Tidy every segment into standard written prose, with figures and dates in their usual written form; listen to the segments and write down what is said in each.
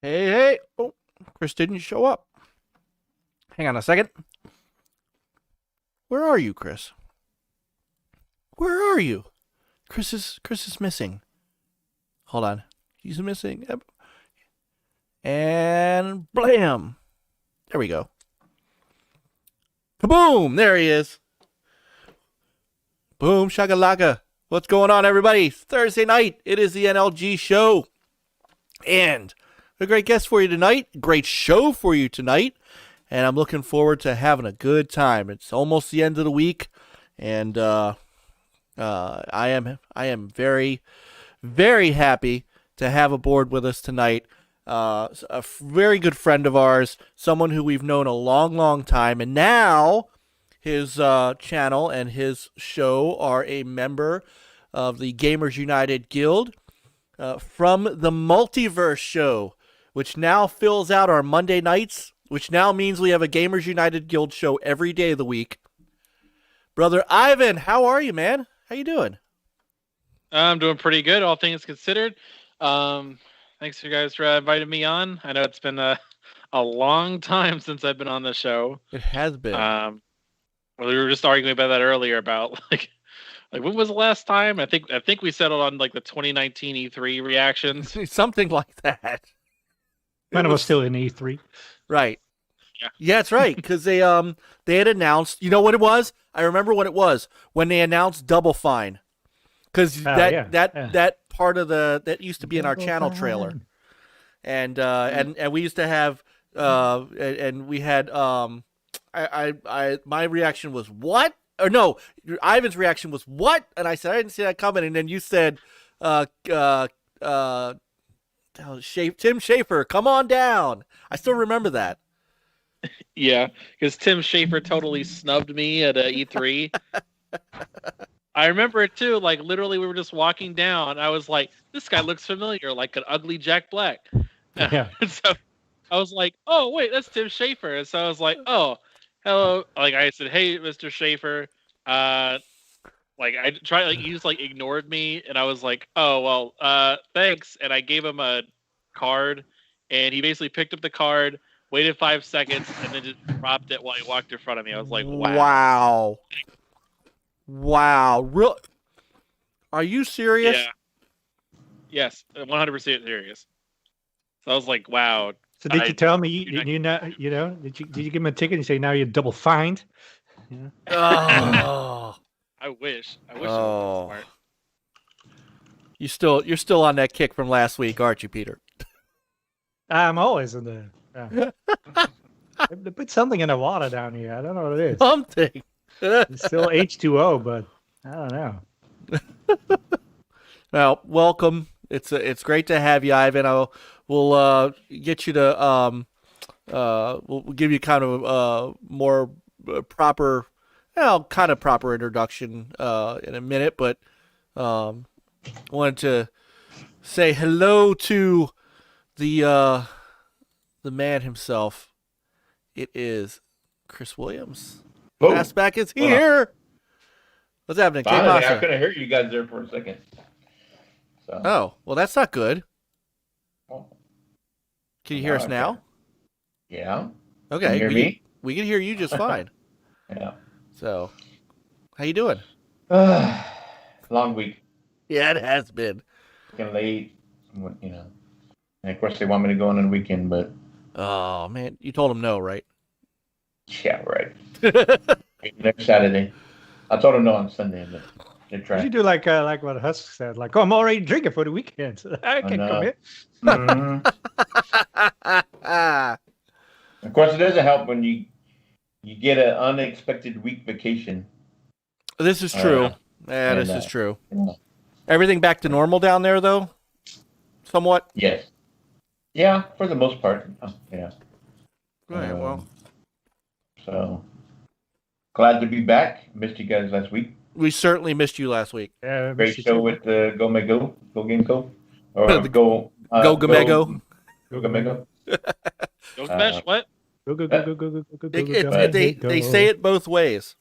Hey, hey. Oh, Chris didn't show up. Hang on a second. Where are you, Chris? Where are you? Chris is missing. Hold on. He's missing. And blam. There we go. Kaboom! There he is. Boom shakalaka. What's going on, everybody? It's Thursday night. It is the NLG Show. And a great guest for you tonight. Great show for you tonight. And I'm looking forward to having a good time. It's almost the end of the week. And I am very, very happy to have aboard with us tonight a very good friend of ours, someone who we've known a long, long time. And now his channel and his show are a member of the Gamers United Guild from the MultiVerse Show, which now fills out our Monday nights, which now means we have a Gamers United Guild show every day of the week. Brother Ivan, how are you, man? How you doing? I'm doing pretty good, all things considered. Thanks you guys for inviting me on. I know it's been a long time since I've been on the show. It has been. Well, we were just arguing about that earlier about like when was the last time? I think we settled on like the 2019 E3 reactions. Something like that. When it was still in E3. Right. Yeah, that's right. Because they had announced. You know what it was? I remember what it was when they announced Double Fine. Because that part of that used to be in our channel trailer, and we used to have and we had my reaction was what? Or no, Ivan's reaction was what? And I said I didn't see that coming, and then you said Tim Schafer, come on down. I still remember that. Yeah, because Tim Schafer totally snubbed me at E3. I remember it too. Like literally, we were just walking down. I was like, "This guy looks familiar, like an ugly Jack Black." Yeah. And so I was like, "Oh wait, that's Tim Schafer." And so I was like, "Oh, hello." Like I said, "Hey, Mr. Schafer." Like I tried, like he just like ignored me, and I was like, "Oh well, thanks." And I gave him a card, and he basically picked up the card, waited 5 seconds, and then just dropped it while he walked in front of me. I was like, "Wow." Wow. Real? Are you serious? Yeah. Yes, 100% serious. So I was like, "Wow." So did you tell me you know? Did you give him a ticket and say now you're double fined? Yeah. Oh. I wish. It was smart. You're still on that kick from last week, aren't you, Peter? I'm always in the. They put something in the water down here. I don't know what it is. Something. It's still H2O, but I don't know. Well, welcome. It's great to have you, Ivan. We'll get you to we'll give you kind of more proper, kind of proper introduction in a minute, but wanted to say hello to the man himself. It is Chris Williams. Oh, Fastback is here. What's happening? finally, I couldn't hear you guys there for a second. So. Oh, well, that's not good. Oh. Can you hear us now? Yeah. Okay. Can you hear me? We can hear you just fine. Yeah. So, how you doing? Long week. Yeah, it has been. Working late, you know. And of course, they want me to go on the weekend, but Oh, man. You told him no, right? yeah, right. Next Saturday. I told them no on Sunday, but they You tried. should do like what Husk said, like, oh, I'm already drinking for the weekend. So I can know. commit. Mhm. Of course, it doesn't help when you get an unexpected week vacation. This is true. And, This is true. Yeah. Everything back to normal down there, though? Somewhat? Yes. Yeah, for the most part. Yeah. Right, well. So, glad to be back. Missed you guys last week. We certainly missed you last week. Yeah, Great show with Gogamego. Gogamego. Or The Gogamego. Gogamego. Go smash what? Go, go, go, go, go, go, go, go, go, go, They say it both ways.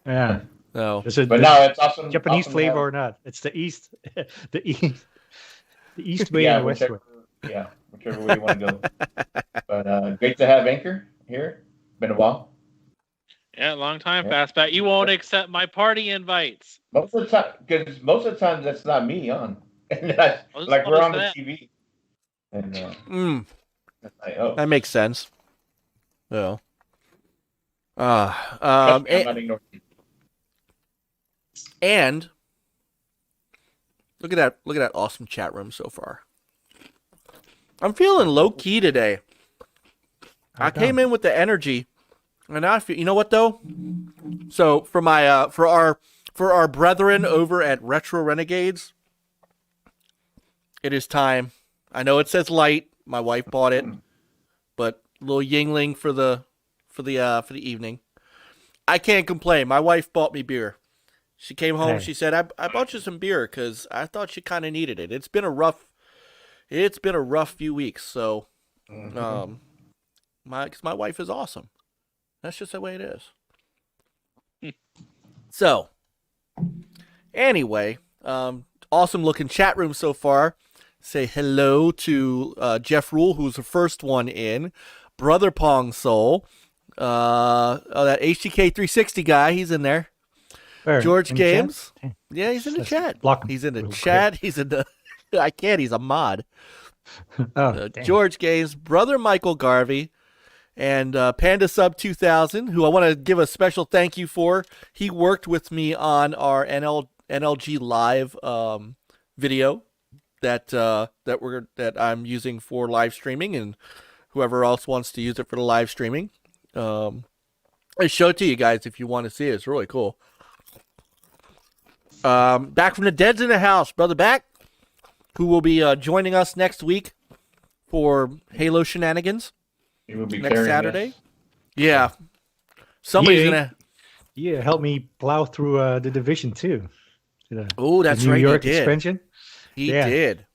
Yeah. No. Is it But no, it's awesome. Japanese awesome to flavor have- or not? It's the East, the East way Yeah, and the West way. whichever way you want to go. But great to have Anchor here. Been a while. Yeah, long time Yeah. Fastback. You won't accept my party invites. Most of the time, because most of the time that's not me on. And that's, Well, this like one we're is on the that. TV. And it's like, That makes sense. No. trust me, I'm not ignoring you. And look at that awesome chat room so far. I'm feeling low key today. I came in with the energy, and I feel. You know what though? So for my for our brethren over at Retro Renegades, it is time. I know it says light. My wife bought it, but a little Yingling for the evening. I can't complain. My wife bought me beer. She came home. Hey. She said, "I bought you some beer because I thought you kind of needed it. It's been a rough few weeks. So, my wife is awesome. That's just the way it is. So, anyway, awesome looking chat room so far. Say hello to Jeff Rule, who's the first one in. Brother Pong Soul. That HTK 360 guy, he's in there. Where? George In the chat? Games. Yeah, he's in the Let's chat. block him He's in the real chat. He's in the. I can't. He's a mod. Oh, damn. George Games, brother Michael Garvey, and Panda Sub 2000, who I want to give a special thank you for. He worked with me on our NLG Live video that I'm using for live streaming, and whoever else wants to use it for the live streaming. I show it to you guys if you want to see it. It's really cool. Back from the dead's in the house, brother Back, who will be joining us next week for Halo shenanigans You will be next carrying Saturday. us. Yeah, somebody's Yeah. gonna. Yeah, help me plow through the Division 2. Oh, that's New right. York He did. expansion. He Yeah. did.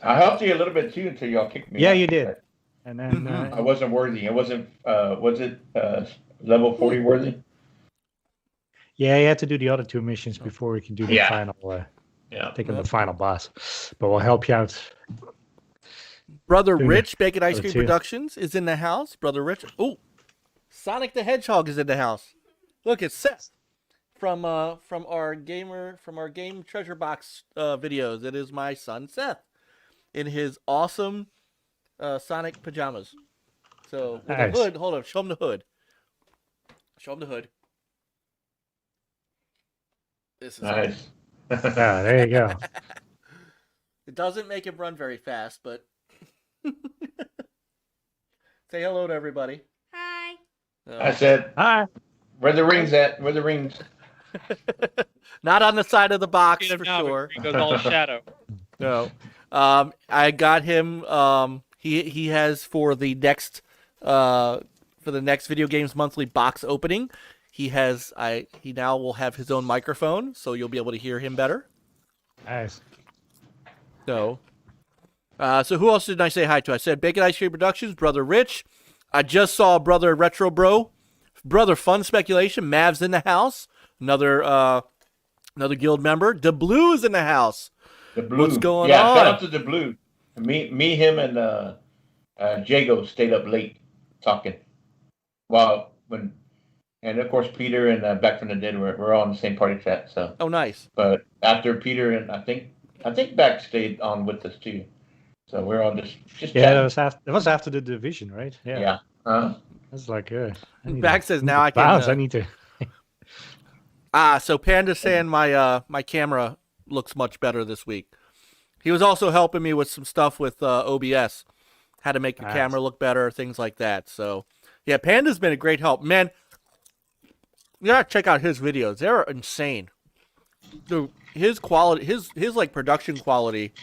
I helped you a little bit too until y'all kicked me Yeah, out. you did. And then I wasn't worthy. I wasn't. Was it level 40 worthy? yeah, you had to do the other two missions before we can do the Yeah. final. Yeah. Take on the final boss. But we'll help you out. Brother Doing Rich, Bacon Ice other Cream two. Productions, is in the house. Brother Rich. Oh, Sonic the Hedgehog is in the house. Look, it's Seth from our Game Treasure Box videos. It is my son Seth in his awesome Sonic pajamas. So with Nice. the hood. Hold on, show him the hood. Show him the hood. This is Nice. Ah, there you go. It doesn't make him run very fast, but say hello to everybody. Hi. I said, Hi. where the rings at? Where the rings? Not on the side of the box Get him for now sure. before he goes all shadow. No. I got him. He has for the next Video Games Monthly box opening. He now will have his own microphone, so you'll be able to hear him better. Nice. No. So who else did I say hi to? I said Bacon Ice Cream Productions, Brother Rich. I just saw Brother Retro Bro, Brother Fun Speculation, Mav's in the house. Another guild member. The Blue's in the house. The Blue. What's going yeah, on? shout out to the Blue. Me, him, and Jago stayed up late talking. And of course Peter and Back from the Dead were all in the same party chat. So. Oh, nice. But after Peter and I think Back stayed on with us too. So we're all just Yeah, chatting. that was after the division, right? Yeah. That's like Back says now I can. bounce. I need to. So Panda saying my camera looks much better this week. He was also helping me with some stuff with OBS, how to make your camera look better, things like that. So yeah, Panda's been a great help, man. You gotta check out his videos; they're insane. Dude, his quality, his like production quality,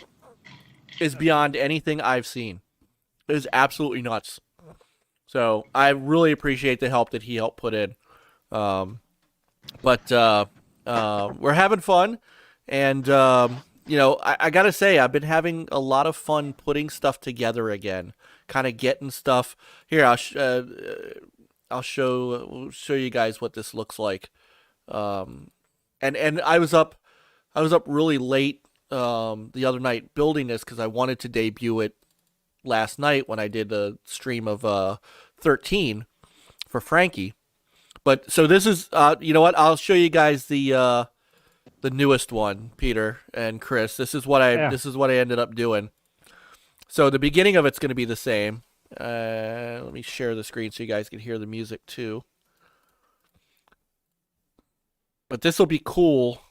is beyond anything I've seen. It is absolutely nuts. So I really appreciate the help that he helped put in. But we're having fun, and I gotta say I've been having a lot of fun putting stuff together again, kind of getting stuff here. I'll show you guys what this looks like. And I was up really late the other night building this because I wanted to debut it last night when I did a stream of 13 for Frankie. But so this is you know what? I'll show you guys the newest one, Peter and Chris. This is what I ended up doing. So the beginning of it's going to be the same. Let me share the screen so you guys can hear the music too. But this will be cool.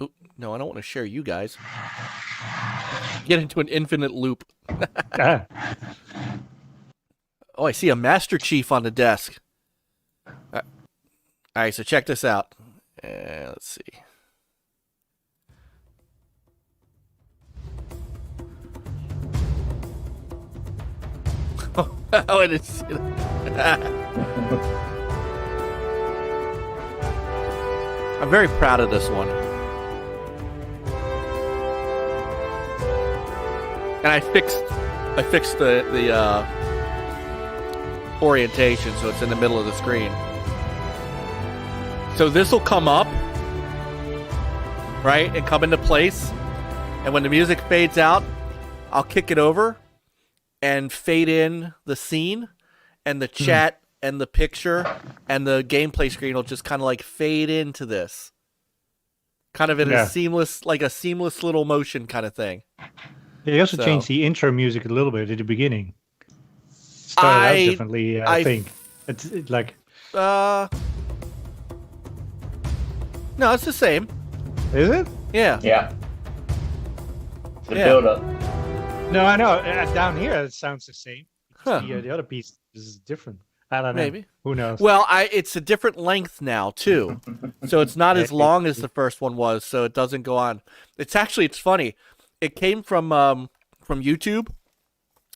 Oop, no, I don't want to share you guys. Get into an infinite loop. Oh, I see a Master Chief on the desk. All right, so check this out. Let's see. Oh, it is. I'm very proud of this one. And I fixed the orientation so it's in the middle of the screen. So this will come up, right, and come into place. And when the music fades out, I'll kick it over and fade in the scene, and the chat and the picture and the gameplay screen will just kind of like fade into this. Kind of in a seamless little motion kind of thing. They also changed the intro music a little bit at the beginning. Started out differently, I think. It's like... No, it's the same. Is it? Yeah. Yeah. The build-up. No, I know. Down here, it sounds the same. Huh. The other piece is different. I don't know. Maybe. Who knows? Well, it's a different length now, too. So it's not as long as the first one was, so it doesn't go on. It's funny. It came from YouTube.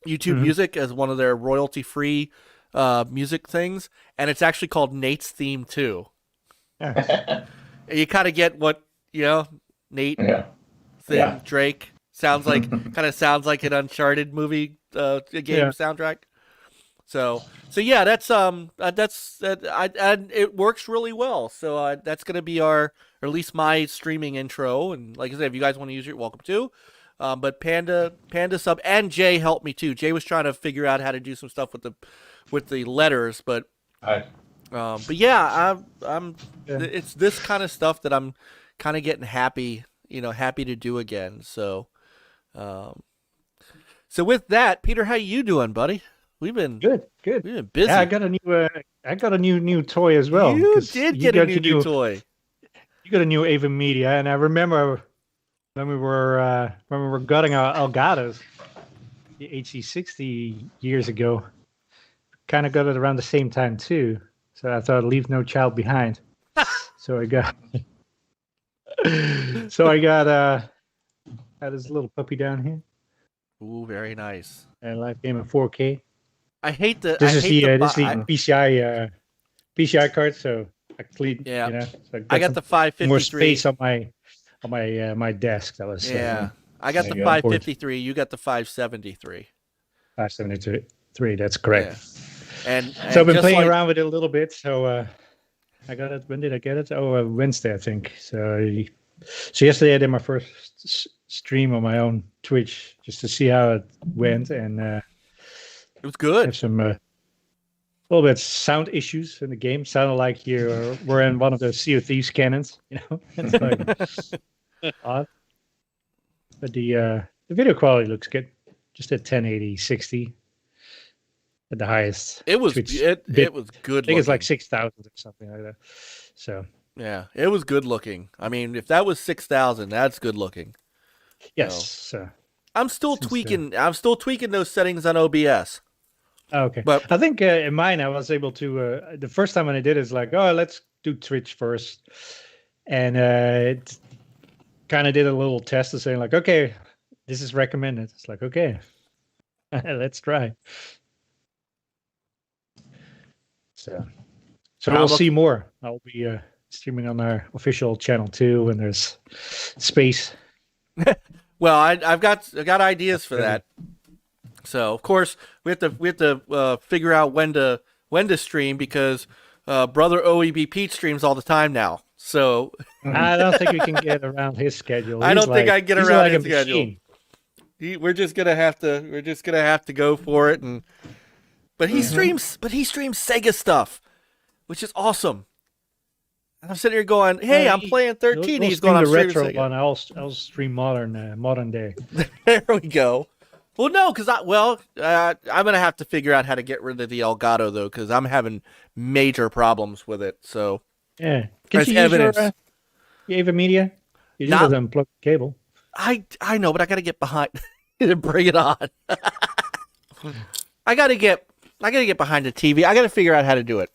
YouTube Music as one of their royalty-free music things, and it's actually called Nate's Theme 2. Yeah. You kind of get what, Nate, Drake sounds like, kind of sounds like an Uncharted movie game soundtrack. So yeah, it works really well. So that's going to be or at least my streaming intro. And like I said, if you guys want to use it, you're welcome to. But Panda sub and Jay helped me too. Jay was trying to figure out how to do some stuff with the letters, but yeah, it's this kind of stuff that I'm kind of getting happy to do again. So, so with that, Peter, how you doing, buddy? We've been good. We've been busy. Yeah, I got a new toy as well. You did get a new toy. You got a new Ava Media, and I remember when we were gutting our Elgatos, the HC60 years ago. Kind of got it around the same time too, so I thought leave no child behind. So I got had this little puppy down here. Ooh, very nice. And live game in 4K. I hate the. This is the PCI card, so I clean. Yeah. So I got the 553. More space on my desk. That was I got There the you go. 553. You got the 573. 573. That's correct. And So I've been just playing like- around with it a little bit. So I got it. When did I get it? Oh, Wednesday, I think. So yesterday I did my first stream on my own Twitch just to see how it went, and It was good. have some little bit sound issues in the game. Sounded like you were in one of the Sea of Thieves cannons, you know. It's like odd, but the video quality looks good. Just at 1080 60 at the highest. It was Twitch it bit. was good. I think it's like looking. 6,000 or something like that. So Yeah, it was good looking. I mean, if that was 6,000, that's good looking. yes. I'm still Since, tweaking. I'm still tweaking those settings on OBS. Okay. But I think in mine, I was able to, the first time when I did it, it's like, oh, let's do Twitch first. And it kind of did a little test of saying like, okay, this is recommended. It's like, okay, let's try. So we'll see more. I'll be streaming on our official channel too when there's space. well, I've got ideas for that. So of course we have to figure out when to stream because brother OEB Pete streams all the time now. So I don't think we can get around his schedule. I don't think I can get around his schedule. Machine. We're just gonna have to go for it. But he streams Sega stuff, which is awesome. And I'm sitting here going, "Hey, I'm playing 13." He's going, "I'm the streaming retro Sega." one. I'll stream modern day. There we go. Well, no, because I'm gonna have to figure out how to get rid of the Elgato though, because I'm having major problems with it. So Yeah, can There's you evidence. use your Ava Media? You just Not- have to unplug the cable. I know, but I gotta get behind and bring it on. I gotta get behind the TV. I gotta figure out how to do it.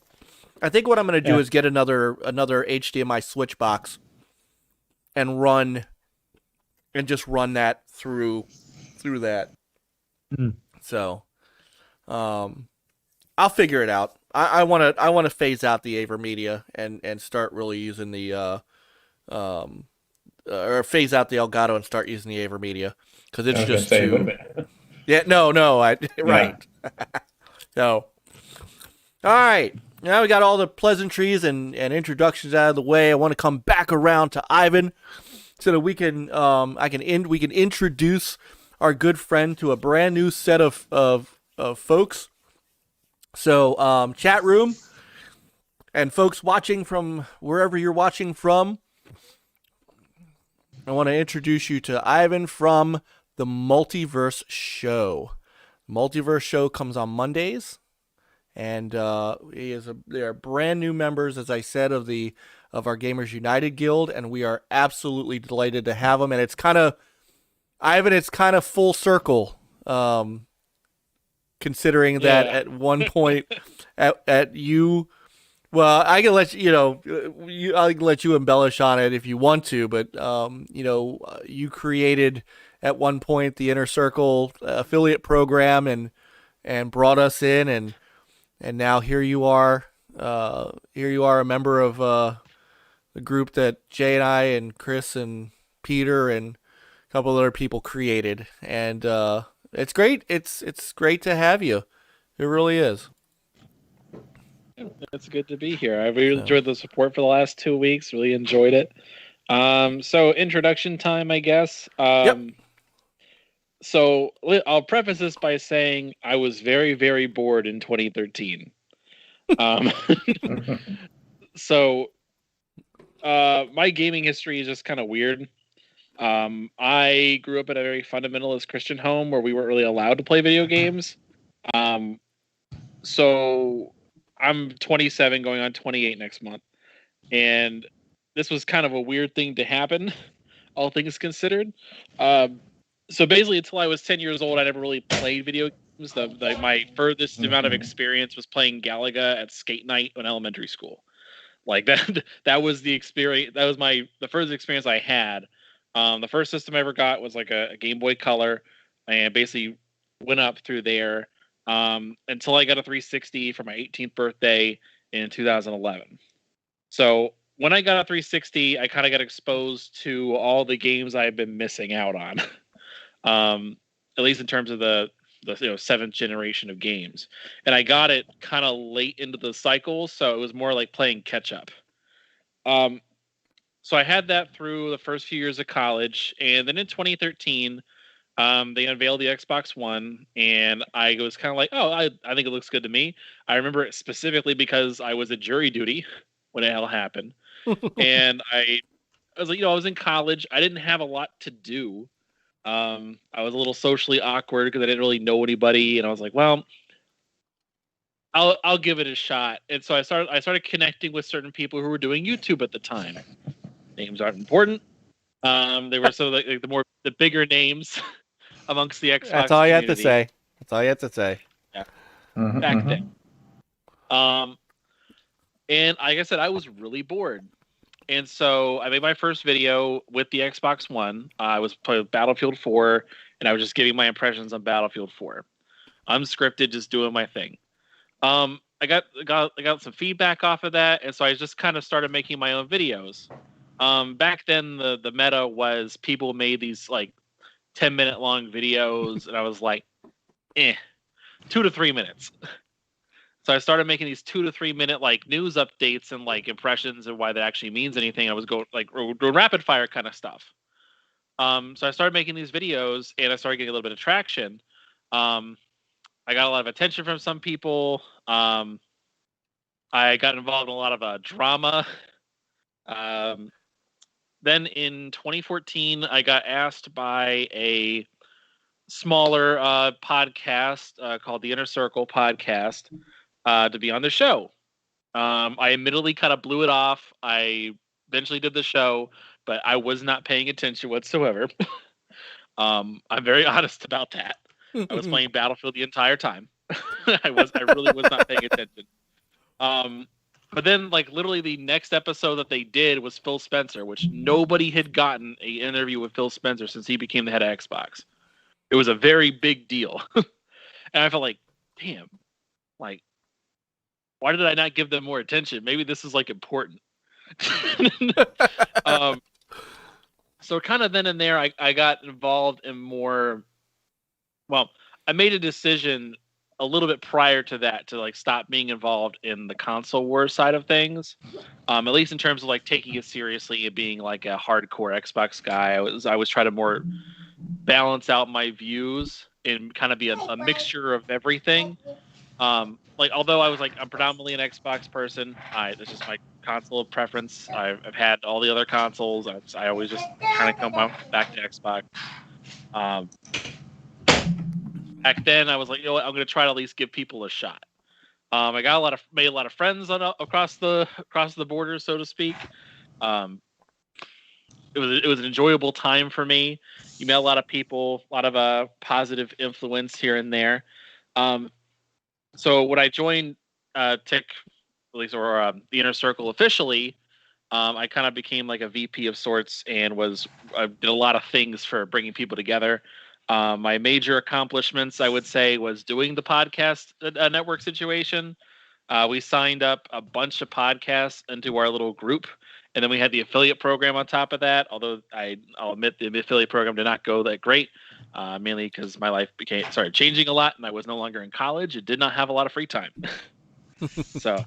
I think what I'm gonna do Yeah. is get another HDMI switch box and just run that through that. Mhm. So, I'll figure it out. I want to phase out the Ava Media and start really using the or phase out the Elgato and start using the Ava Media because it's I was gonna just say, too. wait a minute. Yeah, no, right. No. All right. Now we got all the pleasantries and introductions out of the way. I want to come back around to Ivan so that we can we can introduce our good friend to a brand new set of folks. So, chat room and folks watching from wherever you're watching from, I want to introduce you to Ivan from the MultiVerse Show. MultiVerse Show comes on Mondays, and they are brand new members, as I said, of our Gamers United Guild, and we are absolutely delighted to have them. And it's kind of, Ivan, it's kind of full circle, considering that at one point, at you. Well, I can let I can let you embellish on it if you want to, but you created at one point the Inner Circle affiliate program and brought us in, and now here you are a member of the group that Jay and I and Chris and Peter and a couple other people created, and it's great. It's great to have you. It really is. It's good to be here. I've really enjoyed the support for the last 2 weeks. Really enjoyed it. So introduction time, I guess. Yep. So I'll preface this by saying I was very, very bored in 2013. So my gaming history is just kind of weird. I grew up in a very fundamentalist Christian home where we weren't really allowed to play video games. So I'm 27 going on 28 next month. And this was kind of a weird thing to happen, all things considered. So basically, until I was 10 years old, I never really played video games. My furthest amount of experience was playing Galaga at skate night in elementary school. Like that was the experience. That was the furthest experience I had. The first system I ever got was like a Game Boy Color, and basically went up through there until I got a 360 for my 18th birthday in 2011. So when I got a 360, I kind of got exposed to all the games I've been missing out on. At least in terms of the 7th generation of games. And I got it kind of late into the cycle, so it was more like playing catch up. So I had that through the first few years of college, and then in 2013, they unveiled the Xbox One, and I was kind of like, oh, I think it looks good to me. I remember it specifically because I was at jury duty when it all happened. And I was like, I was in college. I didn't have a lot to do. I was a little socially awkward because I didn't really know anybody, and I was like, well, I'll give it a shot. And so I started connecting with certain people who were doing YouTube at the time. Names aren't important. They were sort of like the bigger names amongst the Xbox. That's all you have to community. say. That's all you have to say. Yeah. Back then. And like I said, I was really bored. And so I made my first video with the Xbox One. I was playing Battlefield 4, and I was just giving my impressions on Battlefield 4. Unscripted, just doing my thing. I got some feedback off of that, and so I just kind of started making my own videos. Back then, the meta was people made these like 10-minute long videos, and I was like, 2 to 3 minutes. So I started making these 2 to 3 minute like news updates and like impressions and why that actually means anything. I was doing rapid fire kind of stuff. So I started making these videos, and I started getting a little bit of traction. I got a lot of attention from some people. I got involved in a lot of drama. Then in 2014, I got asked by a smaller podcast called the Inner Circle podcast to be on the show. I admittedly kind of blew it off. I eventually did the show, but I was not paying attention whatsoever. I'm very honest about that. I was playing Battlefield the entire time. I really was not paying attention. But then, like, literally the next episode that they did was Phil Spencer, which nobody had gotten an interview with Phil Spencer since he became the head of Xbox. It was a very big deal. And I felt like, damn, like, why did I not give them more attention? Maybe this is, like, important. So kind of then and there, I got involved in more... Well, I made a decision a little bit prior to that to like stop being involved in the console war side of things, at least in terms of like taking it seriously and being like a hardcore Xbox guy. I was trying to more balance out my views and kind of be a mixture of everything. Like although I'm predominantly an Xbox person, that's just my console of preference. I've had all the other consoles. I always just kind of come back to Xbox. Back then, I was like, I'm going to try to at least give people a shot. I made a lot of friends across the border, so to speak. It was an enjoyable time for me. You met a lot of people, a lot of positive influence here and there. So when I joined TIC, at least or the Inner Circle officially, I kind of became like a VP of sorts and I did a lot of things for bringing people together. My major accomplishments, I would say, was doing the podcast network situation. We signed up a bunch of podcasts into our little group, and then we had the affiliate program on top of that. Although I'll admit the affiliate program did not go that great, mainly because my life started changing a lot, and I was no longer in college. It did not have a lot of free time. So,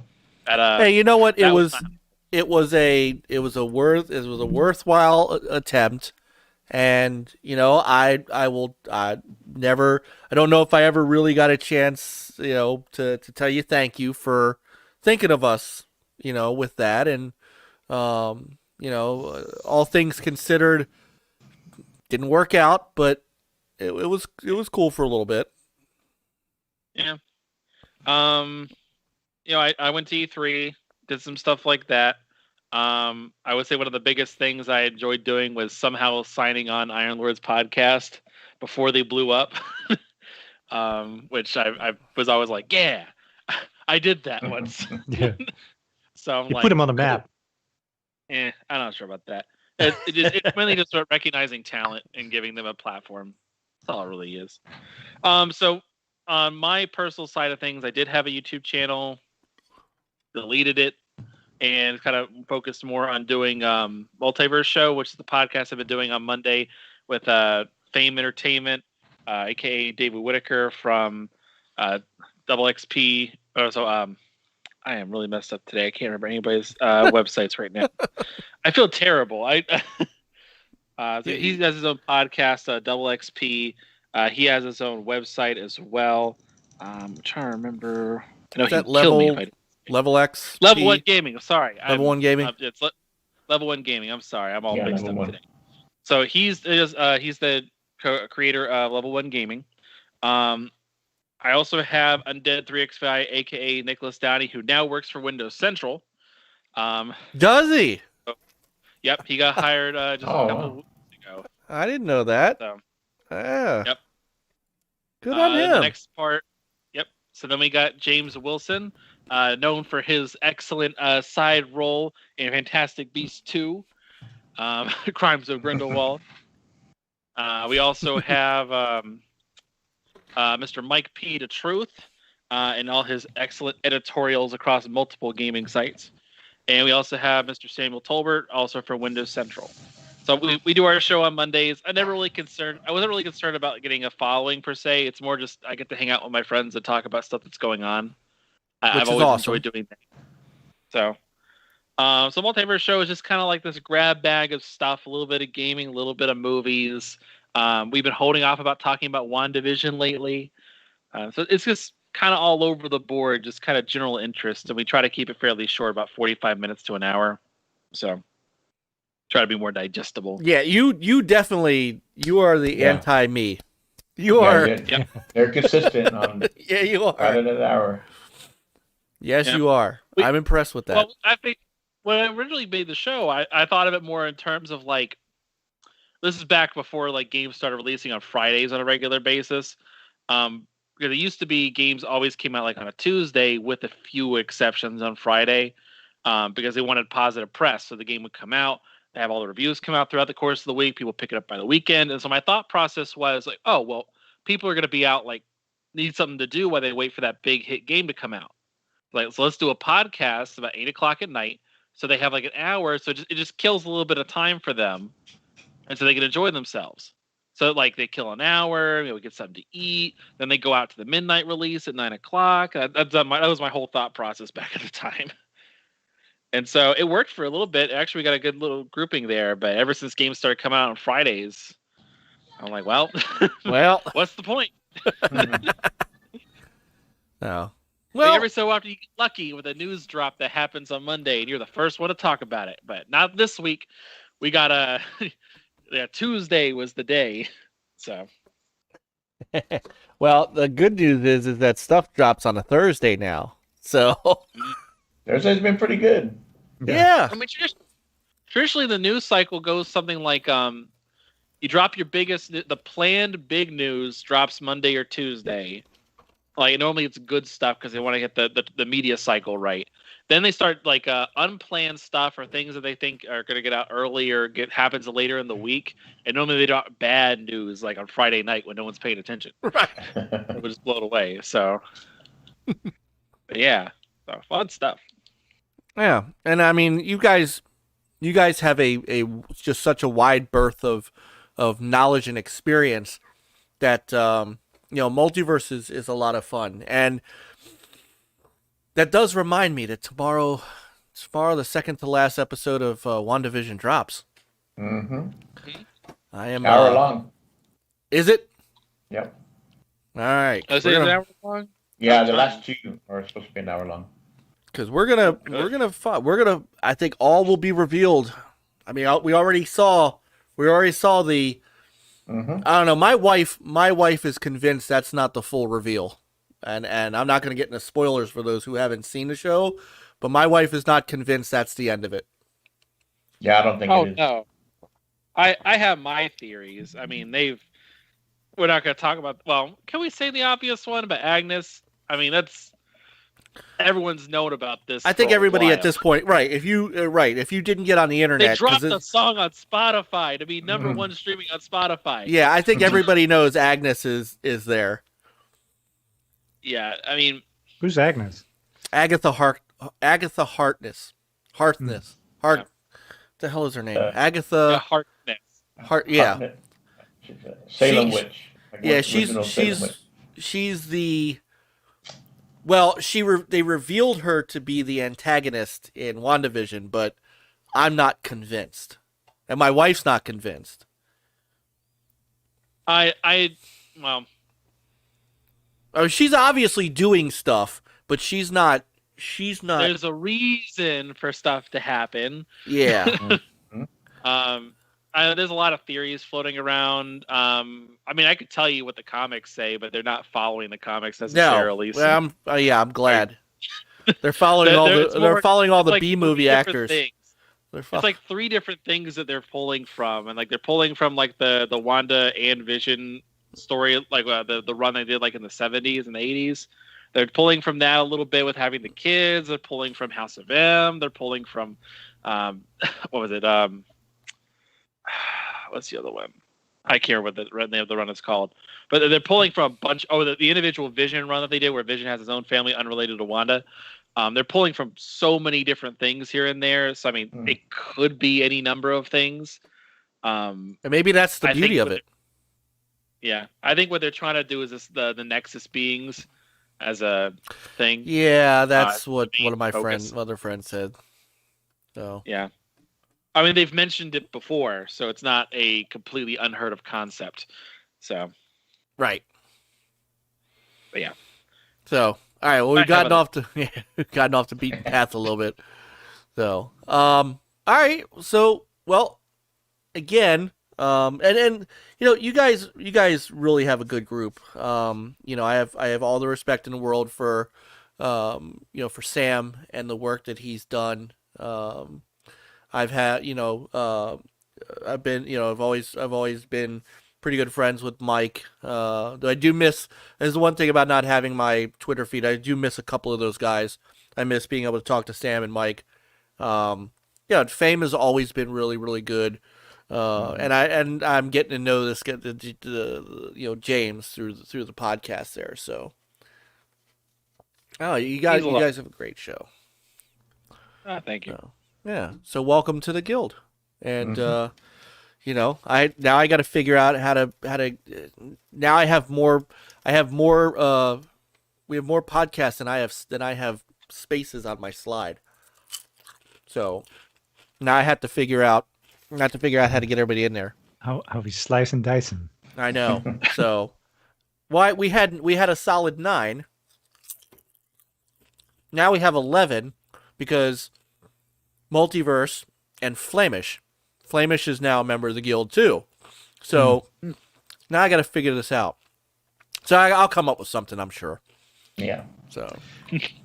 hey, you know what? It was a worthwhile attempt. And, I don't know if I ever really got a chance, to tell you thank you for thinking of us, with that. And, all things considered, didn't work out, but it was cool for a little bit. Yeah. I went to E3, did some stuff like that. I would say one of the biggest things I enjoyed doing was somehow signing on Iron Lord's podcast before they blew up, which I was always like, yeah, I did that once. Yeah. So I'm you like, put him on the map. I'm not sure about that. It's mainly just sort of recognizing talent and giving them a platform. That's all it really is. So on my personal side of things, I did have a YouTube channel, deleted it, and kind of focused more on doing MultiVerse Show, which is the podcast I've been doing on Monday with Fame Entertainment, aka David Whitaker from Double XP. I am really messed up today. I can't remember anybody's websites right now. I feel terrible. So he has his own podcast, Double XP. He has his own website as well. I'm trying to remember. I know Is that he'd kill me if I didn't. Level X? Level 1 Gaming. I'm sorry. Level 1 Gaming? It's Level 1 Gaming. I'm sorry. I'm all mixed up 1. today. So he's the creator of Level 1 Gaming. I also have Undead 3XI, aka Nicholas Downey, who now works for Windows Central. Does he? Yep, he got hired just a couple of weeks ago. I didn't know that. So, Yeah. yep. Good on him. The next part. Yep. So then we got James Wilson, known for his excellent side role in Fantastic Beasts 2, Crimes of Grindelwald. We also have Mr. Mike P. The Truth, and all his excellent editorials across multiple gaming sites. And we also have Mr. Samuel Tolbert, also for Windows Central. So we do our show on Mondays. I wasn't really concerned about getting a following per se. It's more just I get to hang out with my friends and talk about stuff that's going on. I've always enjoyed doing that. So MultiVerse Show is just kind of like this grab bag of stuff, a little bit of gaming, a little bit of movies. We've been holding off about talking about WandaVision lately. So it's just kind of all over the board, just kind of general interest. And we try to keep it fairly short, about 45 minutes to an hour. So try to be more digestible. Yeah, you are the anti-me. You are. Yeah. They're consistent on Yeah, you are. out of an hour. Yes, you are. I'm impressed with that. Well, I think when I originally made the show, I thought of it more in terms of like, this is back before like games started releasing on Fridays on a regular basis. Because it used to be games always came out like on a Tuesday with a few exceptions on Friday, because they wanted positive press. So the game would come out, they have all the reviews come out throughout the course of the week. People pick it up by the weekend. And so my thought process was like, oh, well, people are going to be out, like need something to do while they wait for that big hit game to come out. Like, so let's do a podcast about 8 o'clock at night. So they have like an hour. So it just kills a little bit of time for them. And so they can enjoy themselves. So like they kill an hour, we get something to eat. Then they go out to the midnight release at 9 o'clock. That was my whole thought process back at the time. And so it worked for a little bit. Actually, we got a good little grouping there. But ever since games started coming out on Fridays, I'm like, well, what's the point? No. Well, every so often you get lucky with a news drop that happens on Monday, and you're the first one to talk about it. But not this week. We got Tuesday was the day. So. Well, the good news is that stuff drops on a Thursday now. So. Thursday's been pretty good. Yeah. I mean, traditionally the news cycle goes something like you drop your the planned big news drops Monday or Tuesday. Like normally it's good stuff because they want to get the media cycle right. Then they start like unplanned stuff or things that they think are going to get out early or happens later in the week. And normally they drop bad news like on Friday night when no one's paying attention. Right. It would just blow it away. So, but yeah, so fun stuff. Yeah, and I mean, you guys have a just such a wide berth of knowledge and experience that MultiVerse is a lot of fun, and that does remind me that tomorrow the second to last episode of WandaVision drops. Mm-hmm. I am hour long. Is it? Yep. All right. Is it an hour long? Yeah, the last two are supposed to be an hour long. Because we're gonna I think all will be revealed. I mean, we already saw the. Mm-hmm. I don't know. My wife is convinced that's not the full reveal, and I'm not gonna get into spoilers for those who haven't seen the show, but my wife is not convinced that's the end of it. Yeah, I don't think. It is. No. I have my theories. I mean, we're not gonna talk about. Well, can we say the obvious one about Agnes? I mean, that's. Everyone's known about this. I think everybody at this point, right? If you didn't get on the internet, they dropped the song on Spotify to be number one streaming on Spotify. Yeah, I think everybody knows Agnes is there. Yeah, I mean, who's Agnes? Agatha Harkness. What the hell is her name? Agatha Harkness. Yeah. Salem Witch. Like Yeah, original Salem Witch. she's the. Well, they revealed her to be the antagonist in WandaVision, but I'm not convinced, and my wife's not convinced. Well, I mean, she's obviously doing stuff, but she's not. She's not. there's a reason for stuff to happen. Yeah. There's a lot of theories floating around. I mean, I could tell you what the comics say, but they're not following the comics necessarily. No. Well, I'm glad. They're following they're following all the like B-movie actors. It's like 3 different things that they're pulling from, and like they're pulling from like the Wanda and Vision story, like the run they did like in the 70s and the 80s. They're pulling from that a little bit with having the kids. They're pulling from House of M. They're pulling from what was it? What's the other one? I can't remember what the name of the run is called. But they're pulling from a bunch. Oh, the individual Vision run that they did, where Vision has his own family unrelated to Wanda. They're pulling from so many different things here and there. So I mean, it could be any number of things. And maybe that's the beauty of it. Yeah, I think what they're trying to do is the Nexus beings as a thing. Yeah, that's what one of my other friends said. So yeah, I mean they've mentioned it before, so it's not a completely unheard of concept. So right, but yeah. So all right, well we've gotten off the beaten path a little bit. So all right, so well again. And you know, you guys really have a good group. You know, I have all the respect in the world for, you know, for Sam and the work that he's done. I've had, you know, I've been, you know, I've always been pretty good friends with Mike. Though I do miss, there's the one thing about not having my Twitter feed. I do miss a couple of those guys. I miss being able to talk to Sam and Mike. Yeah, Fame has always been really, really good. And I'm getting to know the you know, James through the podcast there. So, you guys have a great show. Thank you. Yeah. So welcome to the guild, and you know, I got to figure out how to. Now I have more. We have more podcasts than I have spaces on my slide. So now I have to figure out. how to get everybody in there. How we slice and dice them. I know. So, why we had a solid 9. Now we have 11 because MultiVerse and Flamish is now a member of the guild too. So now I got to figure this out. So I'll come up with something, I'm sure. Yeah. So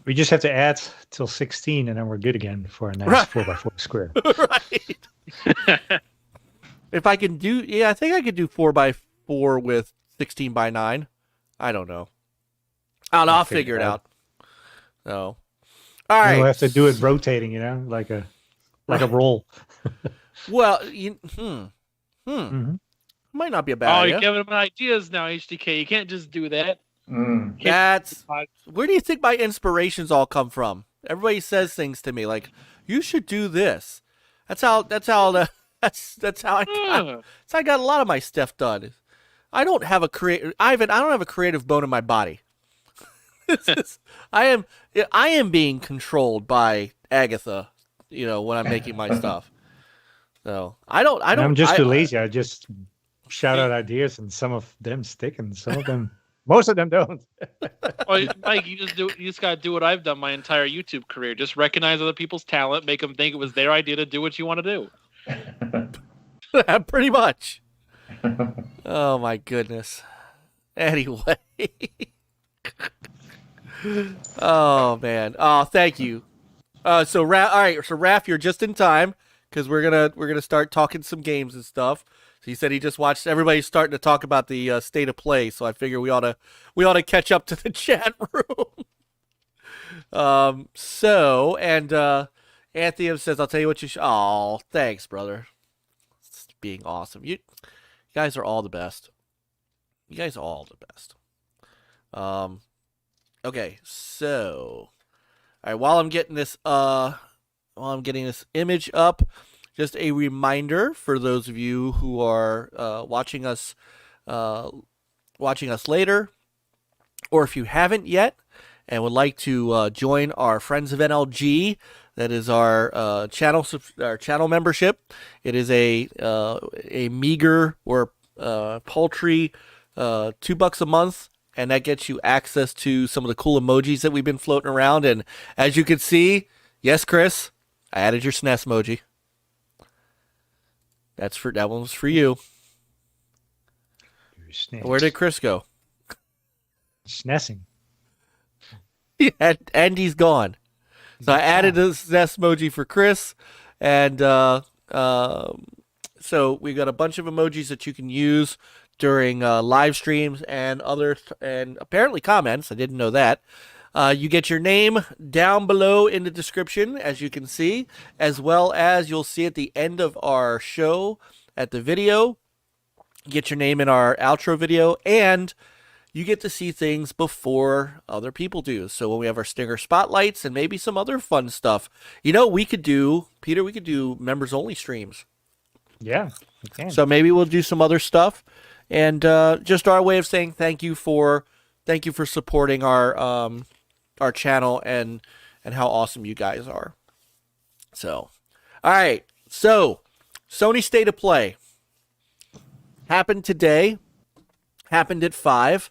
we just have to add till 16, and then we're good again for a nice 4x4 square. Right. If I can do, I think I could do 4x4 with 16x9. I don't know. I'll figure it out. So, all right. We'll have to do it rotating, you know, like a roll. Well, might not be a bad idea. You're giving them ideas now, HDK. You can't just do that. That's where do you think my inspirations all come from? Everybody says things to me like, "You should do this." That's how I got a lot of my stuff done. I don't have a creative bone in my body. I am being controlled by Agatha, you know, when I'm making my stuff. So I'm just too lazy. I just shout out ideas, and some of them stick, and some of them, most of them don't. Well, Mike, you just gotta do what I've done my entire YouTube career. Just recognize other people's talent, make them think it was their idea to do what you want to do. Pretty much. Oh my goodness. Anyway. Oh man. Oh, thank you. So Raph, you're just in time because we're gonna start talking some games and stuff. So he said he just watched. Everybody's starting to talk about the state of play, so I figure we ought to catch up to the chat room. So Anthem says, "I'll tell you what you should." Oh, thanks, brother. It's being awesome. You guys are all the best. You guys are all the best. Okay, so all right. While I'm getting this image up, just a reminder for those of you who are watching us watching us later, or if you haven't yet and would like to join our Friends of NLG, that is our channel membership. It is a meager or paltry $2 a month, and that gets you access to some of the cool emojis that we've been floating around. And as you can see, yes, Chris, I added your SNES emoji. That one was for you. Where did Chris go? SNESing. And he's gone. So I added a SNES emoji for Chris, and so we got a bunch of emojis that you can use during live streams and apparently comments. I didn't know that. You get your name down below in the description, as you can see, as well as you'll see at the end of our show at the video. Get your name in our outro video, and you get to see things before other people do. So when we have our stinger spotlights and maybe some other fun stuff, we could do members only streams. Yeah, we can. So maybe we'll do some other stuff, and just our way of saying thank you for supporting our channel and how awesome you guys are. So, all right. So, Sony State of Play happened today. Happened at 5.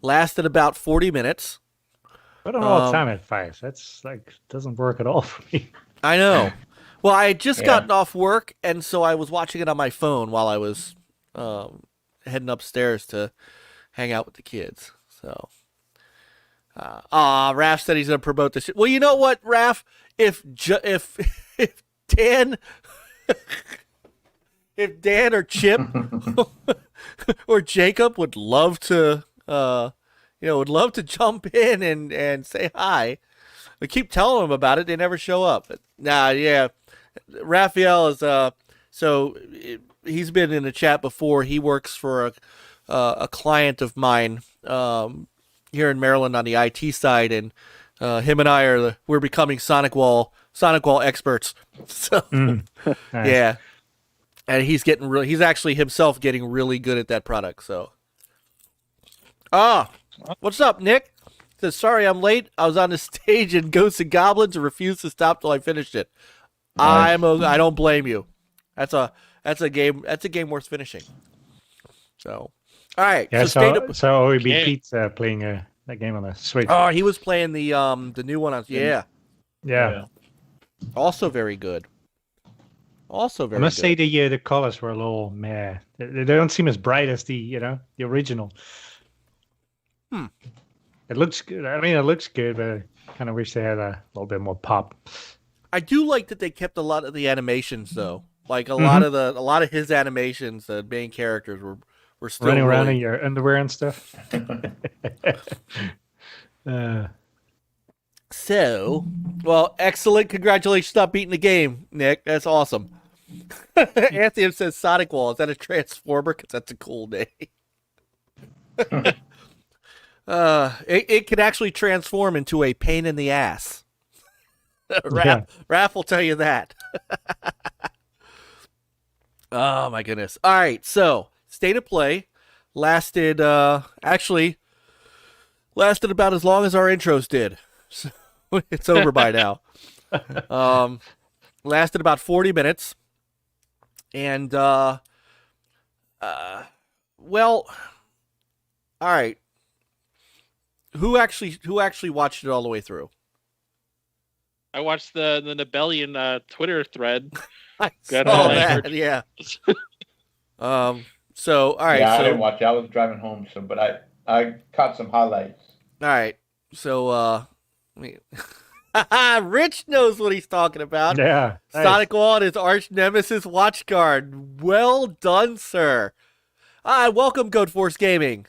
Lasted about 40 minutes. I don't know all the time at 5. That's doesn't work at all for me. I know. Well, I had just gotten off work, and so I was watching it on my phone while I was heading upstairs to hang out with the kids. So, Raph said he's going to promote this. Well, you know what, Raph? If Dan, if Dan or Chip or Jacob would love to, jump in and say hi. I keep telling them about it. They never show up. But, Raphael is, he's been in the chat before. He works for a client of mine here in Maryland on the IT side, and him and I we're becoming Sonic Wall experts. So, Nice. yeah. And he's actually himself getting really good at that product. So, what's up, Nick? Says, sorry I'm late. I was on the stage in Ghosts and Goblins and refused to stop till I finished it. Nice. I don't blame you. That's a game worth finishing. So, all right. Yeah. So OEB Okay. Pete's playing that game on the Switch. Oh, he was playing the new one on. Yeah. Yeah. Also very good. Also very. I must good. say the colors were a little meh. They don't seem as bright as the original. It looks good. I mean, it looks good, but I kind of wish they had a little bit more pop. I do like that they kept a lot of the animations though. Like a lot of his animations, the main characters were still Running around really... in your underwear and stuff. So, well, excellent. Congratulations. Stop beating the game, Nick. That's awesome. Anthony says Sonic Wall. Is that a transformer? Because that's a cool name. It can actually transform into a pain in the ass. Raph will tell you that. Oh, my goodness. All right, so State of Play lasted about as long as our intros did. So it's over by now. Lasted about 40 minutes. And, well, all right. Who actually watched it all the way through? I watched the Nebellion Twitter thread. I Good saw on that, yeah. So, all right. Yeah, so, I didn't watch it. I was driving home, but I caught some highlights. all right. So, Rich knows what he's talking about. Yeah. Nice. Sonic Wall and his arch nemesis Watchguard. Well done, sir. Welcome, Code Force Gaming.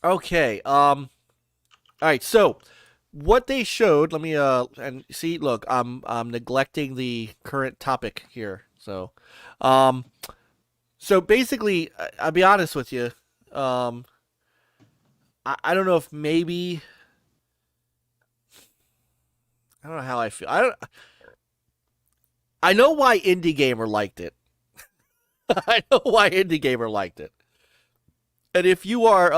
Okay. All right. So, what they showed. Let me and see. Look, I'm neglecting the current topic here. So, so basically, I'll be honest with you. I don't know if maybe. I don't know how I feel. I know why Indie Gamer liked it. I know why Indie Gamer liked it. And if you are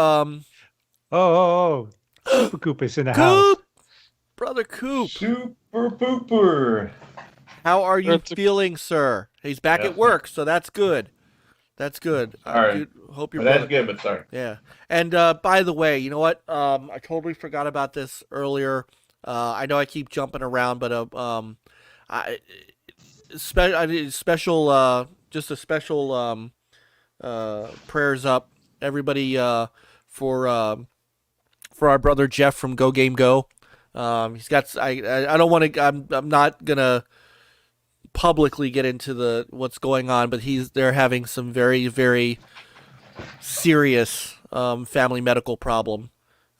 SuPRCooPR is in the house. Coop, brother Coop, SuPRCooPR. how are you feeling, sir? He's back at work, so that's good. That's good. All right. Hope you're. That's good, but sorry. Yeah. And by the way, you know what? I totally forgot about this earlier. I know I keep jumping around, but just a special prayers up, everybody, for our brother Jeff from Gogamego. He's got. I don't want to. I'm not gonna publicly get into what's going on, but they're having some very, very serious family medical problem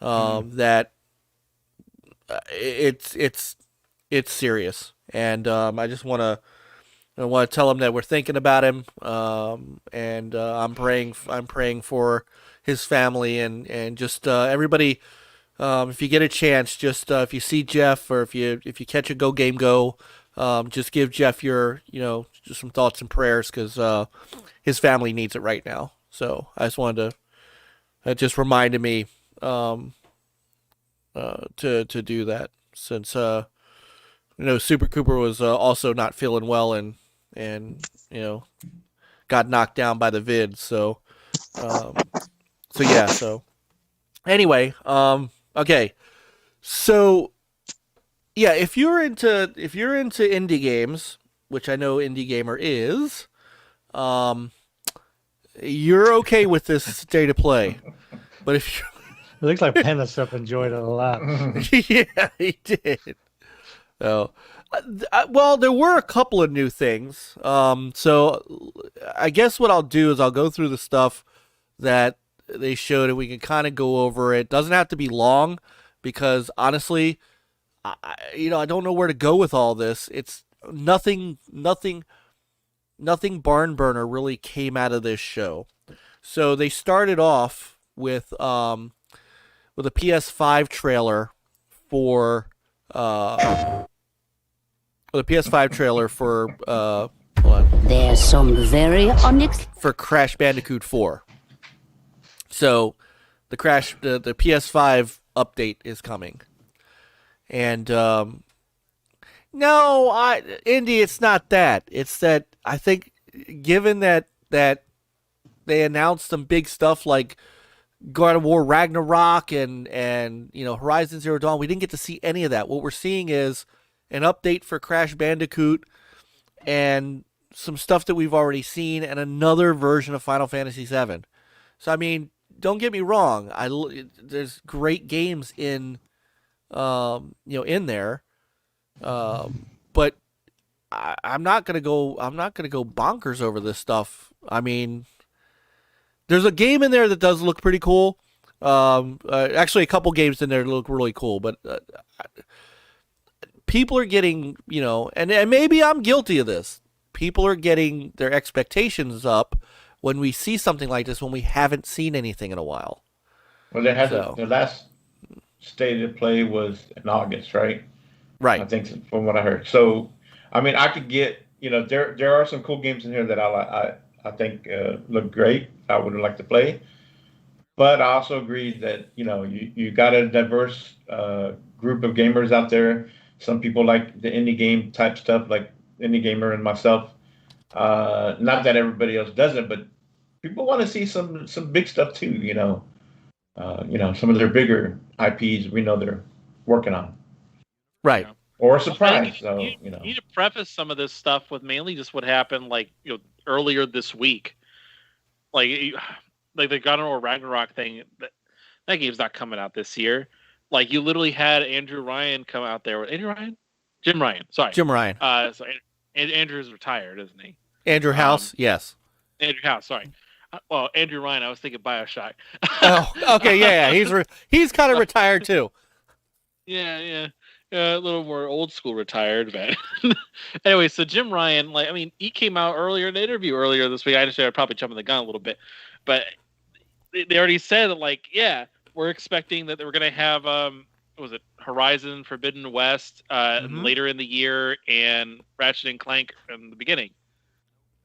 that it's serious, and I just want to tell him that we're thinking about him, and I'm praying for his family, and just everybody. If you get a chance, just if you see Jeff, or if you catch a Gogamego, just give Jeff your just some thoughts and prayers, because his family needs it right now. So I just wanted to. That just reminded me to do that, since SuPRCooPR was also not feeling well, and got knocked down by the vid. So yeah. So anyway, okay. So yeah, if you're into indie games, which I know Indie Gamer is, you're okay with this state of play. But if you It looks like Penasup enjoyed it a lot. yeah, he did. So, well, there were a couple of new things. So I guess what I'll do is I'll go through the stuff that they showed, and we can kind of go over it. Doesn't have to be long, because honestly, I don't know where to go with all this. It's nothing barn burner really came out of this show. So they started off with a PS5 trailer for hold on. There's some very for Crash Bandicoot 4. So the PS5 update is coming. And no, Indy, it's not that. It's that I think, given that they announced some big stuff like God of War Ragnarok and Horizon Zero Dawn, we didn't get to see any of that. What we're seeing is an update for Crash Bandicoot and some stuff that we've already seen, and another version of Final Fantasy VII. So I mean, don't get me wrong. There's great games in in there, but I'm not gonna go bonkers over this stuff. I mean, there's a game in there that does look pretty cool. Actually, a couple games in there look really cool, but people are getting, and maybe I'm guilty of this. People are getting their expectations up when we see something like this, when we haven't seen anything in a while. Well, the last state of play was in August, right? Right. I think, from what I heard. So, I mean, I could get, there are some cool games in here that I think look great. I would like to play. But I also agree that, you got a diverse group of gamers out there. Some people like the indie game type stuff, like Indie Gamer and myself. Not that everybody else doesn't, but people want to see some big stuff too, some of their bigger IPs we know they're working on. Right. Or a surprise. You need to preface some of this stuff with mainly just what happened earlier this week. Like the God of War Ragnarok thing, that game's not coming out this year. Like, you literally had Andrew Ryan come out there with Jim Ryan. Sorry. Jim Ryan. So Andrew's retired, isn't he? Andrew House, yes. Andrew House, sorry. Well, Andrew Ryan, I was thinking BioShock. Oh, okay, yeah. He's kind of retired too. Yeah. A little more old school retired, but anyway, so Jim Ryan, he came out earlier in an interview earlier this week. I understand I'm probably jumping the gun a little bit, but they already said that, we're expecting that we're going to have, Horizon Forbidden West later in the year, and Ratchet and Clank in the beginning.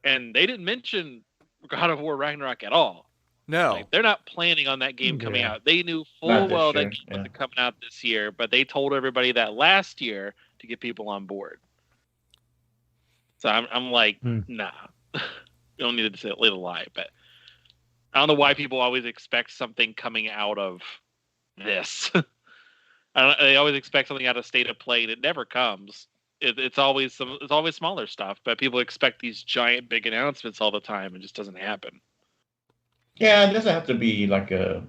And they didn't mention God of War Ragnarok at all. No. Like, they're not planning on that game coming Yeah. out. They knew full Not this well that year, game yeah. wasn't coming out this year, but they told everybody that last year to get people on board. So I'm like, nah. You don't need to say a lie, but I don't know why people always expect something coming out of this. They always expect something out of State of Play, and it never comes. It's always smaller stuff, but people expect these giant, big announcements all the time. It just doesn't happen. Yeah, it doesn't have to be like a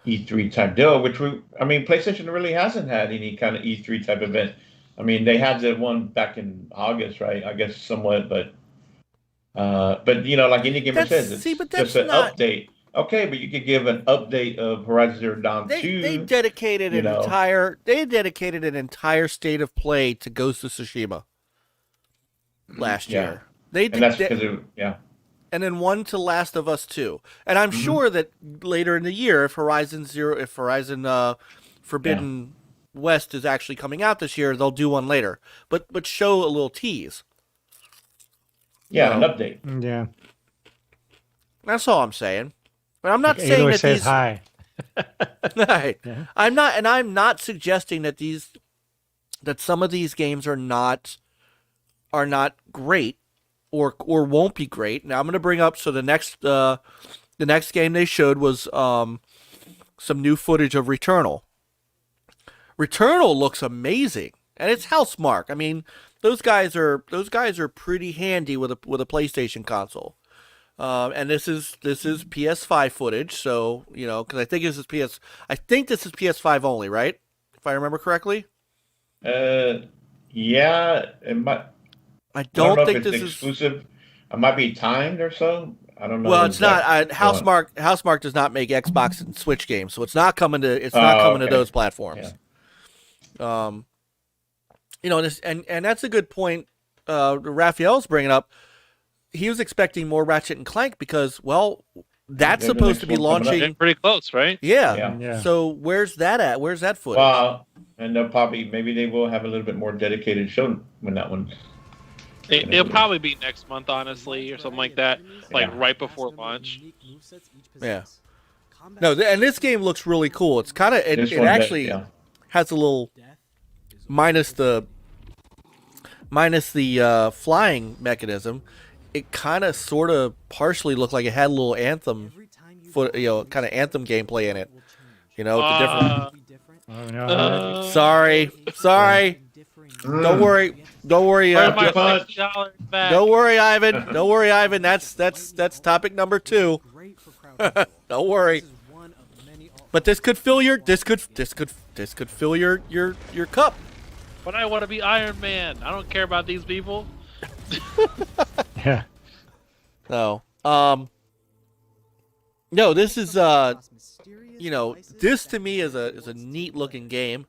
E3 type deal, PlayStation really hasn't had any kind of E3 type event. I mean, they had the one back in August, right? I guess somewhat, but you know, like any gamer says, it's just an update. Okay, but you could give an update of Horizon Zero Dawn 2. They dedicated an entire State of Play to Ghost of Tsushima last year. They did, and that's because and then one to Last of Us 2. And I'm sure that later in the year, if Horizon Forbidden West is actually coming out this year, they'll do one later. But show a little tease. Yeah, an update. Yeah. That's all I'm saying. But I'm not saying that says these. hi. Right. Yeah. I'm not suggesting that some of these games are not great or won't be great. Now I'm going to bring up the next game they showed was some new footage of Returnal. Returnal looks amazing, and it's Housemarque. I mean, those guys are pretty handy with a PlayStation console. And this is PS5 footage, so you know, because I think this is PS5 only, right? If I remember correctly. Yeah, it might. I don't know think if this it's is exclusive. It might be timed or so. I don't know. Well, it's not. Housemarque does not make Xbox and Switch games, so it's not coming to to those platforms. Yeah. You know, and that's a good point. Raphael's bringing up. He was expecting more Ratchet and Clank because, well, that's supposed to be launching. Getting pretty close, right? Yeah. So where's that at? Where's that footage? Well, and maybe they will have a little bit more dedicated show when that one. It'll probably be next month, honestly, or something like that, right before launch. Yeah. No, and this game looks really cool. It's kind of it actually has a little minus the flying mechanism. It kind of sort of partially looked like it had a little Anthem kind of Anthem gameplay in it. You know, the different. Oh, no. Sorry. Don't worry. Don't worry. Where's my $60 back? Don't worry, Ivan. That's topic number 2. Don't worry. But this could fill your fill your cup. But I want to be Iron Man. I don't care about these people. Yeah. No. No, this is you know, this to me is a neat looking game.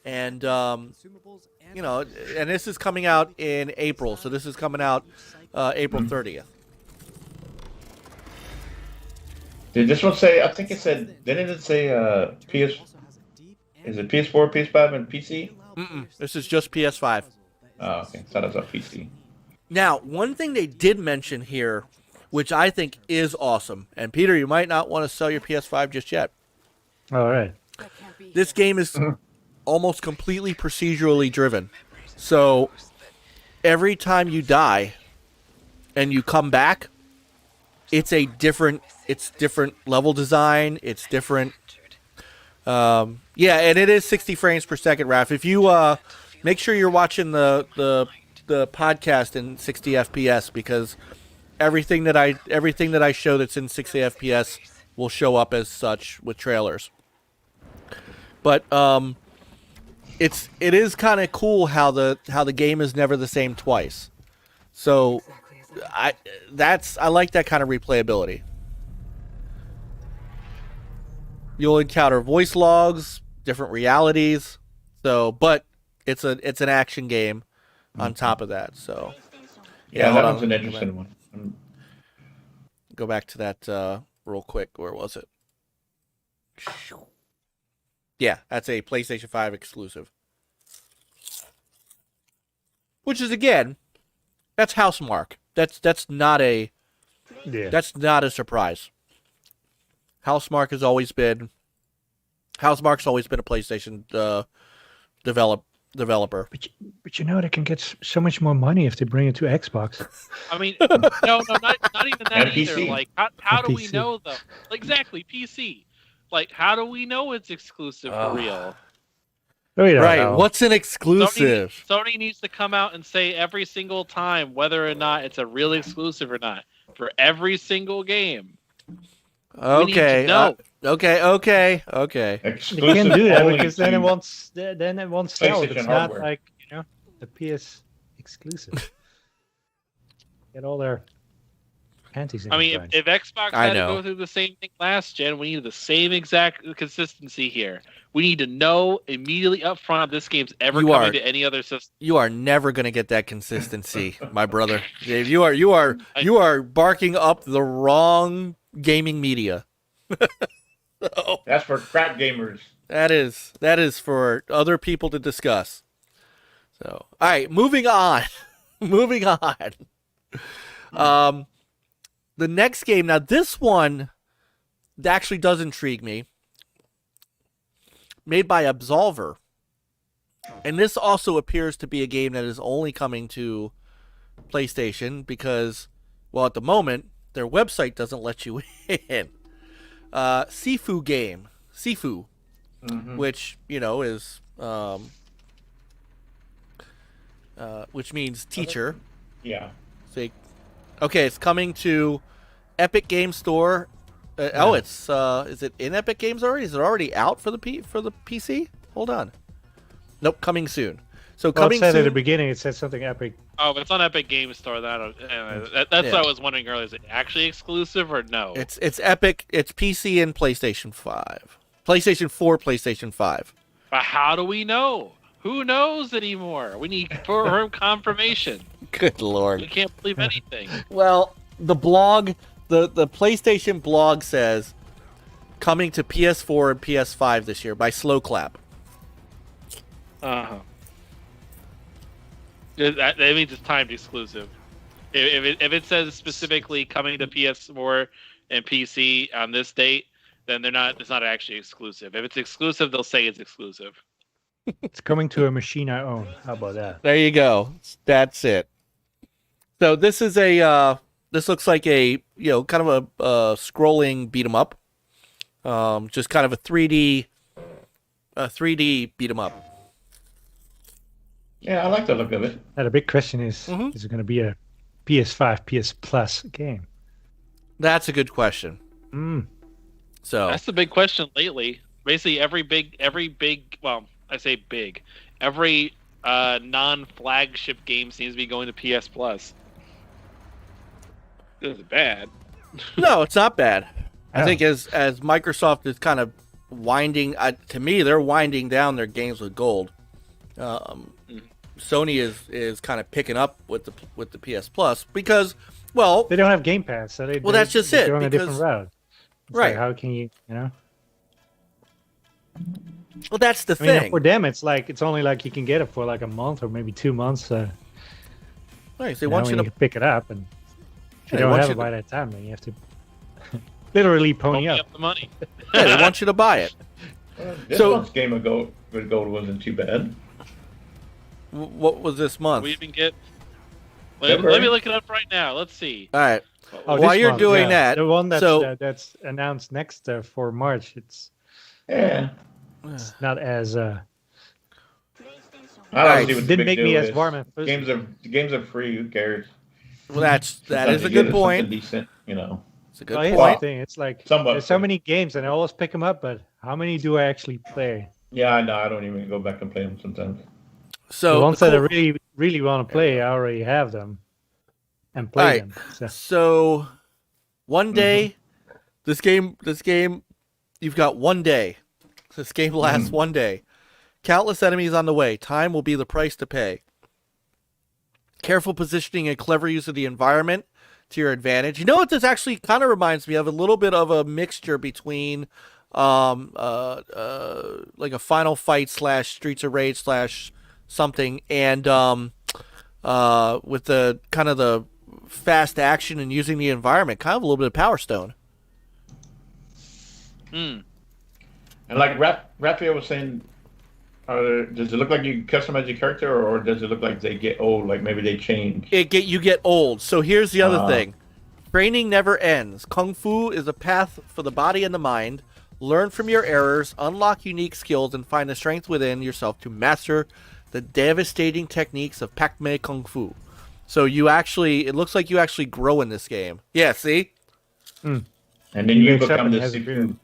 And you know, and this is coming out in April. So this is coming out April 30th. Did this one say, I think it said, didn't it say is it PS4, PS5, and PC? This is just PS5. Oh, okay. Thought it was on PC. Now, one thing they did mention here, which I think is awesome, and Peter, you might not want to sell your PS5 just yet. All right. This game is almost completely procedurally driven. So every time you die and you come back, it's different level design. It's different. Yeah, and it is 60 frames per second, Raph. If you make sure you're watching the podcast in 60 FPS, because everything that I show that's in 60 FPS will show up as such with trailers. But it is kind of cool how the game is never the same twice. So I like that kind of replayability. You'll encounter voice logs, different realities. So, but it's an action game on top of that. So yeah, that one's an interesting one. Go back to that real quick. Where was it? Yeah, that's a PlayStation 5 exclusive. Which is, again, that's Housemarque. That's not a Yeah. That's not a surprise. Housemarque's always been a PlayStation developer. But you know they can get so much more money if they bring it to Xbox. I mean, no, not even that And either. PC. Like, how do we PC. know though? Exactly, PC. Like, how do we know it's exclusive for real? We don't Right. know. What's an exclusive? Sony needs to come out and say every single time whether or not it's a real exclusive or not for every single game. Okay. need to know. Okay. They Exclusive can't do that only because then to- it won't sell. PlayStation It's not hardware. like the PS exclusive. Get all their panties in. I mean, if Xbox I had to know. go through the same thing last gen, we need the same exact consistency here. We need to know immediately up front if this game's ever You coming are- to any other system. You are never going to get that consistency, my brother. Dave, you are barking up the wrong gaming media. That's for crap gamers. That is for other people to discuss. So, all right, moving on. moving on. The next game, now this one actually does intrigue me. Made by Absolver. And this also appears to be a game that is only coming to PlayStation because, well, at the moment, their website doesn't let you in. Sifu game. Sifu. Which, is, which means teacher. Yeah. Okay, it's coming to Epic Game Store. Is it in Epic Games already? Is it already out for the PC? Hold on. Nope, coming soon. So Well, it coming said at the soon. beginning, it said something epic. Oh, but it's on Epic Game Store. That's Yeah. what I was wondering earlier. Is it actually exclusive or no? It's Epic. It's PC and PlayStation 5. PlayStation 4, PlayStation 5. But how do we know? Who knows anymore? We need firm confirmation. Good lord. We can't believe anything. Well, the blog, the PlayStation blog says coming to PS4 and PS5 this year by Slow Clap. Uh-huh. That means it's timed exclusive. If it says specifically coming to PS4 and PC on this date, then it's not actually exclusive. If it's exclusive, they'll say it's exclusive. It's coming to a machine I own. How about that? There you go. That's it. So this is this looks like a kind of a scrolling beat 'em up. Just kind of a 3D beat 'em up. Yeah, I like the look of it. Now, the big question is: Mhm. Is it going to be a PS5, PS Plus game? That's a good question. So That's the big question lately. Basically, every non-flagship game seems to be going to PS Plus. This is bad. no, it's not bad. I Yeah. think as Microsoft is kind of winding, to me, they're winding down their games with gold. Sony is kind of picking up with the PS Plus because, well, They don't have Game Pass, so Well, that's just it, They're on a because- different route. It's right. like, how can you well, that's the I mean, thing. for them, it's only like you can get it for like a month or maybe 2 months. Right, they want you when to you pick it up, and if Yeah, you they don't want have you it to- by that time, then you have to literally pony Pony up. up the money. yeah, they want you to buy it. This So- month's game of gold with gold wasn't too bad. What was this month? We even get. Let me February. look it up right now. Let's see. All right. Oh, While this you're month, doing yeah. that, the one that's so- that's announced next for March, it's Yeah. not as I don't Right. see what the didn't big make me deal as is. warm at first. Games are free. Who cares? Well, that is Sometimes a you good get point. something decent, It's a good Well, here's point. the thing: it's like Somewhat there's so free. many games, and I always pick them up, but how many do I actually play? Yeah, I know. I don't even go back and play them sometimes. So The ones that I cool- really, really want to play, I already have them and play Alright. them. So, So one day, this game, you've got one day. This game lasts one day. Countless enemies on the way. Time will be the price to pay. Careful positioning and clever use of the environment to your advantage. You know what this actually kind of reminds me of? A little bit of a mixture between like a Final Fight / Streets of Rage / something, and with the kind of the fast action and using the environment, kind of a little bit of Power Stone. Hmm. And like Raphael was saying, does it look like you customize your character, or does it look like they get old? Like maybe they change. You get old. So here's the other thing. Training never ends. Kung Fu is a path for the body and the mind. Learn from your errors, unlock unique skills, and find the strength within yourself to master the devastating techniques of Pak Mei Kung Fu. So it looks like you actually grow in this game. Yeah, see? And then you become the Sifu.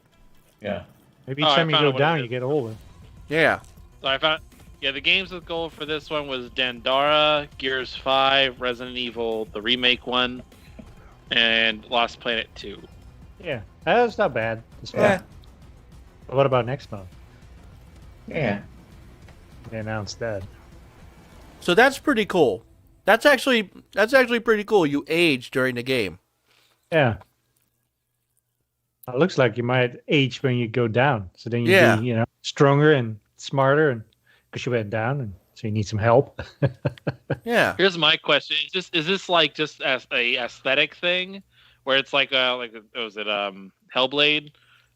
Yeah. Maybe each time you go down, you get older. Yeah. So I found, the games with gold for this one was Dandara, Gears 5, Resident Evil, the remake one, and Lost Planet 2. Yeah, that's not bad. Yeah. But what about next month? Yeah. They announced that. So that's pretty cool. That's actually pretty cool. You age during the game. Yeah. It looks like you might age when you go down. So then you be, stronger and smarter, and because you went down, and so you need some help. Yeah. Here's my question: Is this like just as a aesthetic thing, where it's like was it Hellblade,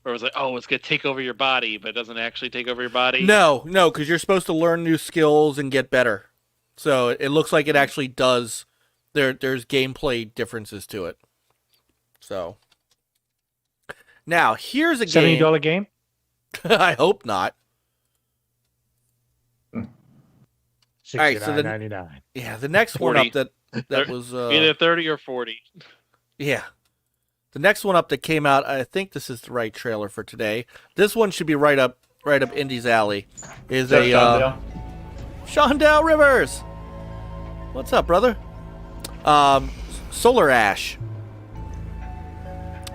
or was it it's gonna take over your body, but it doesn't actually take over your body? No, because you're supposed to learn new skills and get better. So it looks like it actually does. There's gameplay differences to it. So now here's a $70 game. I hope not. $69.99. Yeah, the next 40. one up that was either 30 or 40. Yeah. The next one up that came out, I think this is the right trailer for today. This one should be right up Indy's alley. Is Shondell Rivers. What's up, brother? Solar Ash.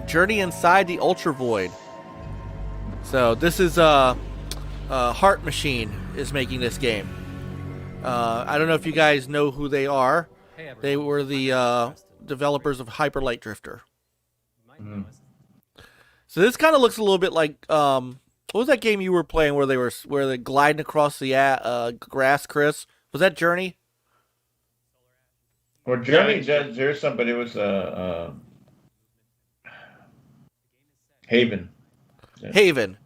Journey Inside the Ultra Void. So this is Heart Machine is making this game. I don't know if you guys know who they are. They were the developers of Hyper Light Drifter. So this kind of looks a little bit like what was that game you were playing where they're gliding across the grass, Chris? Was that Journey? Well, Journey there's some, but it was Haven. Yeah. Haven.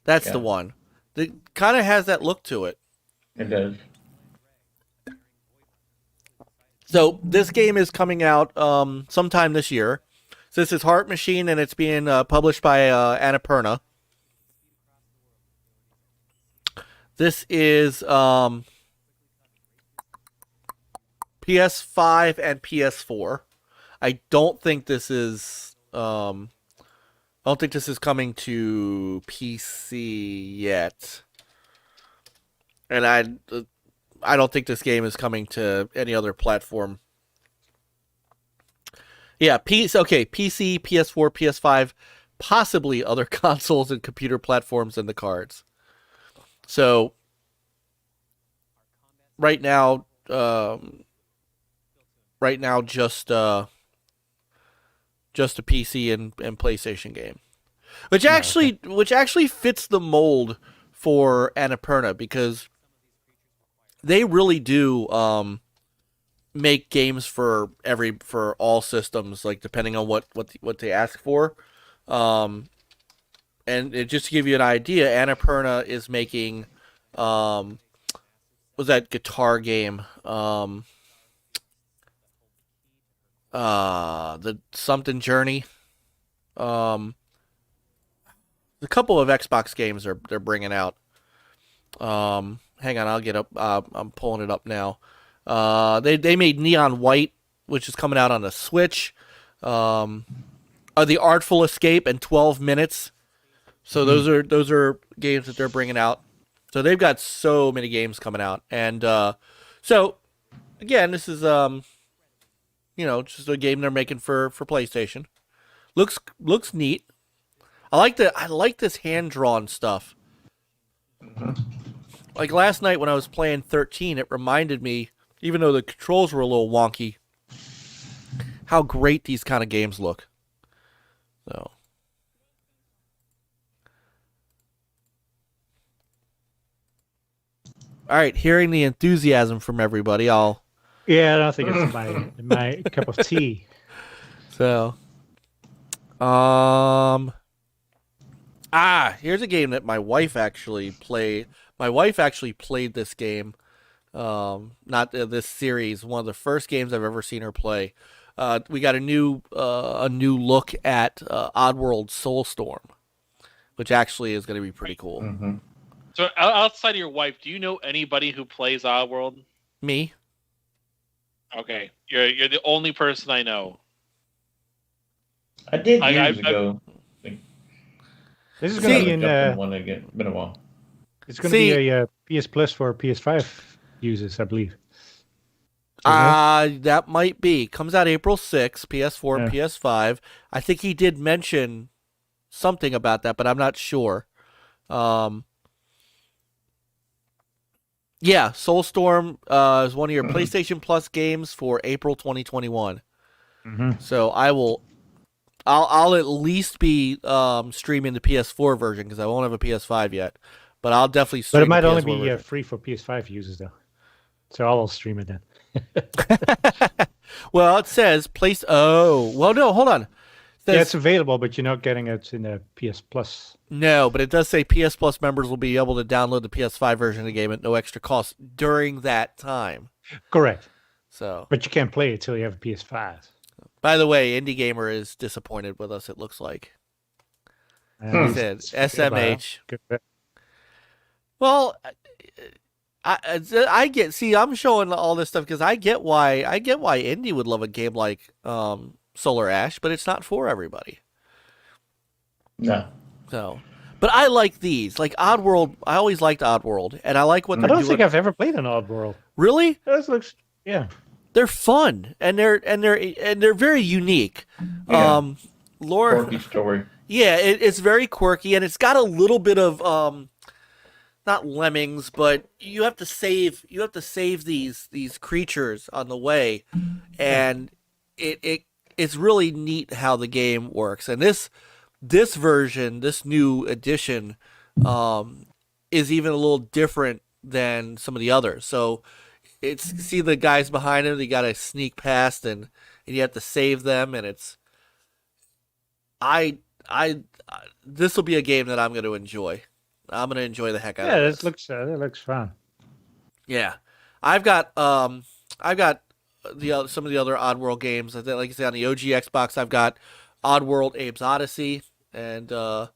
That's the one. It kind of has that look to it. It does. So this game is coming out sometime this year. So this is Heart Machine, and it's being published by Annapurna. This is PS5 and PS4. I don't think this is coming to PC yet, and I don't think this game is coming to any other platform. Yeah, PC, PS4, PS5, possibly other consoles and computer platforms and the cards. So right now just a PC and PlayStation game, which actually fits the mold for Annapurna, because they really do make games for all systems, like depending on what they ask for. And just to give you an idea, Annapurna is making was that guitar game? The something Journey. A couple of Xbox games they're bringing out. Hang on, I'll get up. I'm pulling it up now. They made Neon White, which is coming out on the Switch. The Artful Escape and 12 Minutes. So those are games that they're bringing out. So they've got so many games coming out, and so again, this is just a game they're making for PlayStation. Looks neat. I like this hand drawn stuff. Like last night when I was playing 13, it reminded me, even though the controls were a little wonky, how great these kind of games look. So. All right, hearing the enthusiasm from everybody, I'll Yeah, I don't think it's my cup of tea. So, here's a game that my wife actually played. My wife actually played this game. Not this series. One of the first games I've ever seen her play. We got a new look at Oddworld Soulstorm, which actually is going to be pretty cool. Mm-hmm. So outside of your wife, do you know anybody who plays Oddworld? Me? Okay, you're the only person I know. I did years ago. This is going to be in one again. Been a while. It's going to be a PS Plus for PS5 users, I believe. That might be. Comes out April 6th, PS4 and PS5. I think he did mention something about that, but I'm not sure. Yeah, Soulstorm is one of your PlayStation Plus games for April 2021. Mm-hmm. So I'll at least be streaming the PS4 version because I won't have a PS5 yet. But I'll definitely stream. But it might the only PS4 be version. free for PS5 users, though. So I'll stream it then. Well, it says place. Oh, well, no, hold on. Yeah, it's available, but you're not getting it in the PS Plus. No, but it does say PS Plus members will be able to download the PS5 version of the game at no extra cost during that time. Correct. So, but you can't play it till you have a PS5. By the way, Indie Gamer is disappointed with us. It looks like he said SMH. Well, I get. See, I'm showing all this stuff because I get why Indie would love a game like Solar Ash, but it's not for everybody. No. So, but I like these. Like Oddworld, I always liked Oddworld, and I like what they're doing. I don't think I've ever played an Oddworld. Really? This looks, yeah. They're fun, and they're very unique. Yeah. Laura, quirky story. Yeah, it's very quirky, and it's got a little bit of not lemmings, but you have to save these creatures on the way, and it's really neat how the game works. And this version, this new edition, is even a little different than some of the others. So see the guys behind him, you got to sneak past and you have to save them, and it's this will be a game that I'm going to enjoy. I'm going to enjoy the heck out of it. Yeah, that looks fun. Yeah. I've got some of the other Oddworld games. Like I said, on the OG Xbox, I've got Oddworld Abe's Odyssey, and the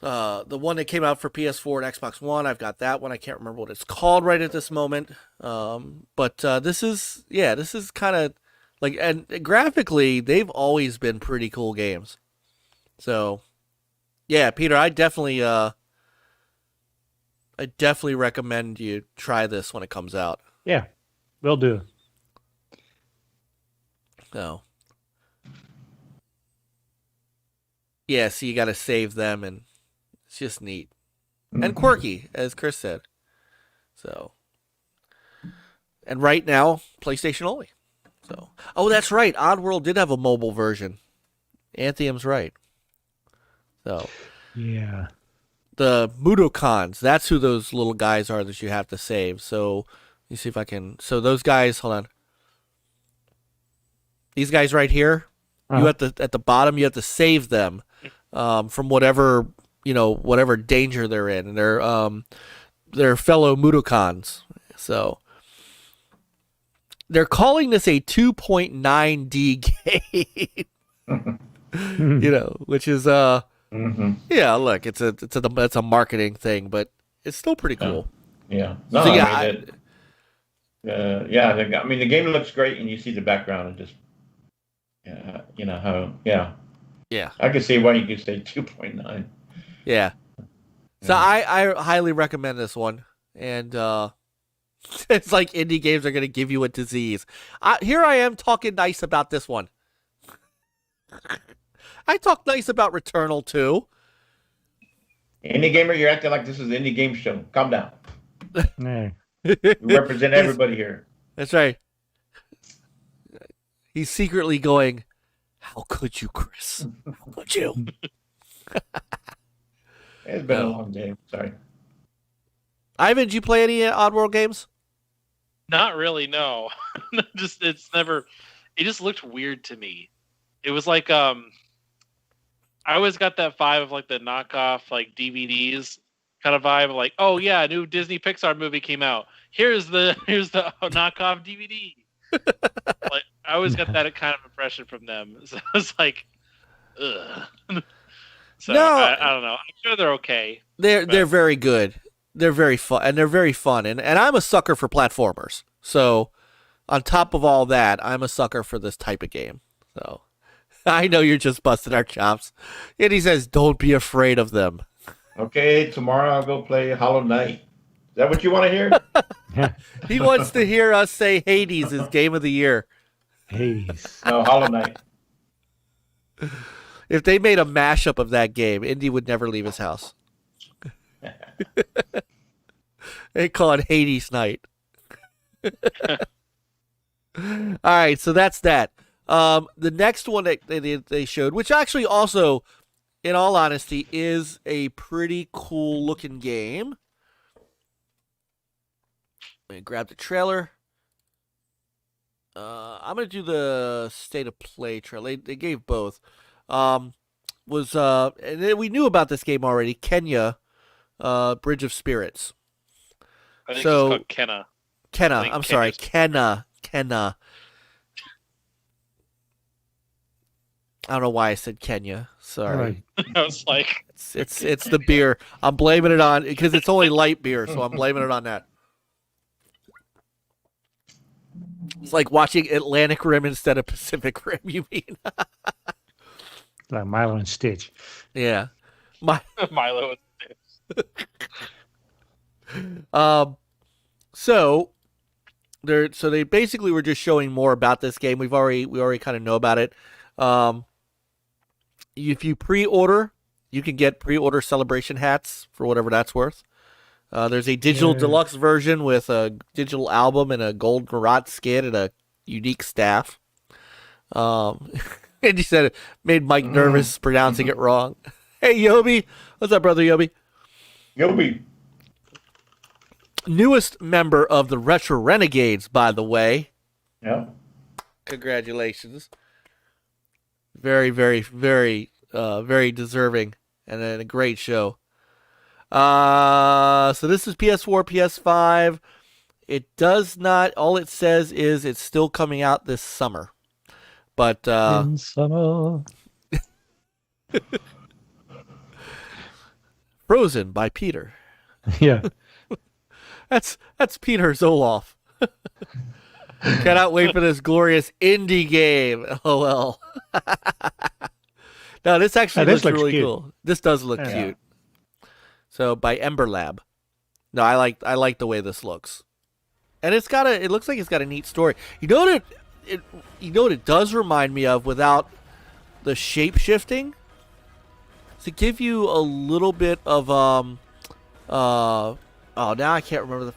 one that came out for PS4 and Xbox One, I've got that one. I can't remember what it's called right at this moment. But this is kind of like, and graphically, they've always been pretty cool games. So, yeah, Peter, I definitely recommend you try this when it comes out. Yeah, will do. So, yeah, so you got to save them, and it's just neat and quirky, as Chris said. So, and right now, PlayStation only. So, oh, that's right. Oddworld did have a mobile version. Anthem's right. So, yeah, the Mudokons, that's who those little guys are that you have to save. So, let me see if I can. So those guys, hold on. These guys right here, you have to, at the bottom, you have to save them from whatever danger they're in, and they're fellow Mudokons. So they're calling this a 2.9D game, which is yeah, look, it's a marketing thing, but it's still pretty cool. Yeah. No, So, I mean, the game looks great, and you see the background, and just yeah. I can see why you could say 2.9. Yeah. So I highly recommend this one, and it's like indie games are going to give you a disease. Here I am talking nice about this one. I talk nice about Returnal too. Indie gamer, you're acting like this is an indie game show. Calm down. No. We represent everybody here. That's right. He's secretly going, how could you, Chris? How could you? It's been a long day. Sorry. Ivan, did you play any Oddworld games? Not really, no. It just looked weird to me. It was like I always got that vibe of like the knockoff like DVDs kind of vibe of like, oh yeah, a new Disney Pixar movie came out. Here's the knockoff DVD. Like I always got that kind of impression from them. So it's like, ugh. So No. I don't know. I'm sure they're okay. They're very good. They're very fun, and they're very fun. And I'm a sucker for platformers. So on top of all that, I'm a sucker for this type of game. So I know you're just busting our chops. And he says, don't be afraid of them. Okay, tomorrow I'll go play Hollow Knight. Is that what you want to hear? He wants to hear us say Hades is game of the year. Hades. No, Hollow Knight. If they made a mashup of that game, Indy would never leave his house. They call it Hades Night. All right, so that's that. The next one that they showed, which actually also, in all honesty, is a pretty cool looking game. Let me grab the trailer. I'm gonna do the state of play trailer. They gave both. And we knew about this game already. Kenya, Bridge of Spirits. I think So- it's called Kenna. Kenna. I think I'm sorry, Kenna. I don't know why I said Kenya. Sorry. Right. I was like, It's the beer. I'm blaming it on because it's only light beer, so I'm blaming it on that. It's like watching Atlantic Rim instead of Pacific Rim. You mean? Like Milo and Stitch. Yeah. Milo. So they basically were just showing more about this game. We already kind of know about it. If you pre-order, you can get pre-order celebration hats for whatever that's worth. There's a digital deluxe version with a digital album and a gold Marat skin and a unique staff. And he said it made Mike nervous pronouncing it wrong. Hey, Yobi. What's up, brother Yobi? Yobi. Newest member of the Retro Renegades, by the way. Yeah. Congratulations. Very, very, very, very deserving and a great show. So this is PS4, PS5. It does not, all it says is it's still coming out this summer. But, In summer. Frozen by Peter. Yeah. That's Peter Zoloff. Cannot wait for this glorious indie game. LOL. No, this actually This looks looks really cute. cool. This does look Yeah. cute. So by Ember Lab. No, I like the way this looks. And it looks like it's got a neat story. You know what it does remind me of without the shape shifting? To give you a little bit of now I can't remember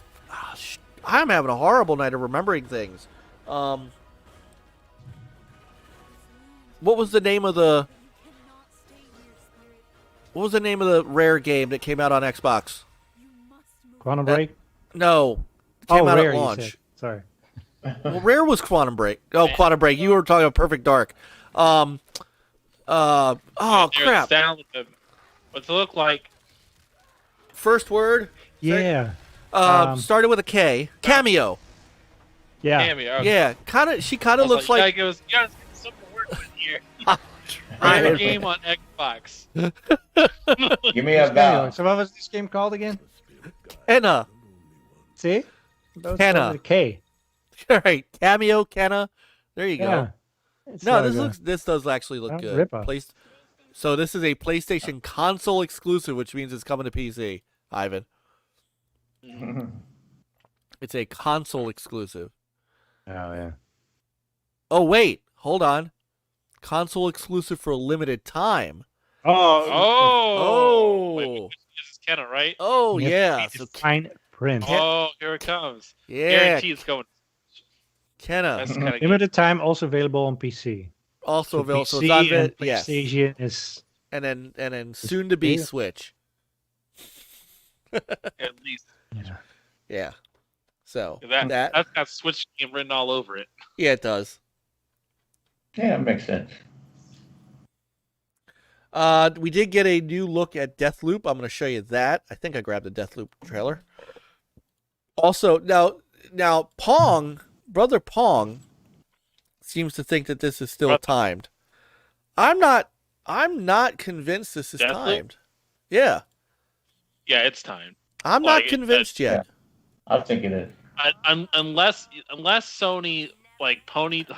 I'm having a horrible night of remembering things. What was the name of the rare game that came out on Xbox? Quantum Break? No. It came out Rare, at you launch. said. Sorry. Well, Rare was Quantum Break. Oh, Quantum Break. You were talking about Perfect Dark. Oh, crap. What's it look like? First word? Yeah. Started with a K. Cameo. Yeah. Cameo. Yeah. She kind of looks like... You guys get some work in here. Right. Rare game on Xbox. Give me a vowel. So what was this game called again? Kenna. See? That was Kenna. spelled with a K. All right. Cameo, Kenna. There you Yeah. go. It's No, like this does actually look Oh, good. rip-off. So this is a PlayStation console exclusive, which means it's coming to PC, Ivan. It's a console exclusive. Oh, yeah. Oh, wait. Hold on. Console exclusive for a limited time. Oh. Wait, Oh. this is Kenna, right? Oh, Yep. yeah. So, Fine print. Oh, here it comes. yeah. Guarantee it's going. Kenna. That's kind of Limited time, also available on PC. Also So available. So PC it's on and the, yes. PlayStation is And then soon to be Yeah. Switch. at least. yeah. Yeah. So that's got Switch game written all over it. Yeah, it does. Yeah, it makes sense. We did get a new look at Deathloop. I'm going to show you that. I think I grabbed the Deathloop trailer. Also, now Pong, brother Pong, seems to think that this is still timed. I'm not convinced this is timed. Yeah. Yeah, it's timed. I'm not convinced yet. Yeah. I think it is. Unless Sony like ponied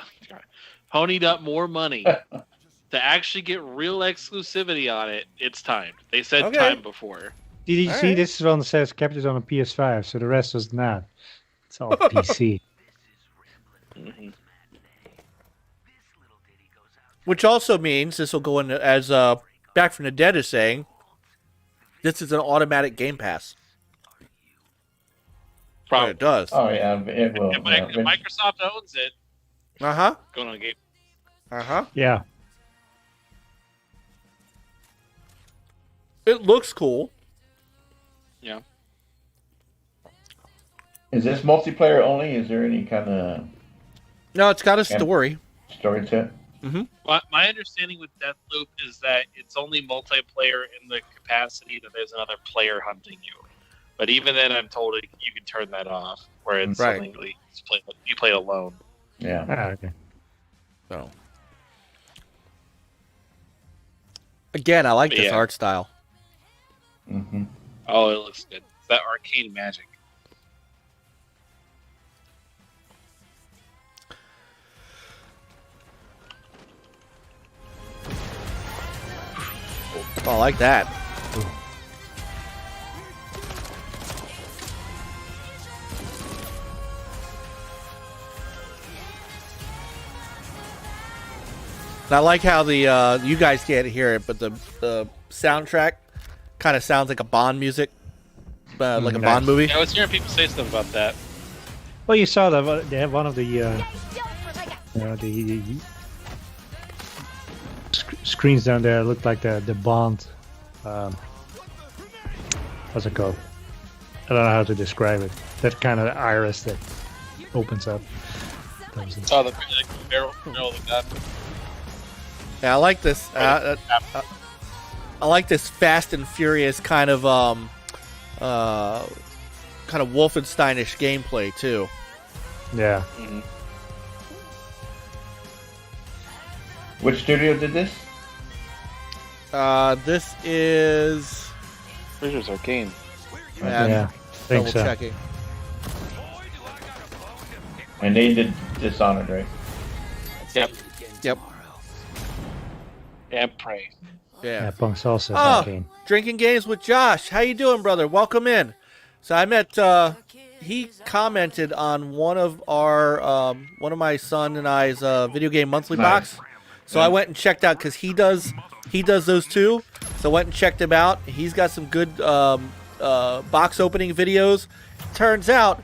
up more money to actually get real exclusivity on it, it's timed. They said time before. Did you see this one says kept it on a PS5, so the rest was not. It's all PC. Mm-hmm. Which also means this will go in as Back from the Dead is saying, this is an automatic Game Pass. Probably it does. Oh yeah, it will. If Microsoft owns it, going on Game. Yeah. It looks cool. Yeah. Is this multiplayer only? Is there any kind of... No, it's got a story. Story to it? Mm-hmm. My understanding with Deathloop is that it's only multiplayer in the capacity that there's another player hunting you. But even then, I'm told you can turn that off, where it's something you play alone. Yeah. Okay. So. Again, I like this art style. Mm-hmm. Oh, it looks good. It's that arcane magic. Oh, I like that. And I like how the you guys can't hear it, but the soundtrack kind of sounds like a Bond music, like a Bond movie. Yeah, I was hearing people say stuff about that. Well, you saw that they have one of the screens down there looked like the Bond. What's it called? I don't know how to describe it. That kind of iris that opens up. Oh, the barrel of the gun. Yeah, I like this. I like this Fast and Furious kind of Wolfensteinish gameplay too. Yeah. Mm-hmm. Which studio did this? This is. Pretty sure it's Arcane. Yeah. Think Double so. checking. And they did Dishonored, right? Yep. And Prey. Yeah, Punk's also Oh, Arcane. Drinking Games with Josh. How you doing, brother? Welcome in. So I met. He commented on one of my son and I's video game monthly box. So I went and checked out because he does those too. So I went and checked him out. He's got some good box opening videos. Turns out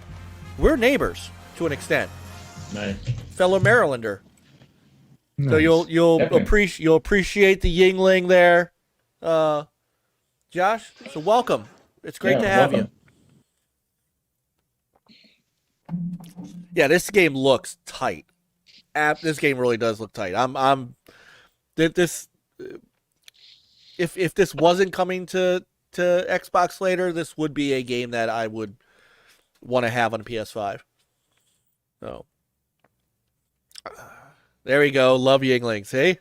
we're neighbors to an extent. Nice. Fellow Marylander. Nice. So you'll appreciate the Yingling there, Josh. So welcome. It's great to have you. Yeah, this game looks tight. This game really does look tight. If this wasn't coming to Xbox later, this would be a game that I would want to have on PS5. So there we go. Love Yingling. See?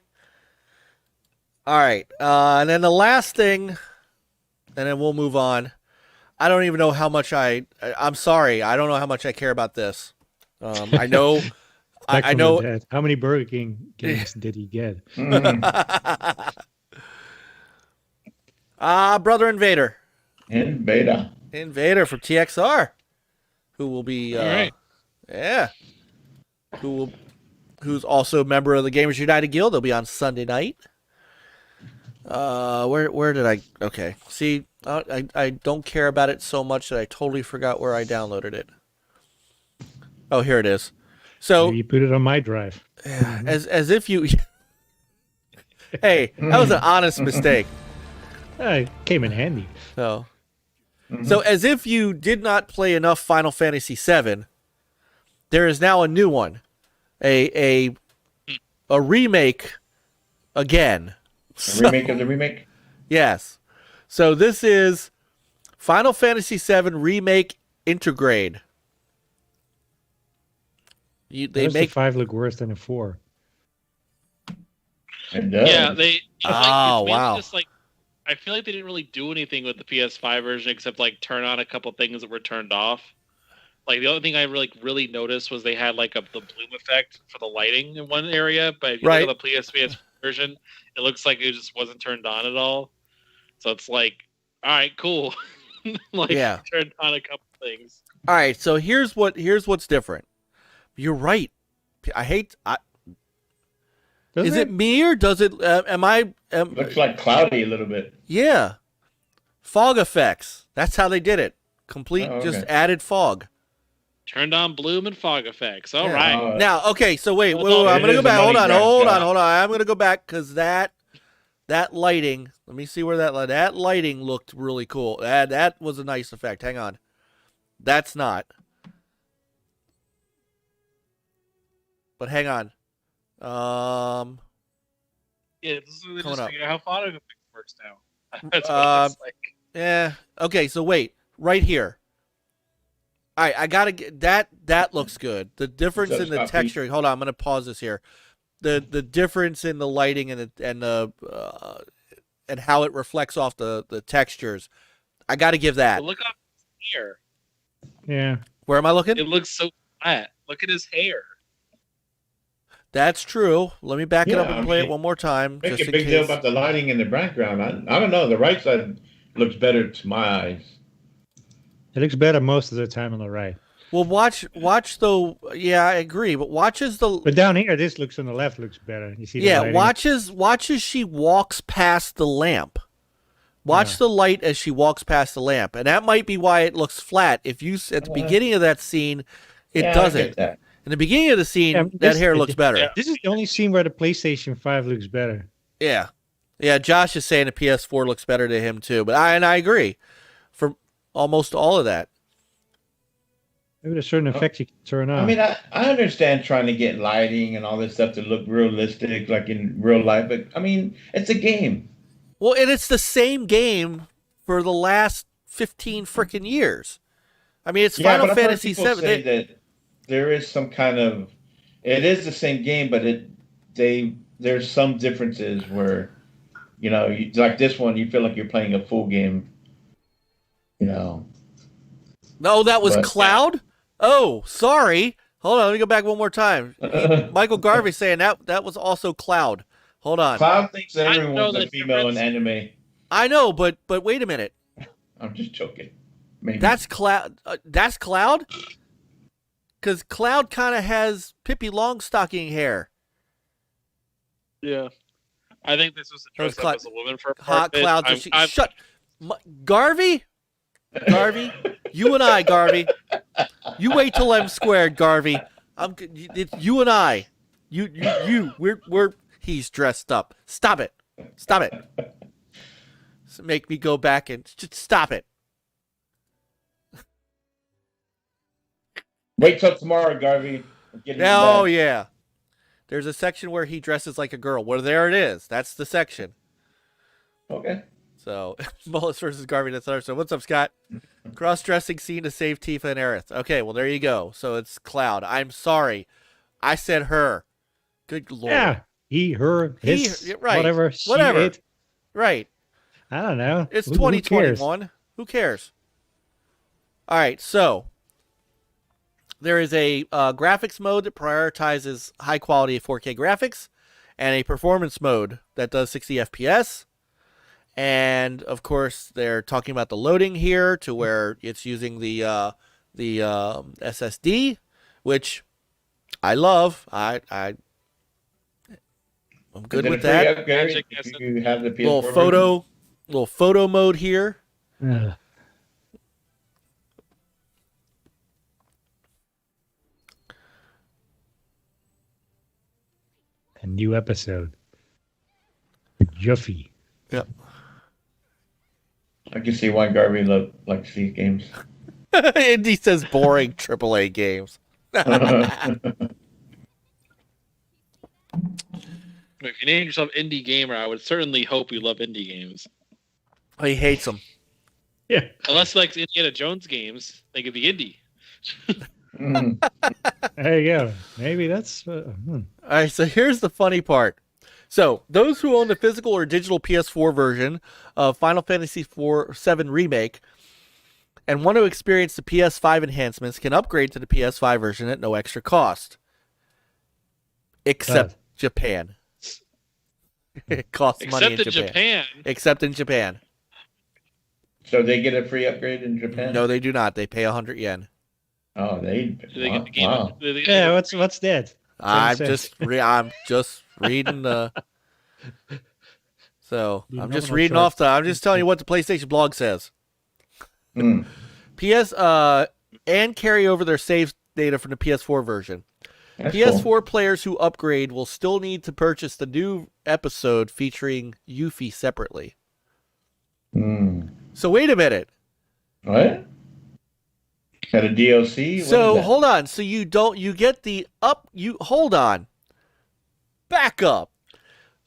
All right. And then the last thing, and then we'll move on. I don't even know how much I'm sorry. I don't know how much I care about this. I know. I know. How many Burger King games did he get? Brother Invader. Invader from TXR, who will be, right. who's also a member of the Gamers United Guild. They'll be on Sunday night. Where did I? Okay, see, I don't care about it so much that I totally forgot where I downloaded it. Oh, here it is. So you put it on my drive. As if you. Hey, that was an honest mistake. It came in handy. So, So as if you did not play enough Final Fantasy VII, there is now a new one, a remake again. A remake of the remake. Yes. So this is Final Fantasy VII Remake Intergrade. They Does make the 5 look worse than the 4? It does. Yeah, they. Oh, it's mainly wow. Just like, I feel like they didn't really do anything with the PS5 version except like turn on a couple things that were turned off. Like the only thing I really noticed was they had like the bloom effect for the lighting in one area, but if you look at the PS version, it looks like it just wasn't turned on at all. So it's like, all right, cool. Turned on a couple things. All right, so here's what's different. You're right. Is it me or does it? Looks like cloudy a little bit. Yeah, fog effects. That's how they did it. Complete, just added fog. Turned on bloom and fog effects. All right. Now, okay, so wait. I'm gonna go back. Hold on. I'm gonna go back because that lighting. Let me see where that lighting looked really cool. That was a nice effect. Hang on. That's not. But hang on. Yeah, this is really just figuring out how fog effects works now. That's what it's like. Yeah. Okay, so wait. Right here. All right, I gotta get that. That looks good. The difference in the texturing. Hold on, I'm gonna pause this here. The difference in the lighting and and how it reflects off the textures. I gotta give that. But look up his hair. Yeah. Where am I looking? It looks so flat. Look at his hair. That's true. Let me back it up and play it one more time. Make a big deal about the lighting in the background. I don't know. The right side looks better to my eyes. It looks better most of the time on the right. Well, watch though. Yeah, I agree. But watch as the. But down here, this looks on the left looks better. You see? Yeah, watch as she walks past the lamp. Watch the light as she walks past the lamp, and that might be why it looks flat. If you at the beginning of that scene, it doesn't. In the beginning of the scene, that hair looks better. Yeah. This is the only scene where the PlayStation 5 looks better. Yeah. Yeah, Josh is saying the PS4 looks better to him too, but I agree for almost all of that. Maybe there's certain effects you can turn on. I mean, I understand trying to get lighting and all this stuff to look realistic, like in real life, but I mean, it's a game. Well, and it's the same game for the last 15 freaking years. I mean, it's Final Fantasy VII. Say that there is some kind of, it is the same game, but there's some differences where, like this one, you feel like you're playing a full game. No, that was Cloud? Oh, sorry. Hold on, let me go back one more time. Michael Garvey saying that was also Cloud. Hold on. Cloud thinks that everyone's a female in anime. I know, but wait a minute. I'm just joking. Maybe. That's Cloud. That's Cloud? Because Cloud kind of has Pippi Longstocking hair. Yeah. I think this was a dress up as a woman for a Hot part. Cloud. Shut. Garvey? Garvey? You and I, Garvey. You wait till I'm squared, Garvey. You and I. We're he's dressed up. Stop it. Stop it. Make me go back and just stop it. Wait till tomorrow, Garvey. Oh, yeah. There's a section where he dresses like a girl. Well, there it is. That's the section. Okay. So, Mullis versus Garvey. That's our. So, what's up, Scott? Cross-dressing scene to save Tifa and Aerith. Okay, well, there you go. So, it's Cloud. I'm sorry. I said her. Good Lord. Yeah. He, her, his, right. whatever. Whatever. It. Right. I don't know. It's 2021. Who cares? All right, so there is a graphics mode that prioritizes high quality 4K graphics and a performance mode that does 60 FPS. And of course, they're talking about the loading here to where it's using the SSD, which I love. I'm good with that. You have the PS4 little photo mode here. A new episode. Juffy. Yep. I can see why Garvey likes these games. Indy says boring AAA games. If you name yourself indie gamer, I would certainly hope you love indie games. He hates them. Yeah. Unless you like Indiana Jones games, they could be indie. There you go. Maybe that's. All right, so here's the funny part. So those who own the physical or digital PS4 version of Final Fantasy VII Remake and want to experience the PS5 enhancements can upgrade to the PS5 version at no extra cost. Except Japan. It costs money in Japan. Except in Japan. So they get a free upgrade in Japan? No, they do not. They pay 100 yen. Oh, Do they get the game? Wow. Yeah, what's that? I'm 10 just reading the. So The I'm just nominal reading chart. off the. I'm just telling you what the PlayStation blog says. Mm. And carry over their save data from the PS4 version. That's PS4 cool. players who upgrade will still need to purchase the new episode featuring Yuffie separately. Mm. So wait a minute. What? Got a DLC? What So is that? hold on. So you get the hold on. Back up.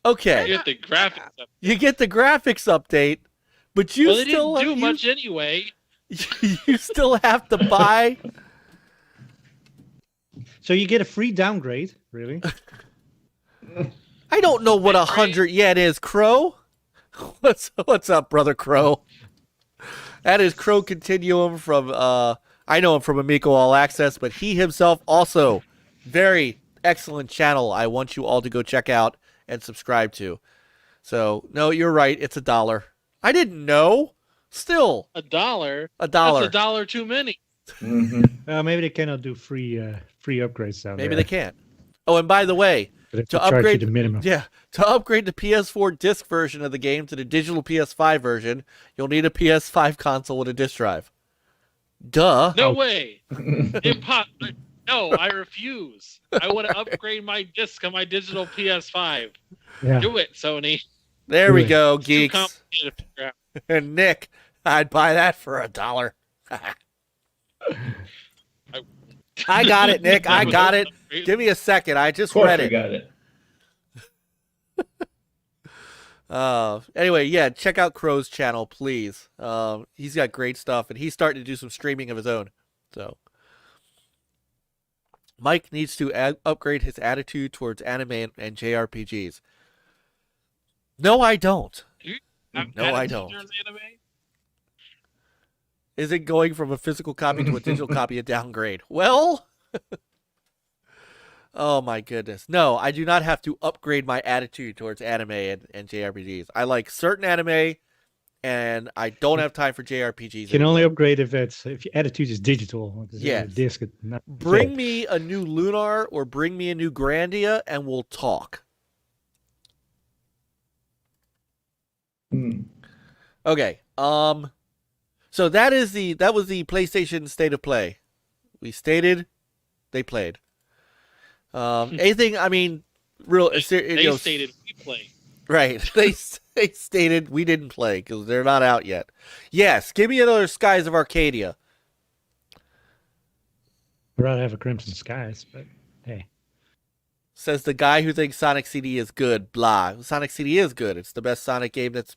Okay. You get the graphics up. You get the graphics update, but you Well, they still didn't do much anyway. you still have to buy. So you get a free downgrade, really? I don't know what 100 yen is, Crow. What's up, brother Crow? That is Crow Continuum from I know him from Amico All Access, but he himself also very excellent channel. I want you all to go check out and subscribe to. So no, you're right. It's $1. I didn't know. Still $1. $1. That's $1 too many. Mm-hmm. Maybe they cannot do free upgrades down Maybe there. they can't. Oh, and by the way, They have to charge you upgrade the minimum. Yeah, to upgrade the PS4 disc version of the game to the digital PS5 version, you'll need a PS5 console with a disc drive. Duh. No way. No, I refuse. I want to upgrade my disc on my digital PS5. Yeah. Do it, Sony. There we Really? go, It's too geeks. complicated to figure out. And Nick, I'd buy that for $1. I got it, Nick. I got it. Give me a second. I just Of course read we it. got it. Anyway, yeah, check out Crow's channel, please. He's got great stuff, and he's starting to do some streaming of his own. So, Mike needs to upgrade his attitude towards anime and JRPGs. No, I don't. No, I don't. Is it going from a physical copy to a digital copy a downgrade? Well, oh my goodness. No, I do not have to upgrade my attitude towards anime and JRPGs. I like certain anime, and I don't have time for JRPGs. You can only upgrade if your attitude is digital. Like Yes. Disc, not Bring fit. me a new Lunar or bring me a new Grandia, and we'll talk. Hmm. Okay. So that was the PlayStation State of Play. We stated, they played. Anything? I mean, They stated we play. right. They stated we didn't play because they're not out yet. Yes, give me another Skies of Arcadia. I'd rather have a Crimson Skies, but hey. Says the guy who thinks Sonic CD is good. Blah. Sonic CD is good. It's the best Sonic game that's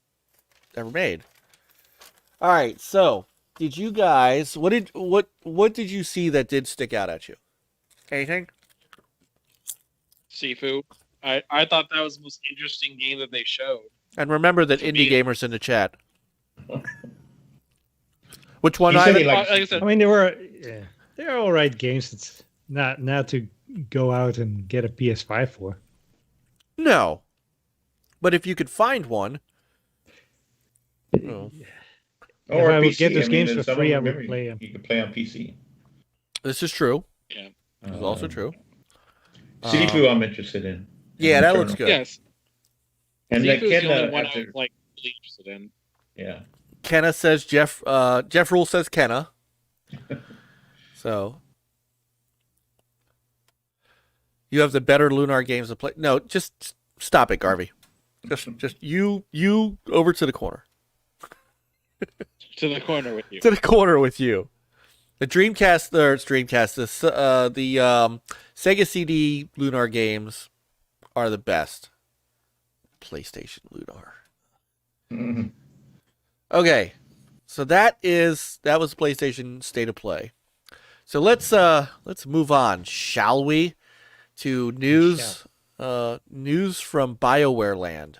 ever made. All right. So, did you guys? What did you see that did stick out at you? Anything? Sifu. I thought that was the most interesting game that they showed. And remember that For Indie me- Gamer's in the chat. Which one? He said I he likes- Like I said, I mean, they're all right games. It's not to go out and get a PS5 for. No. But if you could find one. Oh, If I would PC. get those games there's for some free, of I them would play them. You can play on PC. this is true. yeah. This is also true. Sifu, I'm interested in. Yeah, that Eternal. looks good. Yes. And Sifu's then the only one after, I'm like really interested in. yeah. Kenna says Jeff. Jeff Rule says Kenna. So you have the better Lunar games to play. No, just stop it, Garvey. Just you over to the corner. To the corner with you. To the corner with you. The Dreamcast, the Sega CD Lunar games are the best. PlayStation Lunar. Mm-hmm. Okay, so that was PlayStation State of Play. So let's move on, shall we, to news from BioWare Land.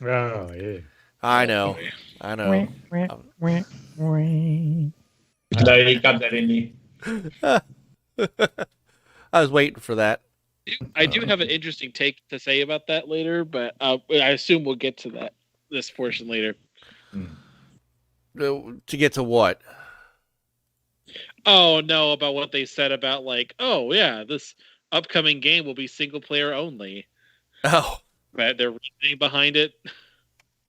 Oh yeah. I know. No, you got that in you. I was waiting for that. I do have an interesting take to say about that later, but I assume we'll get to this portion later. To get to what? Oh no, about what they said about oh yeah, this upcoming game will be single player only. Oh. But they're reasoning behind it.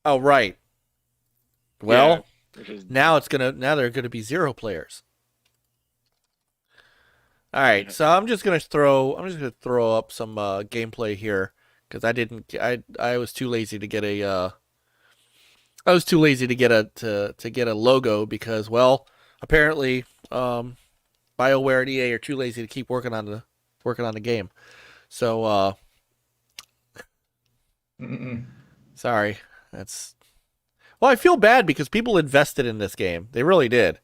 Oh right. Well, yeah, now they're gonna be 0 players. All right, so I'm just gonna throw up some gameplay here because I was too lazy to get a to get a logo because apparently BioWare and EA are too lazy to keep working on the game. So sorry. I feel bad because people invested in this game. They really did.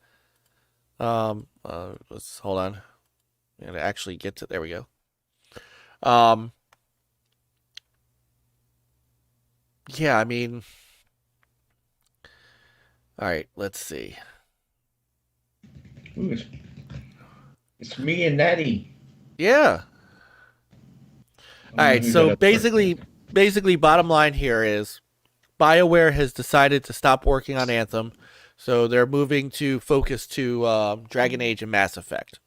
Let's hold on. I'm gonna actually get to there we go. Yeah, I mean, all right, let's see. Ooh, it's me and Natty. Yeah. All right, so basically, bottom line here is BioWare has decided to stop working on Anthem, so they're moving to focus to Dragon Age and Mass Effect.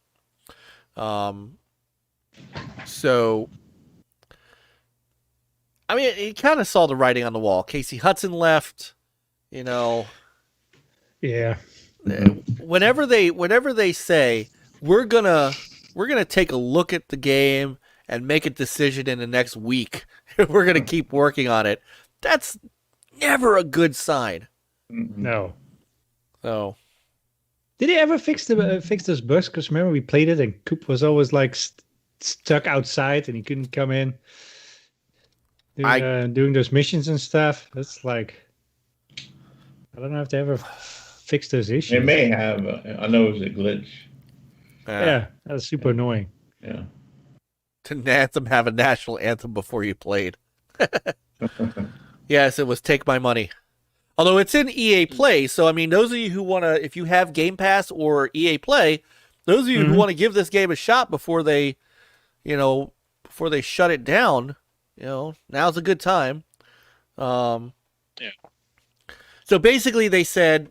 So, I mean, you kind of saw the writing on the wall. Casey Hudson left, Yeah. Whenever they say we're gonna take a look at the game and make a decision in the next week, we're gonna keep working on it. That's never a good sign. No. So, did they ever fix those bugs? Because remember we played it and Coop was always stuck outside and he couldn't come in. Doing those missions and stuff. That's I don't know if they ever fixed those issues. They may have. I know it was a glitch. Yeah, that was super annoying. Yeah. Didn't Anthem have a national anthem before you played? Yes, it was Take My Money. Although it's in EA Play, so I mean, those of you who want to, if you have Game Pass or EA Play, those of you who want to give this game a shot before they shut it down, now's a good time. Yeah. So basically they said,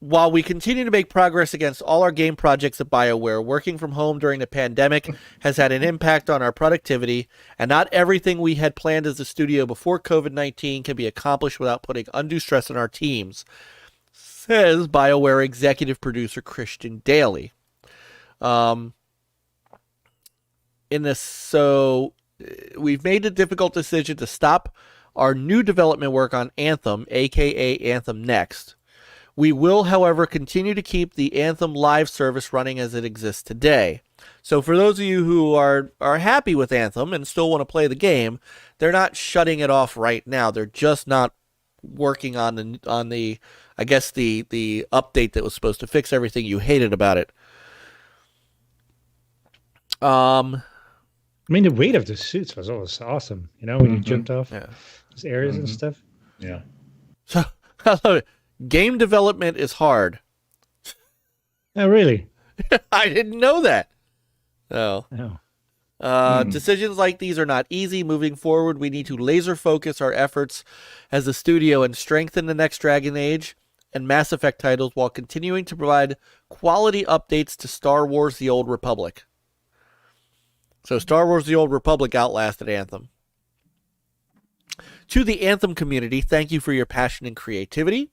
while we continue to make progress against all our game projects at BioWare, working from home during the pandemic has had an impact on our productivity, and not everything we had planned as a studio before COVID-19 can be accomplished without putting undue stress on our teams, says BioWare executive producer Christian Daly. We've made the difficult decision to stop our new development work on Anthem, aka Anthem Next. We will, however, continue to keep the Anthem live service running as it exists today. So for those of you who are happy with Anthem and still want to play the game, they're not shutting it off right now. They're just not working on the I guess the update that was supposed to fix everything you hated about it. I mean, the weight of the suits was always awesome. When you jumped off those areas and stuff. Yeah. So I love it. Game development is hard. Oh, really? I didn't know that. Oh. No. Decisions like these are not easy. Moving forward, we need to laser focus our efforts as a studio and strengthen the next Dragon Age and Mass Effect titles while continuing to provide quality updates to Star Wars The Old Republic. So Star Wars The Old Republic outlasted Anthem. To the Anthem community, thank you for your passion and creativity.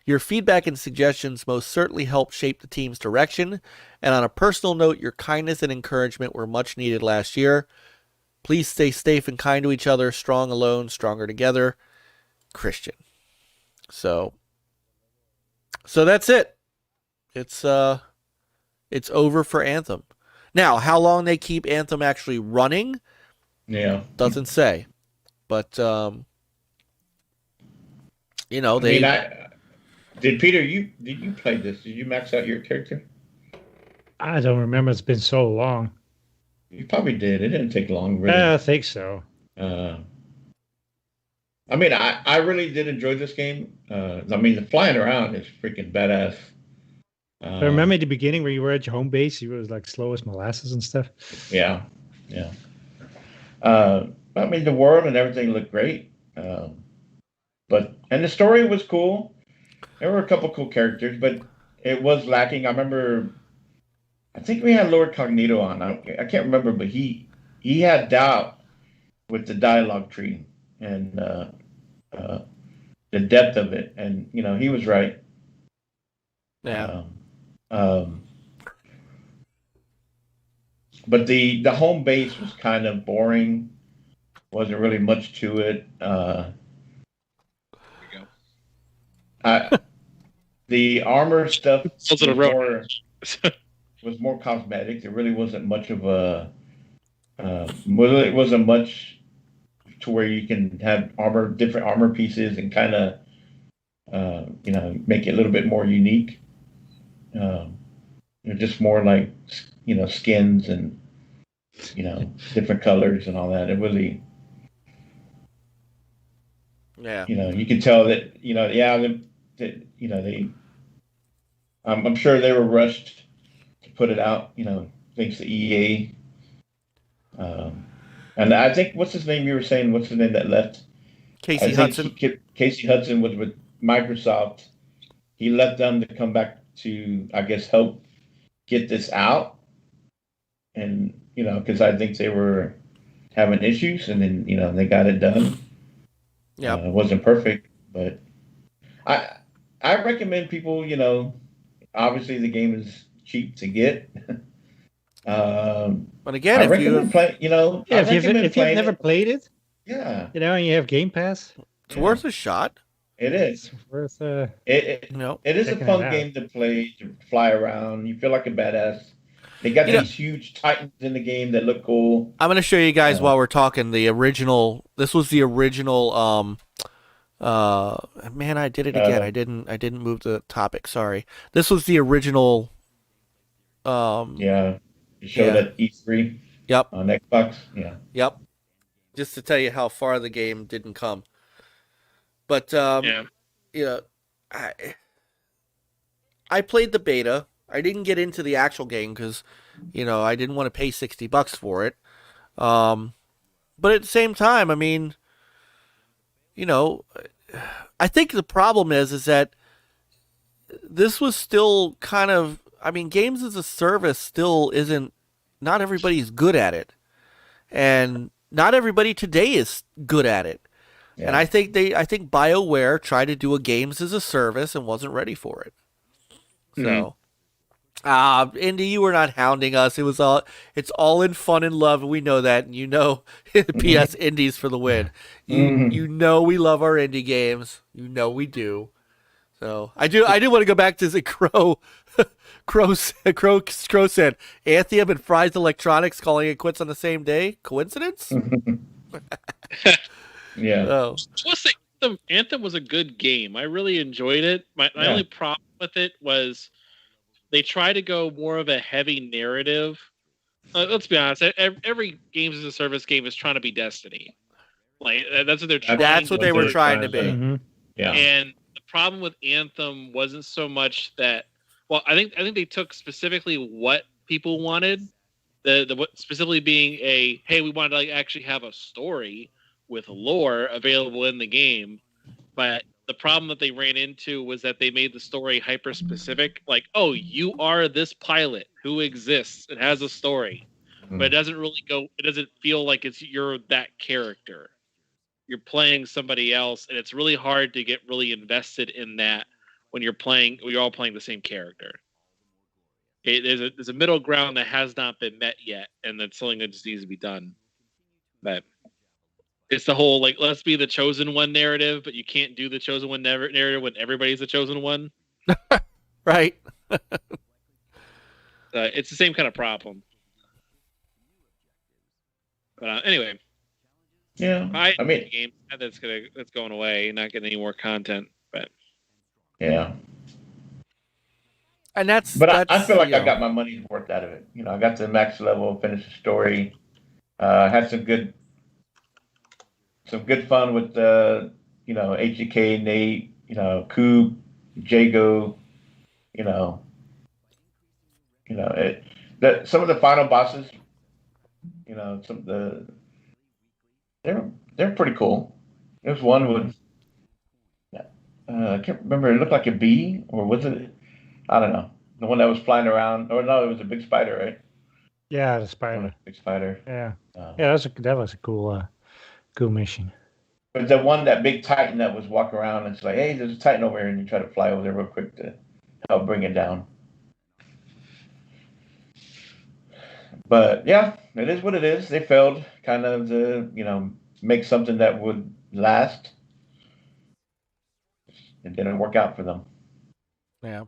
Your feedback and suggestions most certainly helped shape the team's direction. And on a personal note, your kindness and encouragement were much needed last year. Please stay safe and kind to each other. Strong alone, stronger together. Christian. So, So that's it. It's over for Anthem. Now, how long they keep Anthem actually running? Yeah. Doesn't say. But they Did Peter, did you play this? Did you max out your character? I don't remember. It's been so long. You probably did. It didn't take long, really. I think so. I really did enjoy this game. The flying around is freaking badass. I remember at the beginning where you were at your home base, you were like slow as molasses and stuff. Yeah. The world and everything looked great. And the story was cool. There were a couple cool characters, but it was lacking. I think we had Lord Cognito on. I can't remember, but he had doubt with the dialogue tree and the depth of it, and he was right. Yeah. But the home base was kind of boring. Wasn't really much to it. There we go. The armor stuff Was was more cosmetic. There really wasn't much of a. It wasn't much to where you can have different armor pieces, and kind of, make it a little bit more unique. Just more like, skins and, different colors and all that. It really. Yeah. You can tell that, I'm sure they were rushed to put it out, thanks to EA. And I think, what's his name you were saying? What's his name that left? Casey Hudson. Casey Hudson was with Microsoft. He left them to come back to, I guess, help get this out. And, because I think they were having issues, and then, they got it done. Yeah. It wasn't perfect, but I recommend people, obviously the game is cheap to get. But again, if you've never played it, yeah, and you have Game Pass, it's worth a shot. It is. It's worth it is a fun game to play, to fly around. You feel like a badass. They got these huge titans in the game that look cool. I'm going to show you guys while we're talking the original. This was the original. Man, I did it again. I didn't move the topic. Sorry. This was the original. You showed at E3. Yep. On Xbox. Yeah. Yep. Just to tell you how far the game didn't come. But I played the beta. I didn't get into the actual game because, I didn't want to pay $60 for it. But at the same time, I think the problem is that this was still kind of, games as a service still isn't, not everybody's good at it. And not everybody today is good at it. Yeah. And I think BioWare tried to do a games as a service and wasn't ready for it. So, Indy, you were not hounding us. It's all in fun and love. We know that. And P.S. Indies for the win. You know we love our indie games. We do. So I do want to go back to the Crow. Crow said, Anthem and Fry's Electronics calling it quits on the same day. Coincidence? Yeah. I will say Anthem was a good game. I really enjoyed it. My only problem with it was they try to go more of a heavy narrative. Let's be honest. Every games as a service game is trying to be Destiny. Like that's what they're trying. That's what they were trying to be. Mm-hmm. Yeah. And the problem with Anthem wasn't so much that. Well, I think they took specifically what people wanted. The what specifically being hey, we wanted to actually have a story with lore available in the game, but the problem that they ran into was that they made the story hyper specific. Like, oh, you are this pilot who exists and has a story, but it doesn't really go. It doesn't feel like you're that character. You're playing somebody else, and it's really hard to get really invested in that when you're all playing the same character. There's a middle ground that has not been met yet, and that's something that just needs to be done. But it's the whole let's be the chosen one narrative, but you can't do the chosen one narrative when everybody's the chosen one. Right. It's the same kind of problem. But anyway, Yeah. I mean, game that's going away, not getting any more content. But yeah. And that's. But I feel like you I know, got my money's worth out of it. You know, I got to the max level, finished the story, had some good fun with HGK, Nate, Coop, Jago, you know, some of the final bosses, some of they're pretty cool. There's one with I can't remember. It looked like a bee, or was it? I don't know. The one that was flying around, or no, it was a big spider, right? Yeah, the spider. Big spider. Yeah, yeah, that was a cool mission. But the one, that big Titan that was walking around, and it's like, hey, there's a Titan over here, and you try to fly over there real quick to help bring it down. But yeah, it is what it is. They failed kind of to, make something that would last. It didn't work out for them. Yeah.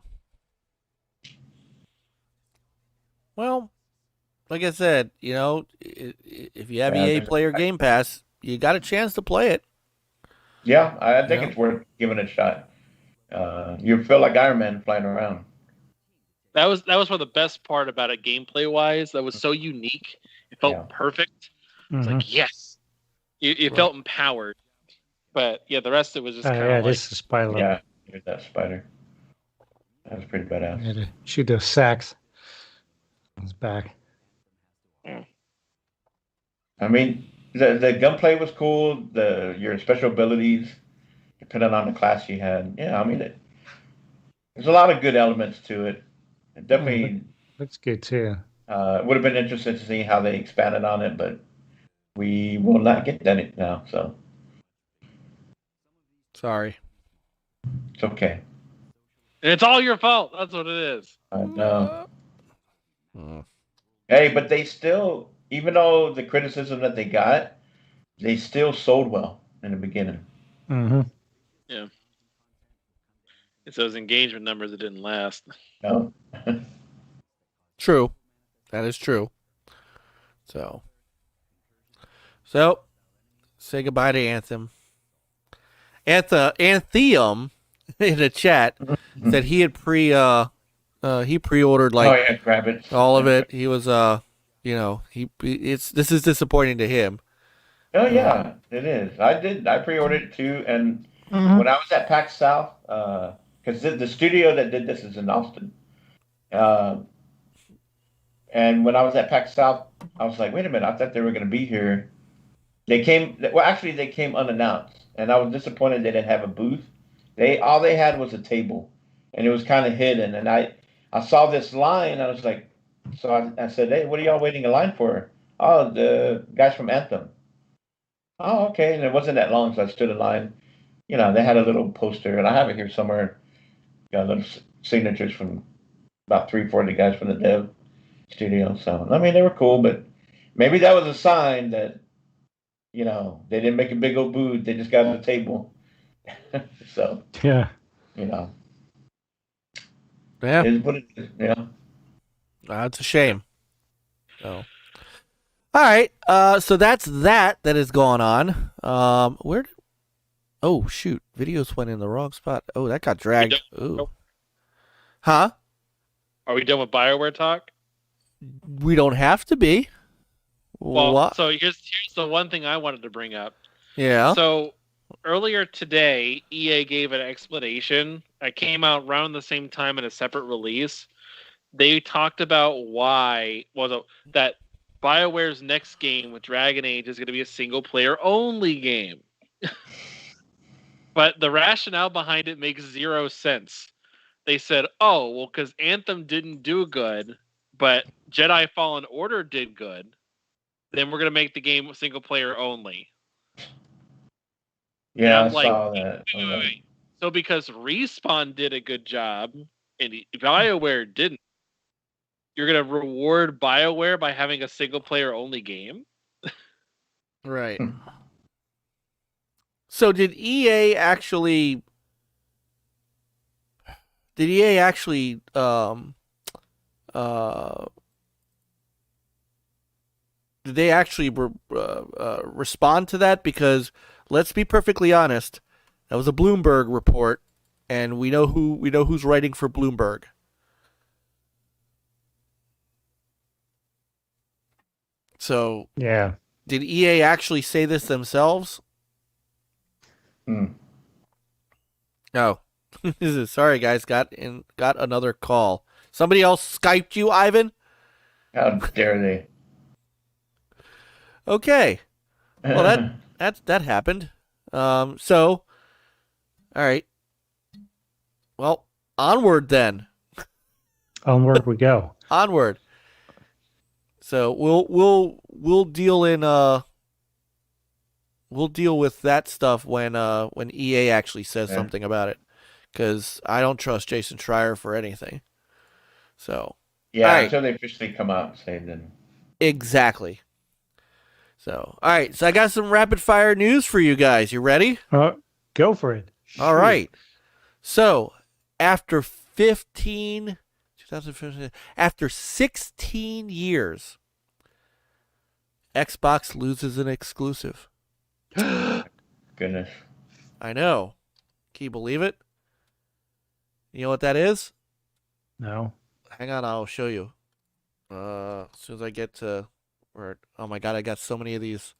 Well, like I said, if you have EA Player Game Pass, you got a chance to play it. Yeah, I think it's worth giving it a shot. You feel like Iron Man flying around. that was one of the best part about it, gameplay wise. That was so unique. It felt perfect. It's like, yes, you felt empowered. But yeah, the rest of it was just kind of this is spider. Yeah, here's that spider. That was pretty badass. Yeah, to shoot those sacks on his back. I mean, the gunplay was cool. Your special abilities, depending on the class you had. Yeah, I mean, there's a lot of good elements to it. It definitely looks good too. It would have been interesting to see how they expanded on it, but we will not get that now. So sorry. It's okay. And it's all your fault. That's what it is. I know. Hey, but they still, even though the criticism that they got, they still sold well in the beginning. Mm-hmm. Yeah. It's those engagement numbers that didn't last. No. True. That is true. So say goodbye to Anthem. Anthem in the chat said he had pre-ordered grab it. all of it. He was this is disappointing to him. Oh yeah, it is. I pre-ordered it too, and when I was at PAX South, because the studio that did this is in Austin, and when I was at PAX South, I was like, wait a minute, I thought they were going to be here. They came unannounced, and I was disappointed they didn't have a booth. All they had was a table, and it was kind of hidden. And I saw this line, I was like, so I said, hey, what are y'all waiting in line for? Oh, the guys from Anthem. Oh, okay. And it wasn't that long, so I stood in line. They had a little poster, and I have it here somewhere. Got little signatures from about 3-4 of the guys from the dev studio. So, I mean, they were cool, but maybe that was a sign that, they didn't make a big old booth. They just got a table. So, yeah. Yeah. It's what it is. Yeah. It's a shame. So, all right. So that's that is going on. Oh shoot! Videos went in the wrong spot. Oh, that got dragged. Ooh. Huh? Are we done with BioWare talk? We don't have to be. Well, so here's the one thing I wanted to bring up. Yeah. So earlier today, EA gave an explanation. It came out around the same time in a separate release. They talked about that BioWare's next game with Dragon Age is going to be a single-player only game. But the rationale behind it makes zero sense. They said, oh, well, because Anthem didn't do good, but Jedi Fallen Order did good, then we're going to make the game single-player only. Yeah, I saw that. Wait. So because Respawn did a good job and BioWare didn't, you're going to reward BioWare by having a single-player only game? Right. So did EA actually did EA actually did they actually respond to that? Because let's be perfectly honest, that was a Bloomberg report, and we know who's writing for Bloomberg. So Yeah. did EA actually say this themselves? No. Sorry, guys. Got another call. Somebody else Skyped you, Ivan? How dare they? Okay. Well, that happened. So, all right. Well, onward then. Onward we go. Onward. So we'll deal in we'll deal with that stuff when EA actually says something about it, because I don't trust Jason Schreier for anything. So yeah, right. until they officially come out and say then. Exactly. So all right, so I got some rapid fire news for you guys. You ready? Go for it. All right. So after 2015, after 16 years, Xbox loses an exclusive. Goodness. I know. Can you believe it? You know what that is? No. Hang on, I'll show you. As soon as I get to where, oh my god, I got so many of these.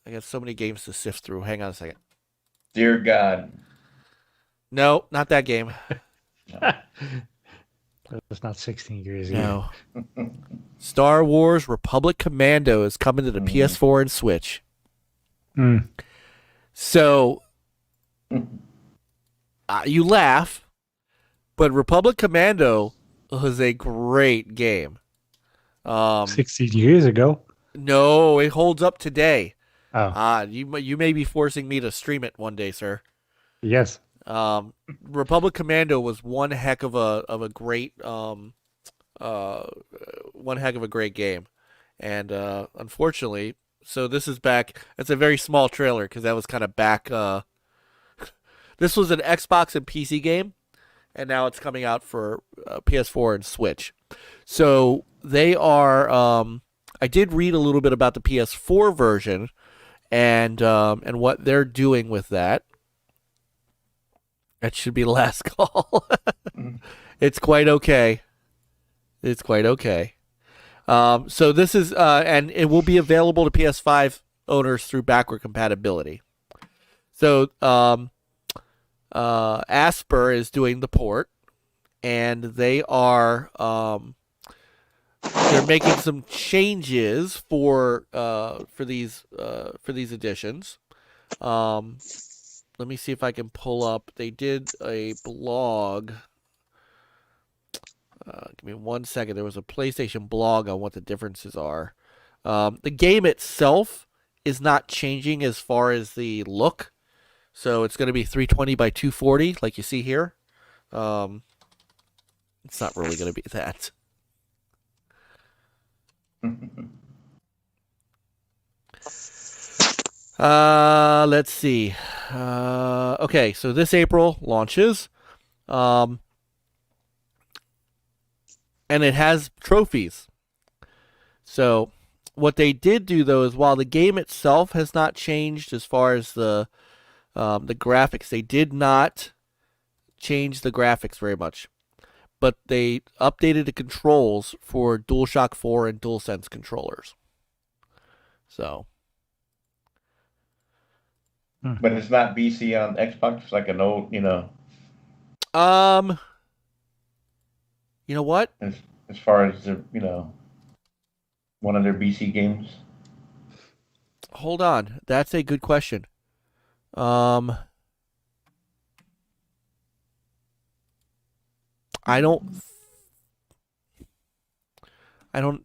I got so many games to sift through. Hang on a second. Dear God. No, not that game. It's not 16 years ago. No. Star Wars Republic Commando is coming to the PS4 and Switch. So, you laugh, but Republic Commando was a great game. 16 years ago? No, it holds up today. Oh. You may be forcing me to stream it one day, sir. Yes. Republic Commando was one heck of a great game, and unfortunately, so this is back. It's a very small trailer because that was kind of back. This was an Xbox and PC game, and now it's coming out for PS4 and Switch. So they are. I did read a little bit about the PS4 version, and what they're doing with that. That should be the last call. It's quite okay. It's quite okay. So this is, and it will be available to PS5 owners through backward compatibility. So Asper is doing the port, and they are they're making some changes for these editions. Let me see if I can pull up. They did a blog. Give me 1 second. There was a PlayStation blog on what the differences are. The game itself is not changing as far as the look. So it's going to be 320 by 240 like you see here. It's not really going to be that. Let's see. Okay, so this April launches. And it has trophies. So what they did do though is while the game itself has not changed as far as the graphics, they did not change the graphics very much. But they updated the controls for DualShock 4 and DualSense controllers. So But it's not BC on Xbox. It's like an old, you know what? As far as the, one of their BC games. Hold on, that's a good question. I don't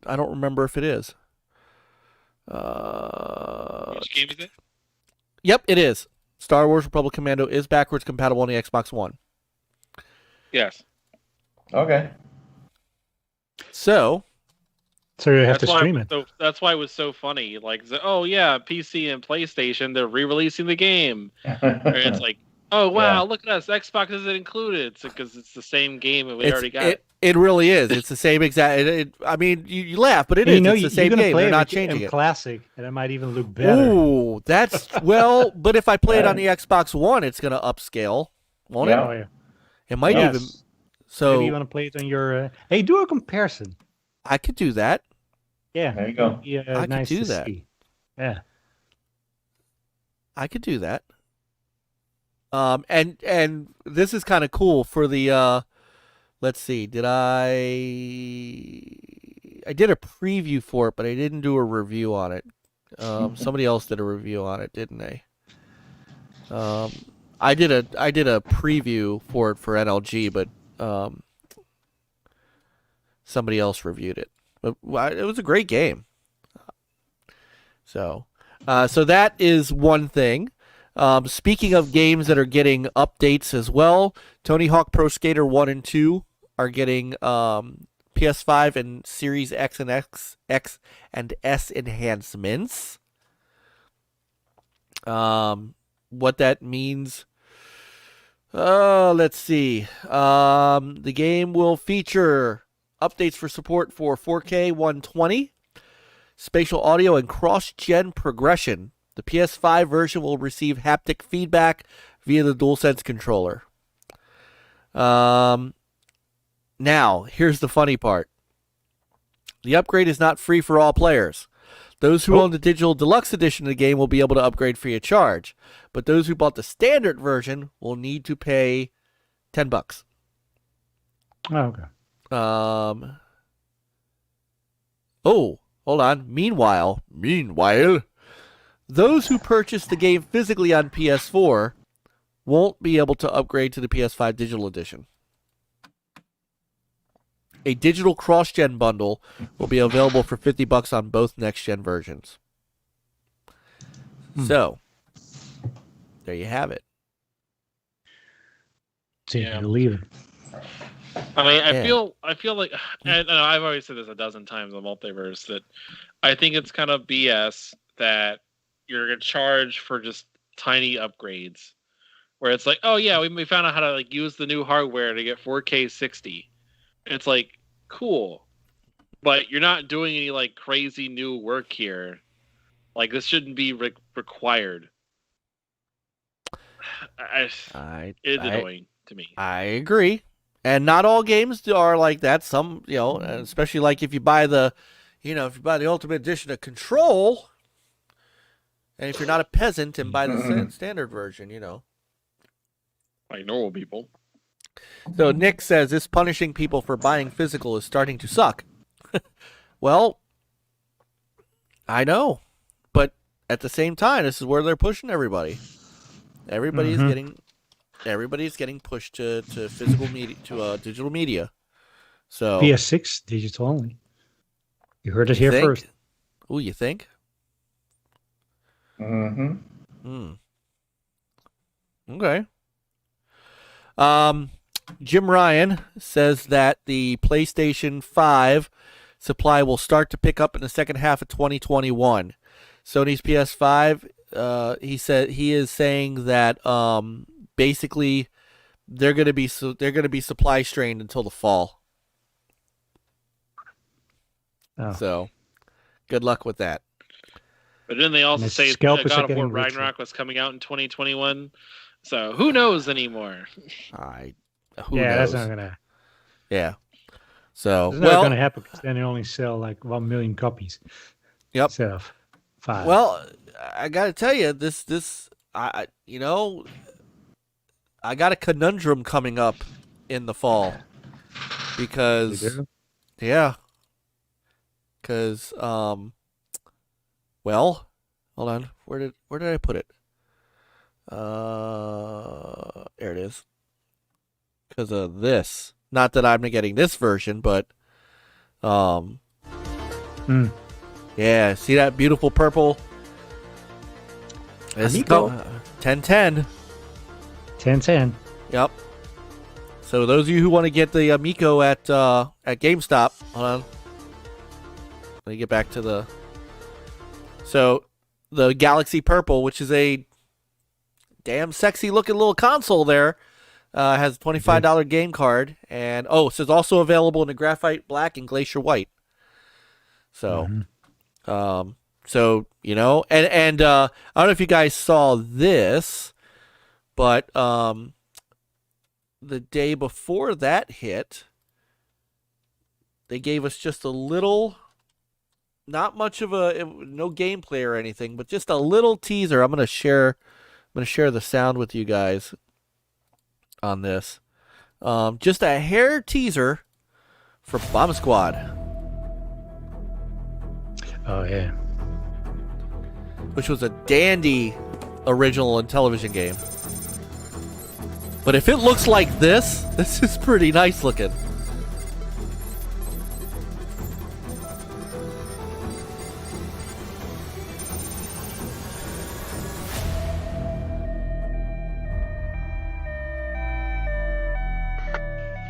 remember if it is. Which game is it? Yep, it is. Star Wars Republic Commando is backwards compatible on the Xbox One. Yes. Okay. So you have to stream it. So that's why it was so funny. Like, oh yeah, PC and PlayStation, they're re-releasing the game. Or it's like, Oh wow! Yeah. Look at us. Xbox isn't included because it's the same game and we already got it. It really is. It's the same exact. I mean, you laugh, but it And is. It's the you're same gonna game. play They're it not with changing in it. Classic, and it might even look better. Ooh, that's well. But if I play it on the Xbox One, it's gonna upscale, won't Yeah. Oh, yeah. it? It might Yes. even. So Maybe you want to play it on your. Hey, do a comparison. I could do that. Yeah. There you go. Yeah, I could nice do to that. see. Yeah. I could do that. And this is kind of cool for the. Let's see. Did I did a preview for it, but I didn't do a review on it. Somebody else did a review on it, didn't they? I did a preview for it for NLG, but somebody else reviewed it. But it was a great game. So that is one thing. Speaking of games that are getting updates as well, Tony Hawk Pro Skater 1 and 2 are getting PS5 and Series X and X and S enhancements. What that means, let's see. The game will feature updates for support for 4K 120, spatial audio, and cross-gen progression. The PS5 version will receive haptic feedback via the DualSense controller. Now, here's the funny part. The upgrade is not free for all players. Those who own the digital deluxe edition of the game will be able to upgrade free of charge, but those who bought the standard version will need to pay $10. Oh, okay. Oh, hold on. Meanwhile, those who purchase the game physically on PS4 won't be able to upgrade to the PS5 digital edition. A digital cross-gen bundle will be available for $50 on both next-gen versions. So, there you have it. Take Yeah. it or leave it. I mean, Yeah. I feel like I know I've always said this a dozen times on Multiverse that I think it's kind of BS that you're gonna charge for just tiny upgrades, where it's like, oh yeah, we found out how to like use the new hardware to get 4K 60. It's like cool, but you're not doing any like crazy new work here. Like this shouldn't be required. It's annoying to me. I agree. And not all games are like that. Some, especially like if you buy the Ultimate Edition of Control, and if you're not a peasant and buy the standard version, Like normal people. So Nick says this punishing people for buying physical is starting to suck. Well, I know, but at the same time, this is where they're pushing everybody. Everybody's getting pushed to physical media, to digital media. So PS6 digital only. You heard it here first. Oh, you think? Mm-hmm. Okay. Jim Ryan says that the PlayStation 5 supply will start to pick up in the second half of 2021. Sony's PS5, he is saying that basically they're going to be supply strained until the fall. Oh. So, good luck with that. But then they also And say his God scalpers are of War getting richer. Ragnarok was coming out in 2021. So who knows anymore? Who Yeah, knows? that's not gonna. Yeah. So It's not gonna happen because then they only sell like 1 million copies. Yep. Instead of 5. Well, I got to tell you, I got a conundrum coming up in the fall because, well, hold on, where did I put it? There it is. Because of this, not that I'm getting this version, but, yeah, see that beautiful purple? This is Amico. 1010. 1010. Yep. So those of you who want to get the Amico at GameStop, hold on. Let me get back to the. So, the Galaxy Purple, which is a damn sexy looking little console there. Has a $25 game card, and it says also available in the graphite black and glacier white. So, so you know, and I don't know if you guys saw this, but the day before that hit, they gave us just a little, not much of no gameplay or anything, but just a little teaser. I'm gonna share the sound with you guys on this. Just a hair teaser for Bomb Squad. Oh yeah. Which was a dandy original and television game. But if it looks like this is pretty nice looking.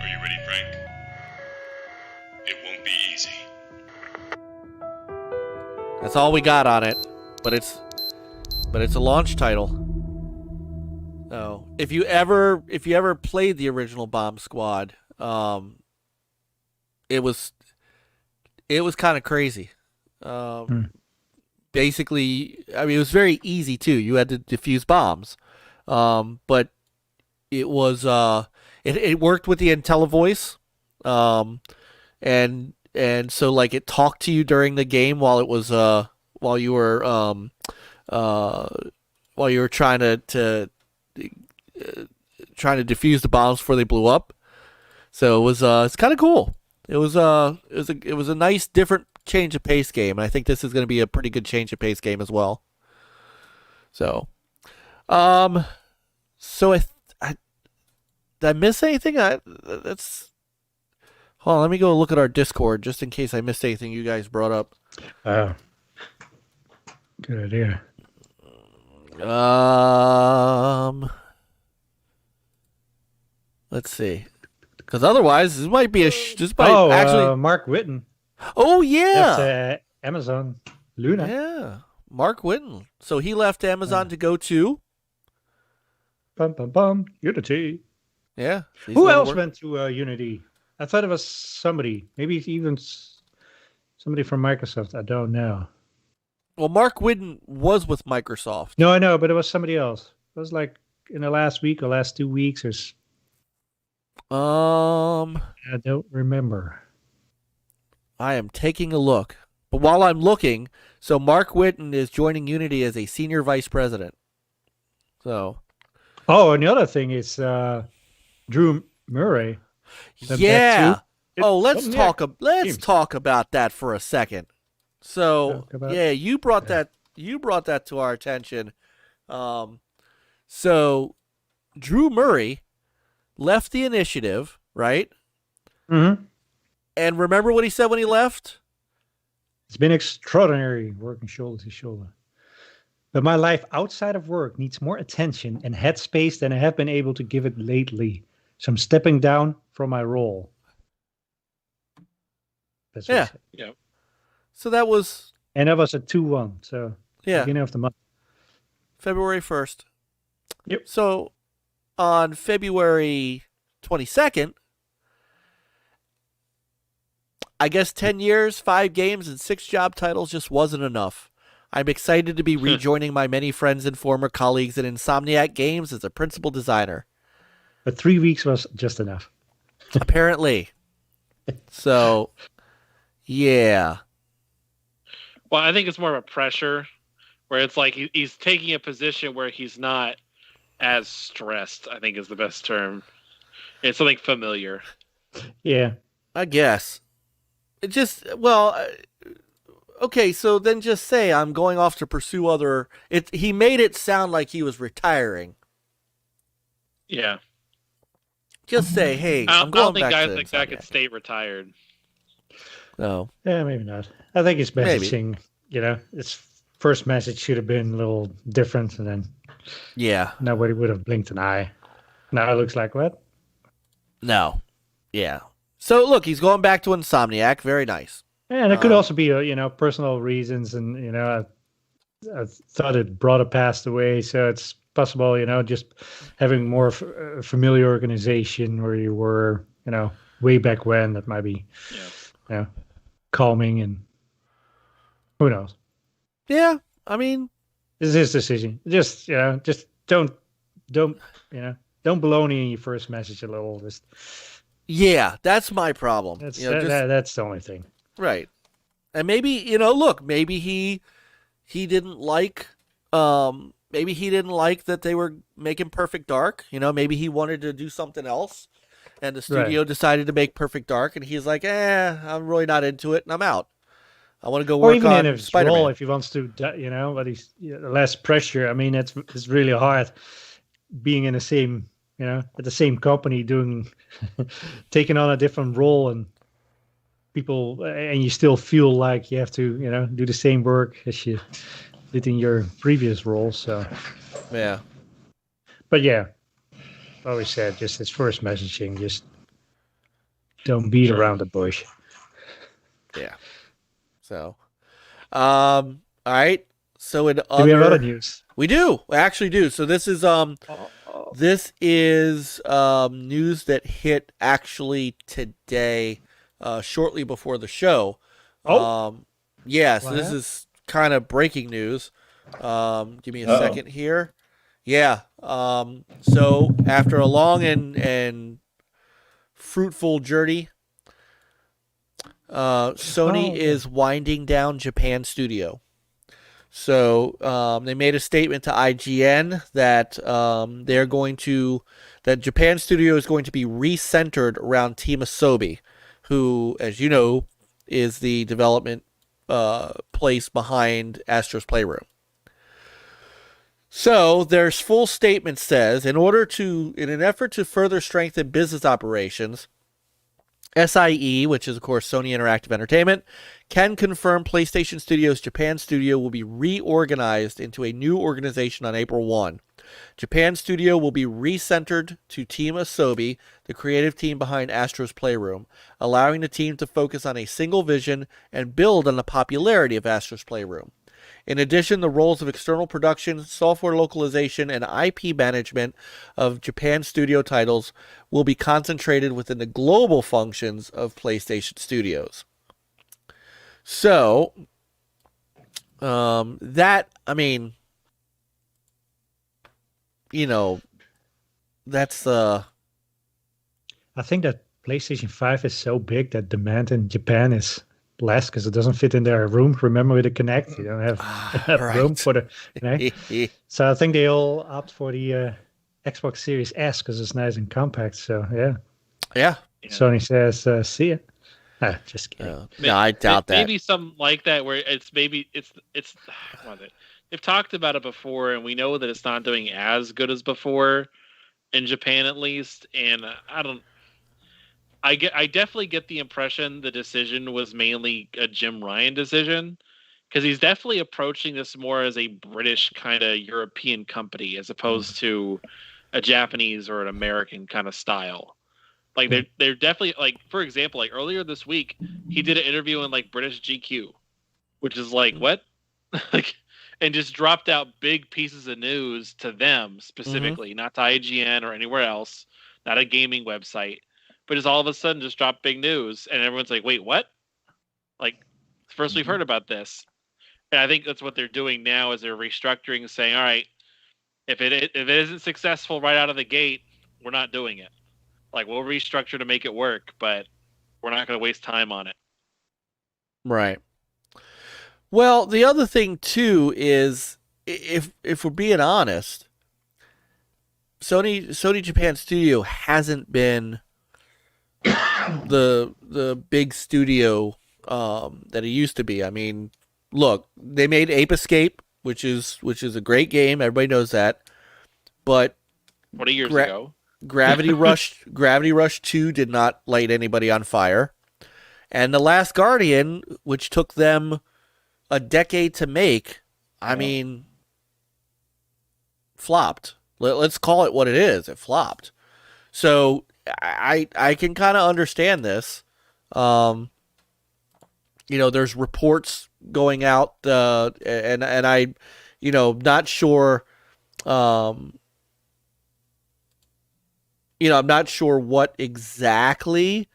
Are you ready, Frank? It won't be easy. That's all we got on it, but it's a launch title. So if you ever played the original Bomb Squad, it was kind of crazy. Basically, I mean, it was very easy too. You had to defuse bombs, but it was it worked with the IntelliVoice, and so like it talked to you during the game while it was while you were trying to defuse the bombs before they blew up. So it was it's kind of cool. It was a nice different change of pace game, and I think this is going to be a pretty good change of pace game as well. So, so did I miss anything? That's. Hold on, let me go look at our Discord just in case I missed anything you guys brought up. Oh, good idea. Let's see, because otherwise this might be actually. Mark Whitten. Oh yeah. Left, Amazon Luna. Yeah, Mark Whitten. So he left Amazon to go to. Unity. Yeah. Who else went to Unity? I thought it was somebody. Maybe even somebody from Microsoft. I don't know. Well, Mark Whitten was with Microsoft. No, I know, but it was somebody else. It was like in the last week or last 2 weeks or. I don't remember. I am taking a look. But while I'm looking, so Mark Whitten is joining Unity as a senior vice president. So. Oh, and the other thing is Drew Murray. Yeah. Let's talk about that for a second. So yeah, you brought that to our attention. So Drew Murray left the initiative, right? Mm-hmm. And remember what he said when he left? It's been extraordinary working shoulder to shoulder. But my life outside of work needs more attention and headspace than I have been able to give it lately. So I'm stepping down from my role. That's what he said. Yeah. So that was... And that was a 2-1. So beginning of the month. February 1st. Yep. So on February 22nd, I guess 10 years, 5 games, and 6 job titles just wasn't enough. I'm excited to be rejoining my many friends and former colleagues at Insomniac Games as a principal designer. But 3 weeks was just enough. Apparently. So, yeah. Well, I think it's more of a pressure where it's like he's taking a position where he's not as stressed, I think is the best term. It's something familiar. Yeah. I guess. It just, okay, so then just say I'm going off to pursue other... He made it sound like he was retiring. Yeah. Just say, hey, I'm going back to... I don't think guys like that could stay retired. No. Yeah, maybe not. I think his messaging, his first message should have been a little different, and then nobody would have blinked an eye. Now it looks like what? No. Yeah. So, look, he's going back to Insomniac. Very nice. Yeah, and it could also be, personal reasons, and, I thought his brother passed away, so it's possible, just having more familiar organization where you were, way back when. That might be, calming, and who knows. Yeah, I mean, It's his decision. Just don't baloney in your first message a little. Just yeah, that's my problem. that's Just- the only thing. right. And maybe, look, maybe he didn't like that they were making Perfect Dark. Maybe he wanted to do something else, and the studio decided to make Perfect Dark, and he's like, I'm really not into it, and I'm out. I want to go Or work even in on his Spider-Man. role, if he wants to, but he's less pressure. I mean, it's really hard being in the same, at the same company, taking on a different role, and people, and you still feel like you have to, do the same work as you did in your previous role. So, Yeah. but yeah, always said, just his first messaging, just don't beat around the bush. Yeah. So, all right. So in Do we have other other, news? we do. We actually do. So this is news that hit actually today, shortly before the show. Oh. Yeah. So this What? is kind of breaking news. Give me a Uh-oh. second here. Yeah. So after a long and fruitful journey, Sony Oh. is winding down Japan studio. So they made a statement to IGN that that Japan studio is going to be recentered around Team Asobi, who, as you know, is the development place behind Astro's Playroom. So their full statement says, in an effort to further strengthen business operations, SIE, which is of course Sony Interactive Entertainment, can confirm PlayStation Studios Japan Studio will be reorganized into a new organization on April 1. Japan Studio will be recentered to Team Asobi, the creative team behind Astro's Playroom, allowing the team to focus on a single vision and build on the popularity of Astro's Playroom. In addition, the roles of external production, software localization, and IP management of Japan Studio titles will be concentrated within the global functions of PlayStation Studios. So, that's I think that PlayStation 5 is so big that demand in Japan is less because it doesn't fit in their room. Remember with the Kinect, you don't have enough room for the Kinect. So I think they all opt for the Xbox Series S because it's nice and compact. So yeah, yeah. Sony says, "See ya." Just kidding. No, I doubt that. Maybe something like that where it's what is it? They've talked about it before, and we know that it's not doing as good as before in Japan, at least. And I definitely get the impression the decision was mainly a Jim Ryan decision, because he's definitely approaching this more as a British kind of European company as opposed to a Japanese or an American kind of style. Like they're definitely, like, for example, like earlier this week he did an interview in like British GQ, which is like what, like, and just dropped out big pieces of news to them specifically, not to IGN or anywhere else, not a gaming website. But just all of a sudden just dropped big news, and everyone's like, wait, what? Like, first we've heard about this. And I think that's what they're doing now, is they're restructuring, saying, all right, if it isn't successful right out of the gate, we're not doing it. Like, we'll restructure to make it work, but we're not going to waste time on it. Right. Well, the other thing, too, is, if we're being honest, Sony Japan Studio hasn't been the big studio that it used to be. I mean, look, they made Ape Escape, which is a great game. Everybody knows that. But 20 years ago. Gravity Rush 2 did not light anybody on fire. And The Last Guardian, which took them a decade to make, I mean, flopped. Let's call it what it is. It flopped. So I can kind of understand this. There's reports going out, and I, not sure I'm not sure what exactly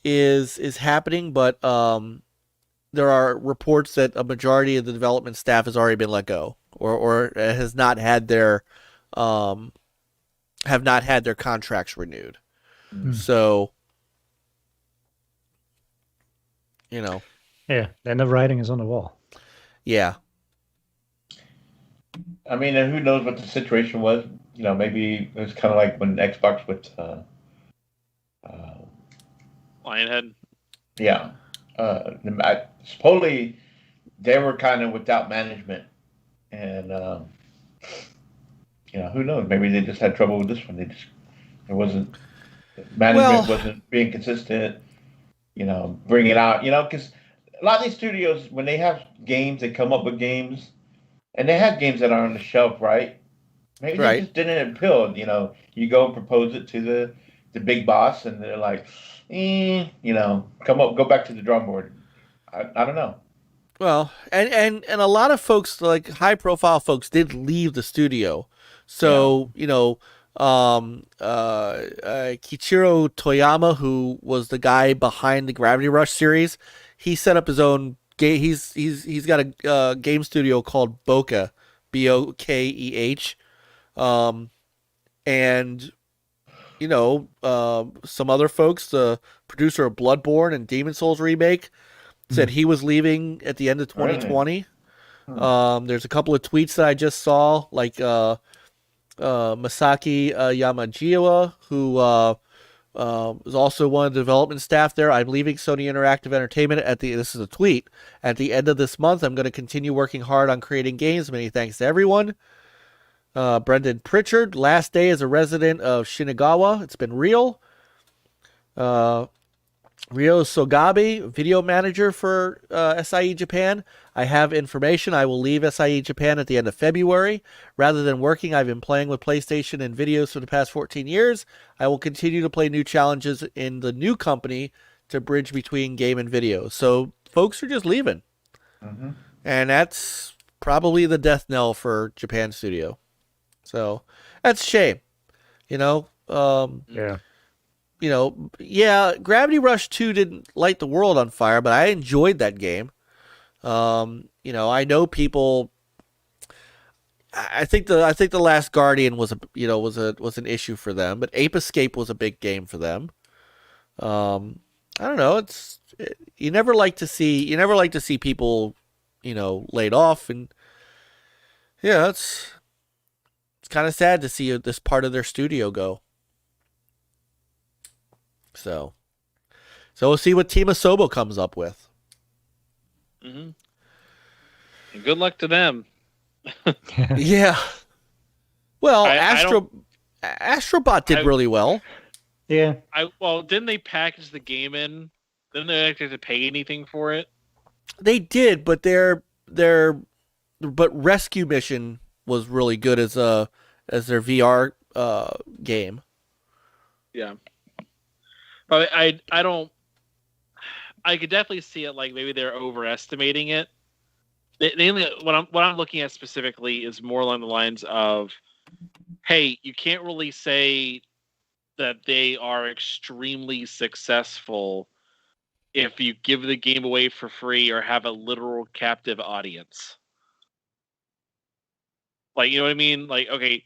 is happening, but there are reports that a majority of the development staff has already been let go, or has not had their have not had their contracts renewed. So, Yeah, then the writing is on the wall. Yeah. I mean, and who knows what the situation was? Maybe it was kind of like when Xbox with, Lionhead. yeah, supposedly they were kind of without management, and who knows? Maybe they just had trouble with this one. It wasn't management wasn't being consistent. Bring it out. Because a lot of these studios, when they have games, they come up with games, and they have games that are on the shelf, right? Maybe they just didn't appeal. You go and propose it to the big boss, and they're like, go back to the drawing board. I don't know. Well, and a lot of folks, like high profile folks, did leave the studio. So, Kiichiro Toyama, who was the guy behind the Gravity Rush series, he set up his own game. He's got a game studio called Bokeh, Bokeh. And some other folks, the producer of Bloodborne and Demon Souls remake, said he was leaving at the end of 2020. There's a couple of tweets that I just saw, like Masaki Yamajiwa, who is also one of the development staff there. I'm leaving Sony Interactive Entertainment this is a tweet, at the end of this month. I'm going to continue working hard on creating games. Many thanks to everyone. Brendan Pritchard, last day as a resident of Shinagawa. It's been real. Ryo Sogabe, video manager for SIE Japan. I have information. I will leave SIE Japan at the end of February. Rather than working, I've been playing with PlayStation and videos for the past 14 years. I will continue to play new challenges in the new company to bridge between game and video. So folks are just leaving. Mm-hmm. And that's probably the death knell for Japan Studio. So that's a shame. Gravity Rush 2 didn't light the world on fire, but I enjoyed that game. I know people. I think the Last Guardian was an issue for them, but Ape Escape was a big game for them. I don't know. You never like to see people, laid off, and it's kind of sad to see this part of their studio go. So we'll see what Team Asobo comes up with. Mm-hmm. And good luck to them. Yeah. Well, Astrobot did really well. Yeah. Didn't they package the game in? Didn't they actually have to pay anything for it? They did, but Rescue Mission was really good as their VR game. Yeah. But I could definitely see it, like maybe they're overestimating it. What I'm looking at specifically is more along the lines of, hey, you can't really say that they are extremely successful if you give the game away for free or have a literal captive audience. Like, you know what I mean? Like, okay,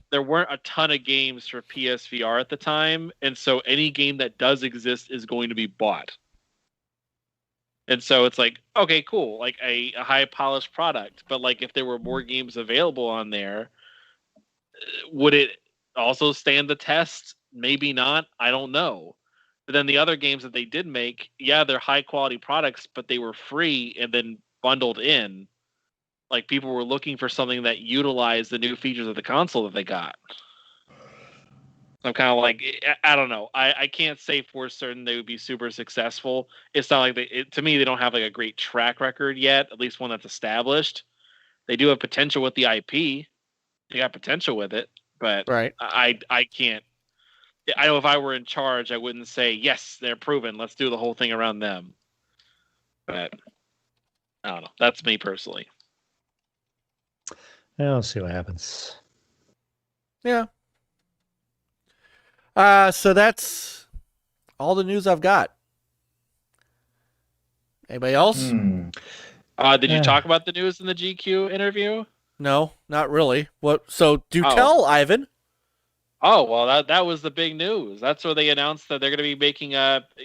There weren't a ton of games for PSVR at the time, and so any game that does exist is going to be bought. And so it's like, okay, cool, like a high-polished product. But like, if there were more games available on there, would it also stand the test? Maybe not. I don't know. But then the other games that they did make, yeah, they're high-quality products, but they were free and then bundled in. Like, people were looking for something that utilized the new features of the console that they got. I'm kind of like, I don't know. I can't say for certain they would be super successful. It's not like to me, they don't have like a great track record yet, at least one that's established. They do have potential with the IP. They got potential with it, but right. I can't. I know if I were in charge, I wouldn't say, yes, they're proven. Let's do the whole thing around them. But I don't know. That's me personally. We'll see what happens. Yeah. So that's all the news I've got. Anybody else? Did you talk about the news in the GQ interview? No, not really. What? So do Oh. tell, Ivan. Oh, well, that was the big news. That's where they announced that they're going to be making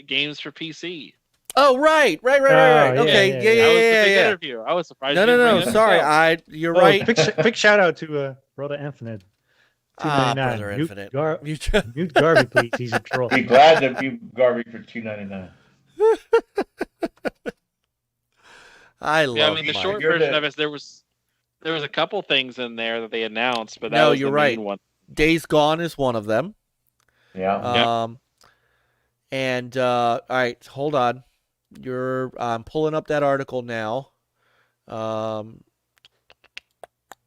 games for PC. Oh, right. yeah, Okay, yeah, yeah. That was the big interview. I was surprised. No. you didn't bring it up Sorry, yourself. you're right. Big shout out to Brother Infinite. Brother Mute Infinite. Mute Garvey, please. He's a troll. Be glad to mute Garvey for $2.99. I love. Yeah, I mean the Mike. short You're version the- of it. There was a couple things in there that they announced, but that No, was you're the right. main one. Days Gone is one of them. Yeah. And all right, hold on. I'm pulling up that article now.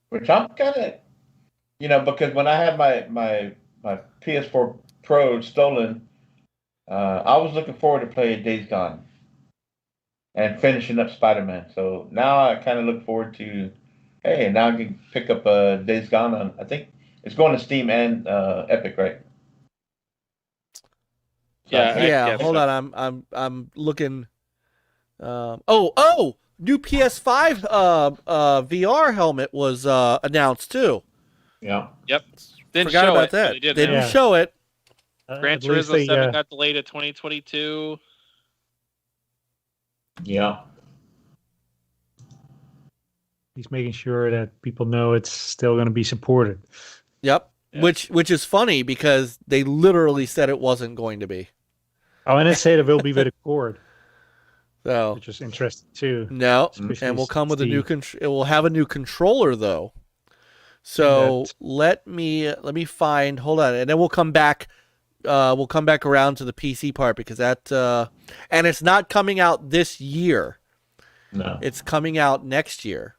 Which I'm kind of, because when I had my PS4 Pro stolen, I was looking forward to playing Days Gone and finishing up Spider-Man. So now I kind of look forward to, hey, now I can pick up Days Gone on. I think it's going to Steam and Epic, right? Yeah, Hold on. I'm looking. New PS5 VR helmet was announced too. Yeah. Yep. Didn't Forgot show about it. that. But they did They didn't announce show it. Gran I believe Turismo they, 7 got delayed to 2022. Yeah. He's making sure that people know it's still going to be supported. Yep. Yeah. Which is funny because they literally said it wasn't going to be. Oh, and they say it will be with a cord, So which is interesting too. no, Especially and we'll come with a new Steve. it will have a new controller though. So That- let me find. Hold on, and then we'll come back. We'll come back around to the PC part because that and it's not coming out this year. No. It's coming out next year,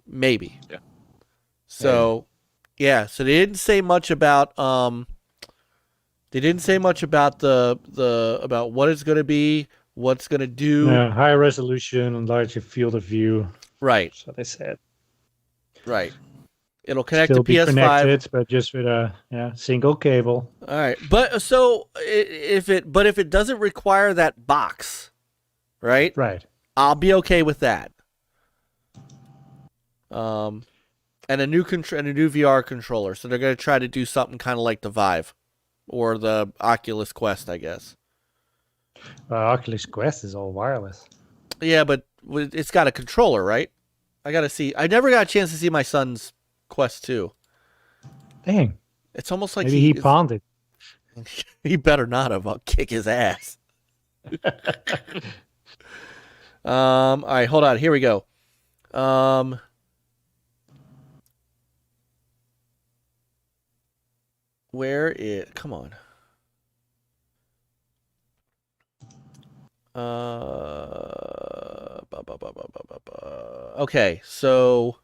maybe. Yeah. So, yeah. So they didn't say much about They didn't say much about about what it's going to be, what's going to do. higher resolution and larger field of view. Right. That's what they said. Right. It'll connect Still to be PS5. connected, but just with a single cable. All right, but so if it doesn't require that box, right? Right. I'll be okay with that. And a new VR controller, so they're gonna try to do something kind of like the Vive, or the Oculus Quest, I guess. Oculus Quest is all wireless. Yeah, but it's got a controller, right? I gotta see. I never got a chance to see my son's Quest 2. Dang. It's almost like Maybe he pawned it. He better not have. I'll kick his ass. All right, hold on. Here we go. Where is? Come on. Okay, so.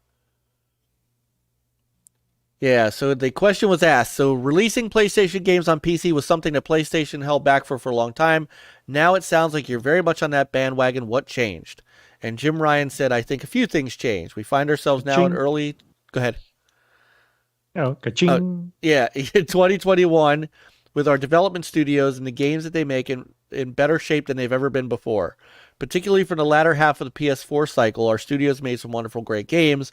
Yeah, so the question was asked. So releasing PlayStation games on PC was something that PlayStation held back for a long time. Now it sounds like you're very much on that bandwagon. What changed? And Jim Ryan said, I think a few things changed. We find ourselves now in early... Go ahead. Ka-ching. Yeah, in 2021, with our development studios and the games that they make in better shape than they've ever been before. Particularly for the latter half of the PS4 cycle, our studios made some wonderful, great games.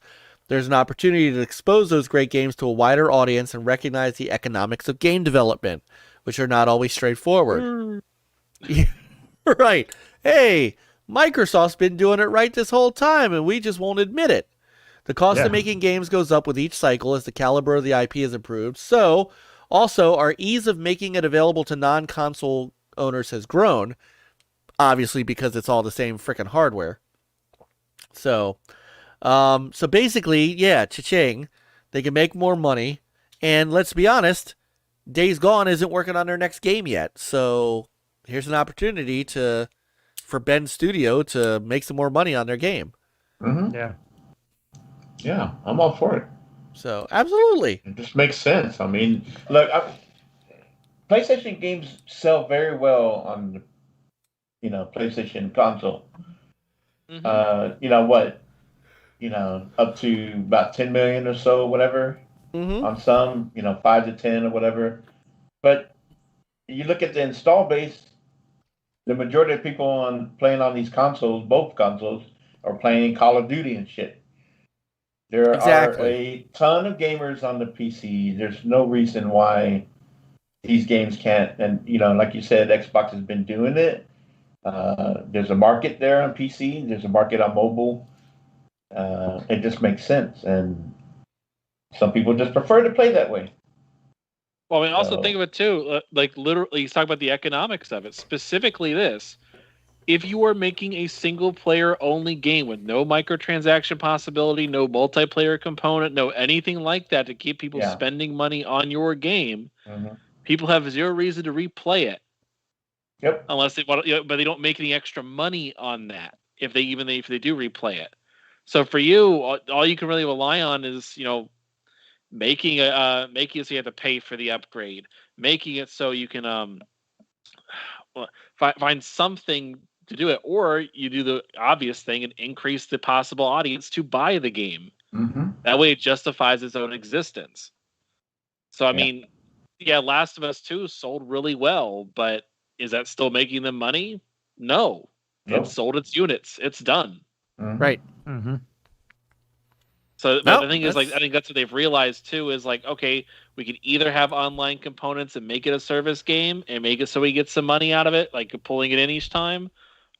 There's an opportunity to expose those great games to a wider audience and recognize the economics of game development, which are not always straightforward. Yeah, right. Hey, Microsoft's been doing it right this whole time, and we just won't admit it. The cost of making games goes up with each cycle as the caliber of the IP is improved. So, also, our ease of making it available to non-console owners has grown, obviously because it's all the same freaking hardware. So basically, yeah, cha-ching, they can make more money, and let's be honest, Days Gone isn't working on their next game yet, so here's an opportunity for Ben's studio to make some more money on their game. Mm-hmm. Yeah. Yeah, I'm all for it. So, absolutely. It just makes sense. I mean, look, PlayStation games sell very well on the, PlayStation console. Mhm. Up to about 10 million or so, whatever. Mm-hmm. On some, 5 to 10 or whatever. But you look at the install base, the majority of people playing on these consoles, both consoles, are playing Call of Duty and shit. There are Exactly. a ton of gamers on the PC. There's no reason why these games can't. And like you said, Xbox has been doing it. There's a market there on PC. There's a market on mobile. It just makes sense, and some people just prefer to play that way. Well, I mean, also think of it too. Like literally, you talk about the economics of it. Specifically, this: if you are making a single player only game with no microtransaction possibility, no multiplayer component, no anything like that to keep people spending money on your game, people have zero reason to replay it. Yep. Unless they want, but they don't make any extra money on that if they do replay it. So for you, all you can really rely on is making it so you have to pay for the upgrade, making it so you can find something to do it, or you do the obvious thing and increase the possible audience to buy the game. That way it justifies its own existence. So I mean, Last of Us 2 sold really well, but is that still making them money? No. It sold its units. It's done. Right. So the thing is, I think that's what they've realized too, is like, okay, we can either have online components and make it a service game and make it so we get some money out of it, like pulling it in each time,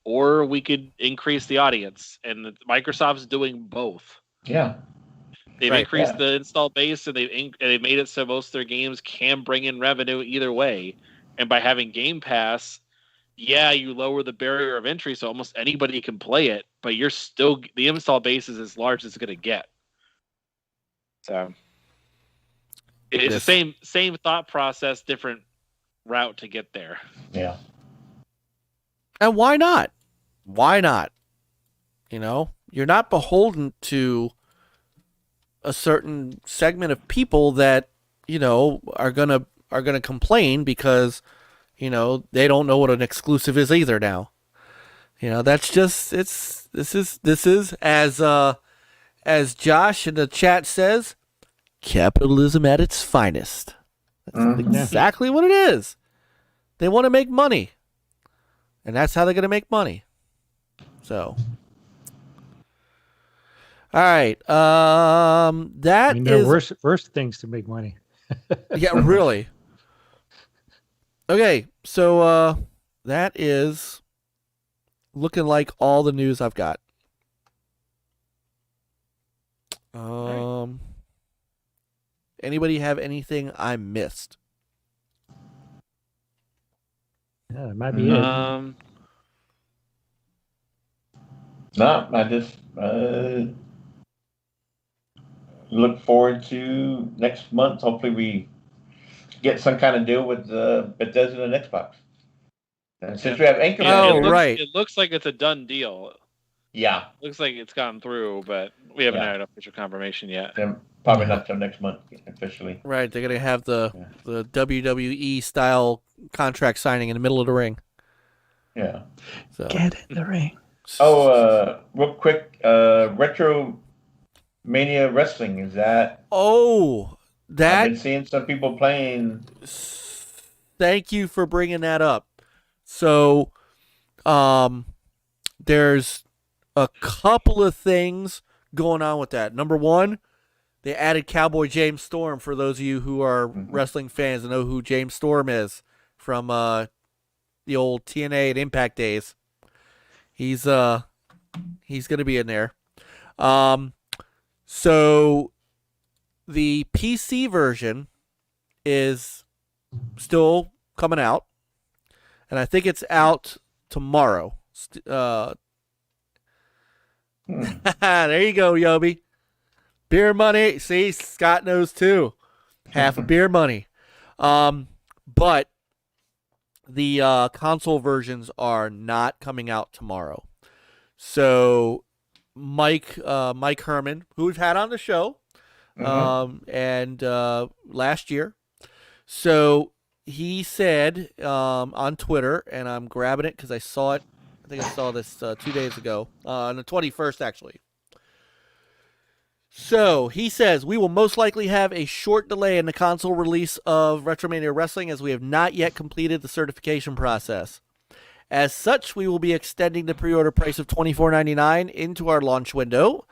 or we could increase the audience. And Microsoft's doing both. Yeah. They've increased the install base, and they've made it so most of their games can bring in revenue either way. And by having Game Pass, you lower the barrier of entry, so almost anybody can play it, but you're still, the install base is as large as it's going to get. So it's the same thought process, different route to get there. Yeah. And why not? Why not? You're not beholden to a certain segment of people that, are gonna complain because, they don't know what an exclusive is either now. That's just this is as Josh in the chat says, capitalism at its finest. That's exactly what it is. They want to make money. And that's how they're going to make money. So. All right. There are worse things to make money. Yeah, really. Okay, so that is looking like all the news I've got. Anybody have anything I missed? Yeah, that might be it. No, I just look forward to next month. Hopefully we get some kind of deal with Bethesda and Xbox. And since we have Anchorman, it looks like it's a done deal. Yeah. Looks like it's gone through, but we haven't had official confirmation yet. And probably not till next month officially. Right, they're gonna have the WWE style contract signing in the middle of the ring. Yeah. So. Get in the ring. Oh, real quick, Retro Mania Wrestling, is that? Oh, that. I've been seeing some people playing. Thank you for bringing that up. So, there's a couple of things going on with that. Number one, they added Cowboy James Storm. For those of you who are wrestling fans and know who James Storm is from the old TNA and Impact days, he's going to be in there. So the PC version is still coming out, and I think it's out tomorrow. There you go, Yobi. Beer money. See, Scott knows too. Half of beer money. But the console versions are not coming out tomorrow. So Mike Herman, who we've had on the show, and last year. So he said on Twitter, and I'm grabbing it because I saw it. I think I saw this 2 days ago, on the 21st, actually. So he says, we will most likely have a short delay in the console release of Retromania Wrestling as we have not yet completed the certification process. As such, we will be extending the pre-order price of $24.99 into our launch window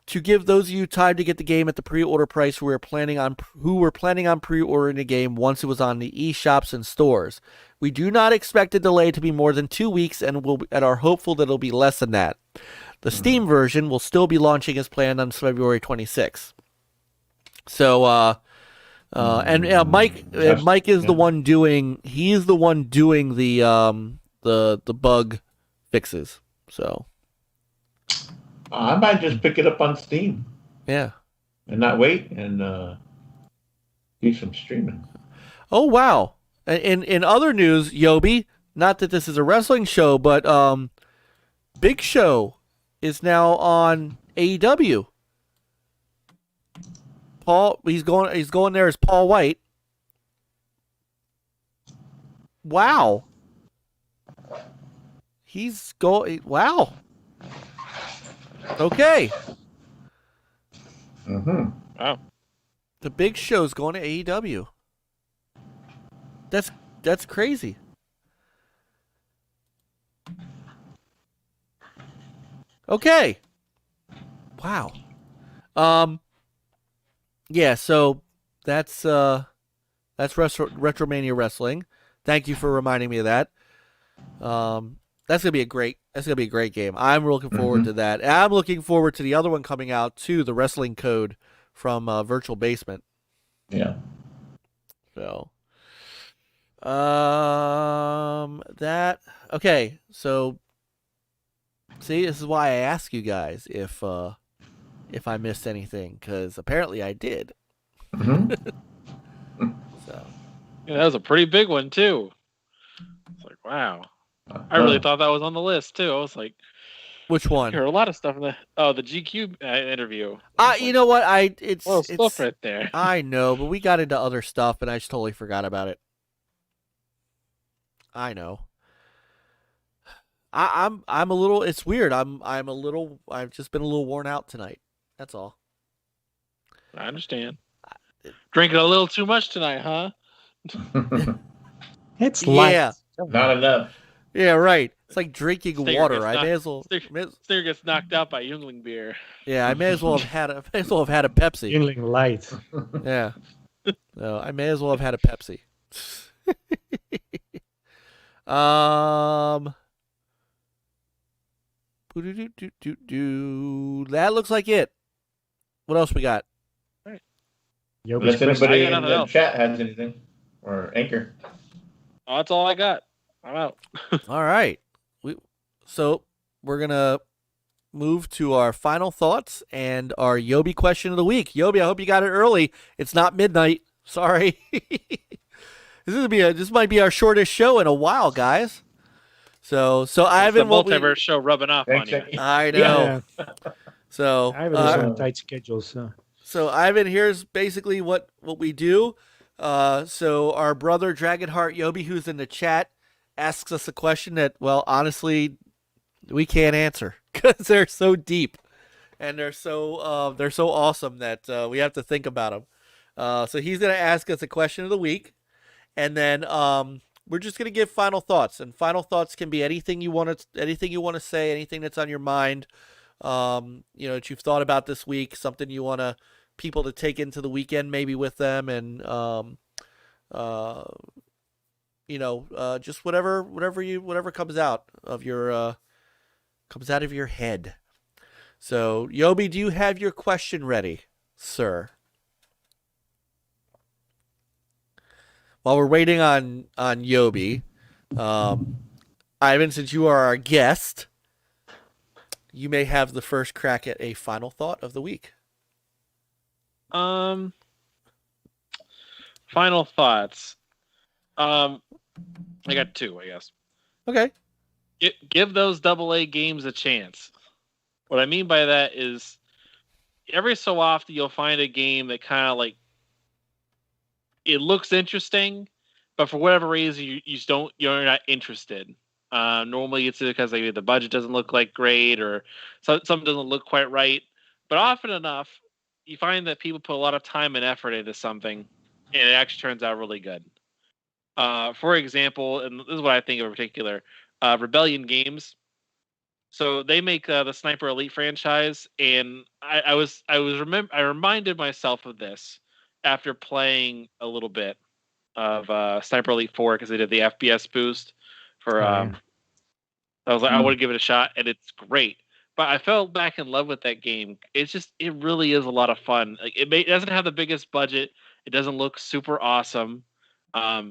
to give those of you time to get the game at the pre-order price who were planning on pre-ordering the game once it was on the eShops and stores. We do not expect the delay to be more than 2 weeks and are hopeful that it'll be less than that. The Steam version will still be launching as planned on February 26th. So, Mike is the one doing. He's the one doing the bug fixes. So. I might just pick it up on Steam. Yeah. And not wait and do some streaming. Oh wow! In other news, Yobi, not that this is a wrestling show, but Big Show is now on AEW. He's going there as Paul White. Wow. He's going. Wow. Okay. Mm-hmm. Wow. The Big Show's going to AEW. That's crazy. Okay. Wow. Yeah, so that's Retromania Wrestling. Thank you for reminding me of that. That's gonna be a great game. I'm looking forward to that. And I'm looking forward to the other one coming out too, the Wrestling Code from Virtual Basement. Yeah. So, okay. So, see, this is why I ask you guys if I missed anything, because apparently I did. Mm-hmm. So, Yeah, that was a pretty big one too. It's like, wow. I really thought that was on the list too. I was like, which one? there are a lot of stuff in the GQ interview. You know what? It's stuff right there. I know, but we got into other stuff, and I just totally forgot about it. I know. I'm a little. It's weird. I've just been a little worn out tonight. That's all. I understand. Drinking a little too much tonight, huh? It's light. Yeah. Not enough. Yeah, right. It's like drinking Stinger water. gets I may as well. Stinger gets knocked out by Youngling beer. Yeah, I may as well have had a Pepsi. Yingling light. Yeah. No, I may as well have had a Pepsi. That looks like it. What else we got? Yobi's Unless anybody I got in nothing the else. chat has anything. Or Anchor. Oh, that's all I got. I'm out. All right. So we're going to move to our final thoughts and our Yobi question of the week. Yobi, I hope you got it early. It's not midnight. Sorry. This might be our shortest show in a while, guys. So Ivan, the MultiVerse Show rubbing off Thanks, on you. Andy. I know. Yeah, So I have a tight schedule, so. So Ivan, here's basically what we do. So our brother DragonHeartYOBY, who's in the chat, asks us a question that, well, honestly, we can't answer because they're so deep and they're so awesome that we have to think about them. So he's gonna ask us a question of the week, and then we're just gonna give final thoughts. And final thoughts can be anything you want to say, anything that's on your mind. That you've thought about this week, something you want people to take into the weekend, maybe with them, and just whatever comes out of your head. So, Yobi, do you have your question ready, sir? While we're waiting on Yobi, Ivan, since you are our guest, you may have the first crack at a final thought of the week. Final thoughts. I got two, I guess. Okay. Give those AA games a chance. What I mean by that is every so often you'll find a game that kind of like it looks interesting, but for whatever reason you're not interested. Normally it's because maybe the budget doesn't look like great or something doesn't look quite right. But often enough, you find that people put a lot of time and effort into something, and it actually turns out really good. For example, and this is what I think in particular, Rebellion Games. So they make the Sniper Elite franchise, and I reminded myself of this after playing a little bit of Sniper Elite 4 because they did the FPS boost for. I was like, I want to give it a shot, and it's great. But I fell back in love with that game. It really is a lot of fun. Like it doesn't have the biggest budget. It doesn't look super awesome, but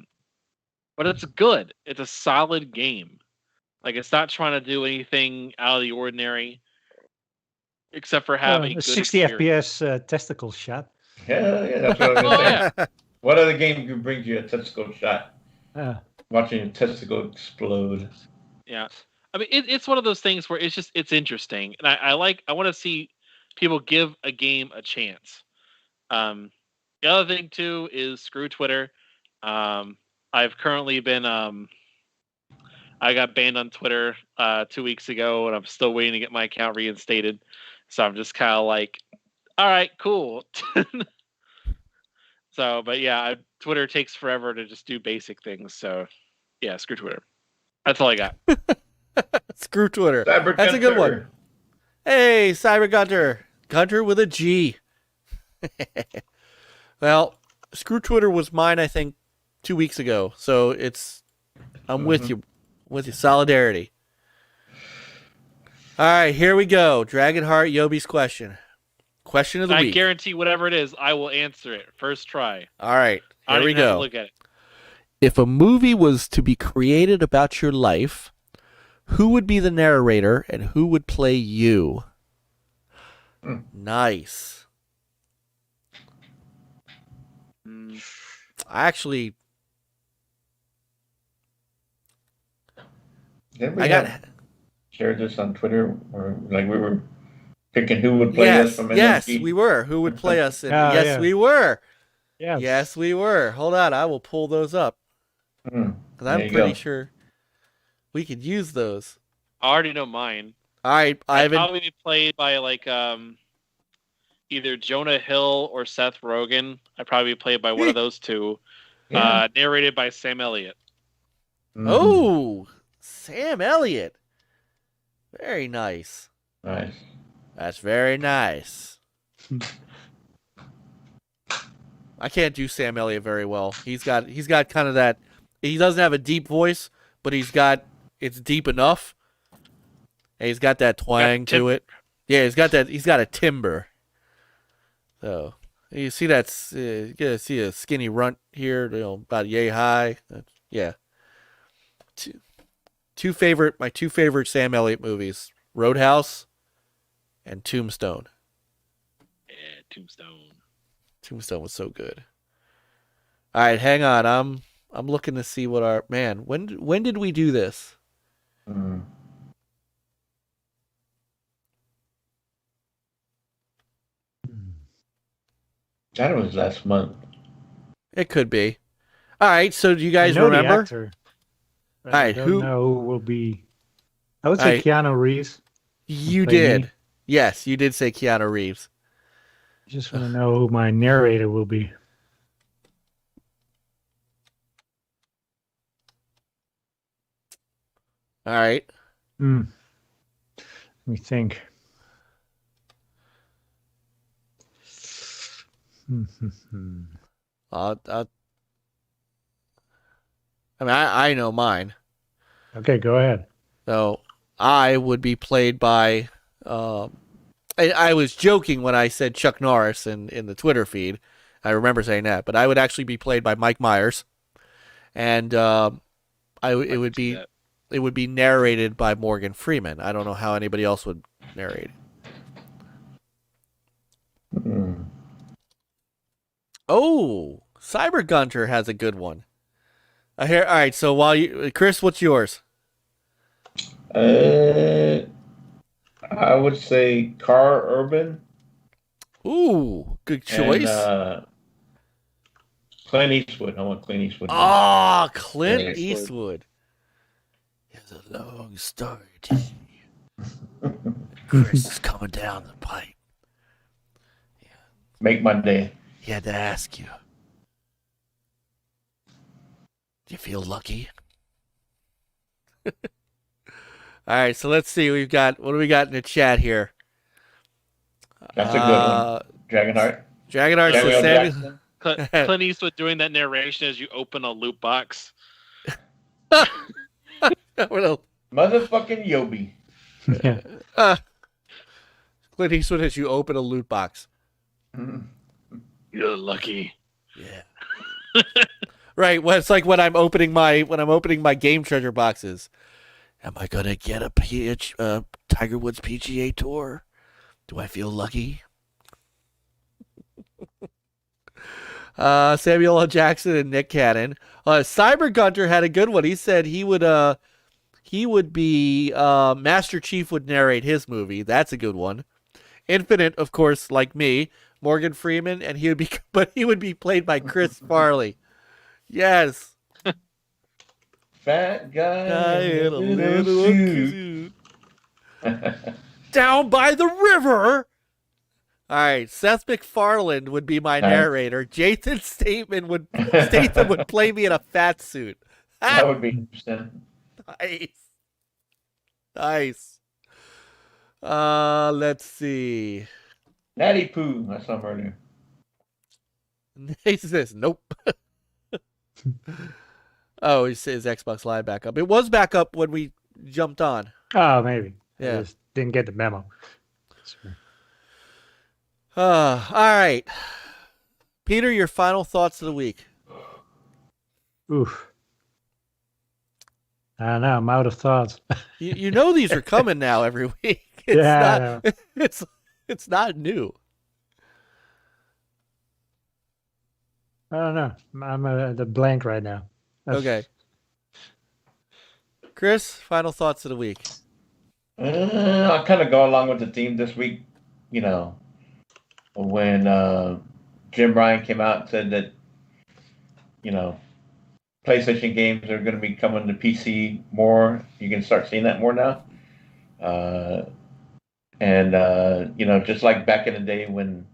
it's good. It's a solid game. Like it's not trying to do anything out of the ordinary, except for have a good 60 experience. FPS testicle shot. Yeah, that's what I was Oh, gonna say. yeah. What other game can bring you a testicle shot? Yeah. Watching a testicle explode. Yeah. I mean, it's one of those things where it's interesting, and I want to see people give a game a chance. The other thing too is screw Twitter. I've currently been I got banned on Twitter 2 weeks ago, and I'm still waiting to get my account reinstated. So I'm just kind of like, all right, cool. So, but yeah, Twitter takes forever to just do basic things. So, yeah, screw Twitter. That's all I got. Screw Twitter. Cyber That's a good one. Gunter. Hey, Cyber Gunter. Gunter with a G. Well, screw Twitter was mine, I think, 2 weeks ago. So I'm with you. With you. Solidarity. All right, here we go. DragonHeartYOBY's question. Question of the I week. guarantee whatever it is, I will answer it first try. All right, I here don't we even have to go. look at it. If a movie was to be created about your life, who would be the narrator and who would play you? Nice. I actually, Didn't we I got. shared this on Twitter, or like we were picking who would play us from NLG? Yes, we were. Who would play us? In, Oh, yes, yeah. we were. Yeah. Yes, we were. Hold on, I will pull those up because There I'm you pretty go. sure we could use those. I already know mine. All right, I'd Ivan. probably be played by like either Jonah Hill or Seth Rogen. I'd probably be played by one of those two. Yeah. Narrated by Sam Elliott. Oh, Sam Elliott. Very nice. Nice. That's very nice. I can't do Sam Elliott very well. He's got kind of that. He doesn't have a deep voice, but it's deep enough. And he's got that twang to it. Yeah, he's got a timbre. So you see you gotta see a skinny runt here, about yay high. Yeah. My two favorite Sam Elliott movies: Roadhouse and Tombstone. Yeah, Tombstone. Tombstone was so good. All right, hang on. I'm looking to see what our man. When did we do this? That was last month. It could be. All right. So do you guys I know the remember? actor. All right, I don't who- know who will be. I would say All right. Keanu Reeves. You Play did. me. Yes, you did say Keanu Reeves. Just want to know who my narrator will be. All right. Let me think. I know mine. Okay, go ahead. So I would be played by. I was joking when I said Chuck Norris in the Twitter feed. I remember saying that, but I would actually be played by Mike Myers, and it would be narrated by Morgan Freeman. I don't know how anybody else would narrate it. Oh, Cyber Gunter has a good one. All right. So Chris, what's yours? I would say Carl Urban. Ooh, good choice. And, Clint Eastwood. I want Clint Eastwood. Ah, Clint Clint Eastwood. It's a long story to you. Chris is coming down the pipe. make my day. He had to ask you. Do you feel lucky? All right, so let's see. What do we got in the chat here? That's a good one. Dragonheart. Dragonheart Samuel says Jackson. Clint Eastwood doing that narration as you open a loot box. Motherfucking Yobi. Yeah. Clint Eastwood as you open a loot box. You're lucky. Yeah. Right. Well, it's like when I'm opening my game treasure boxes. Am I gonna get a Tiger Woods PGA Tour? Do I feel lucky? Samuel L. Jackson and Nick Cannon. Cyber Gunter had a good one. He said he would be Master Chief would narrate his movie. That's a good one. Infinite, of course, like me, Morgan Freeman, and he would be played by Chris Farley. Yes. Fat guy in a little suit. Down by the river. All right, Seth MacFarlane would be my narrator. Jason Statham would play me in a fat suit. That would be interesting. Nice. Let's see. Natty Poo. I saw him earlier. He says, nope. Oh, he says Xbox Live back up. It was back up when we jumped on. Oh, maybe. Yeah. I just didn't get the memo. All right. Peter, your final thoughts of the week. Oof. I don't know. I'm out of thoughts. You know these are coming now every week. Yeah, I know. It's not new. I don't know. I'm at the blank right now. Okay. Chris, final thoughts of the week. I kind of go along with the theme this week. You know, when Jim Ryan came out and said that, you know, PlayStation games are going to be coming to PC more. You can start seeing that more now. You know, just like back in the day when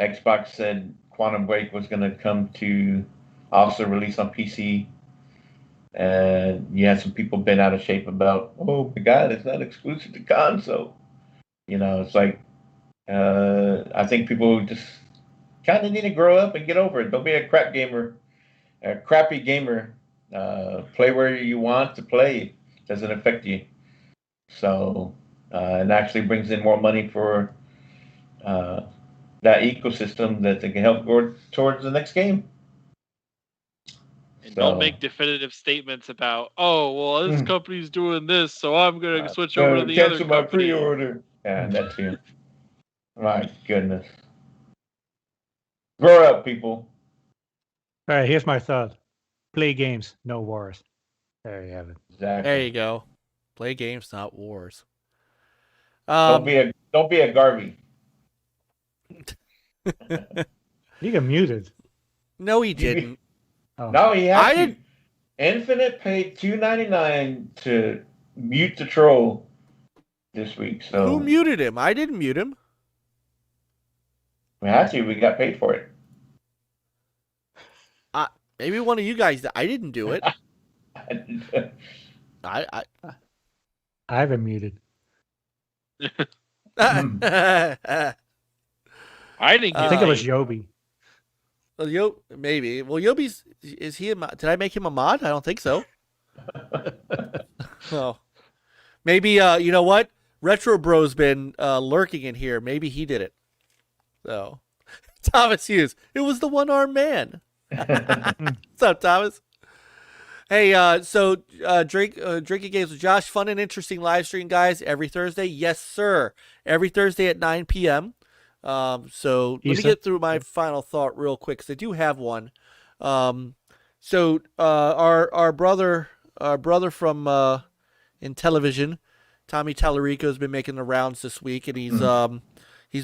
Xbox said Quantum Break was going to come to also release on PC, and you had some people bent out of shape about, oh my God, it's not exclusive to console. You know, it's like, I think people just kind of need to grow up and get over it. Don't be a crappy gamer. Play where you want to play. It doesn't affect you. So, and actually brings in more money for that ecosystem that they can help go towards the next game. And don't make definitive statements about, oh, well, this company's doing this, so I'm going to switch over to the other company. Cancel my pre-order. Yeah, that too. My goodness. Grow up, people. All right, here's my thought. Play games, no wars. There you have it. Exactly. There you go. Play games, not wars. Don't be a Garvey. You got muted. No, he didn't. Oh. No, he had I to. didn't- Infinite paid $2.99 to mute the troll this week. So Who muted him? I didn't mute him. we had to. We got paid for it. Maybe one of you guys. I didn't do it. I haven't muted. I didn't I get think it was paid. Yobi. Well, maybe. Well, Yobi's. Is he a mod? Did I make him a mod? I don't think so. Well, maybe. You know what? Retro Bro's been lurking in here. Maybe he did it. So, Thomas Hughes. It was the one-armed man. What's up, Thomas? Hey, drinking games with Josh, fun and interesting live stream, guys. Every Thursday, yes, sir. Every Thursday at 9 p.m. So let me get through my final thought real quick because I do have one. Our brother from in television, Tommy Tallarico, has been making the rounds this week, and he's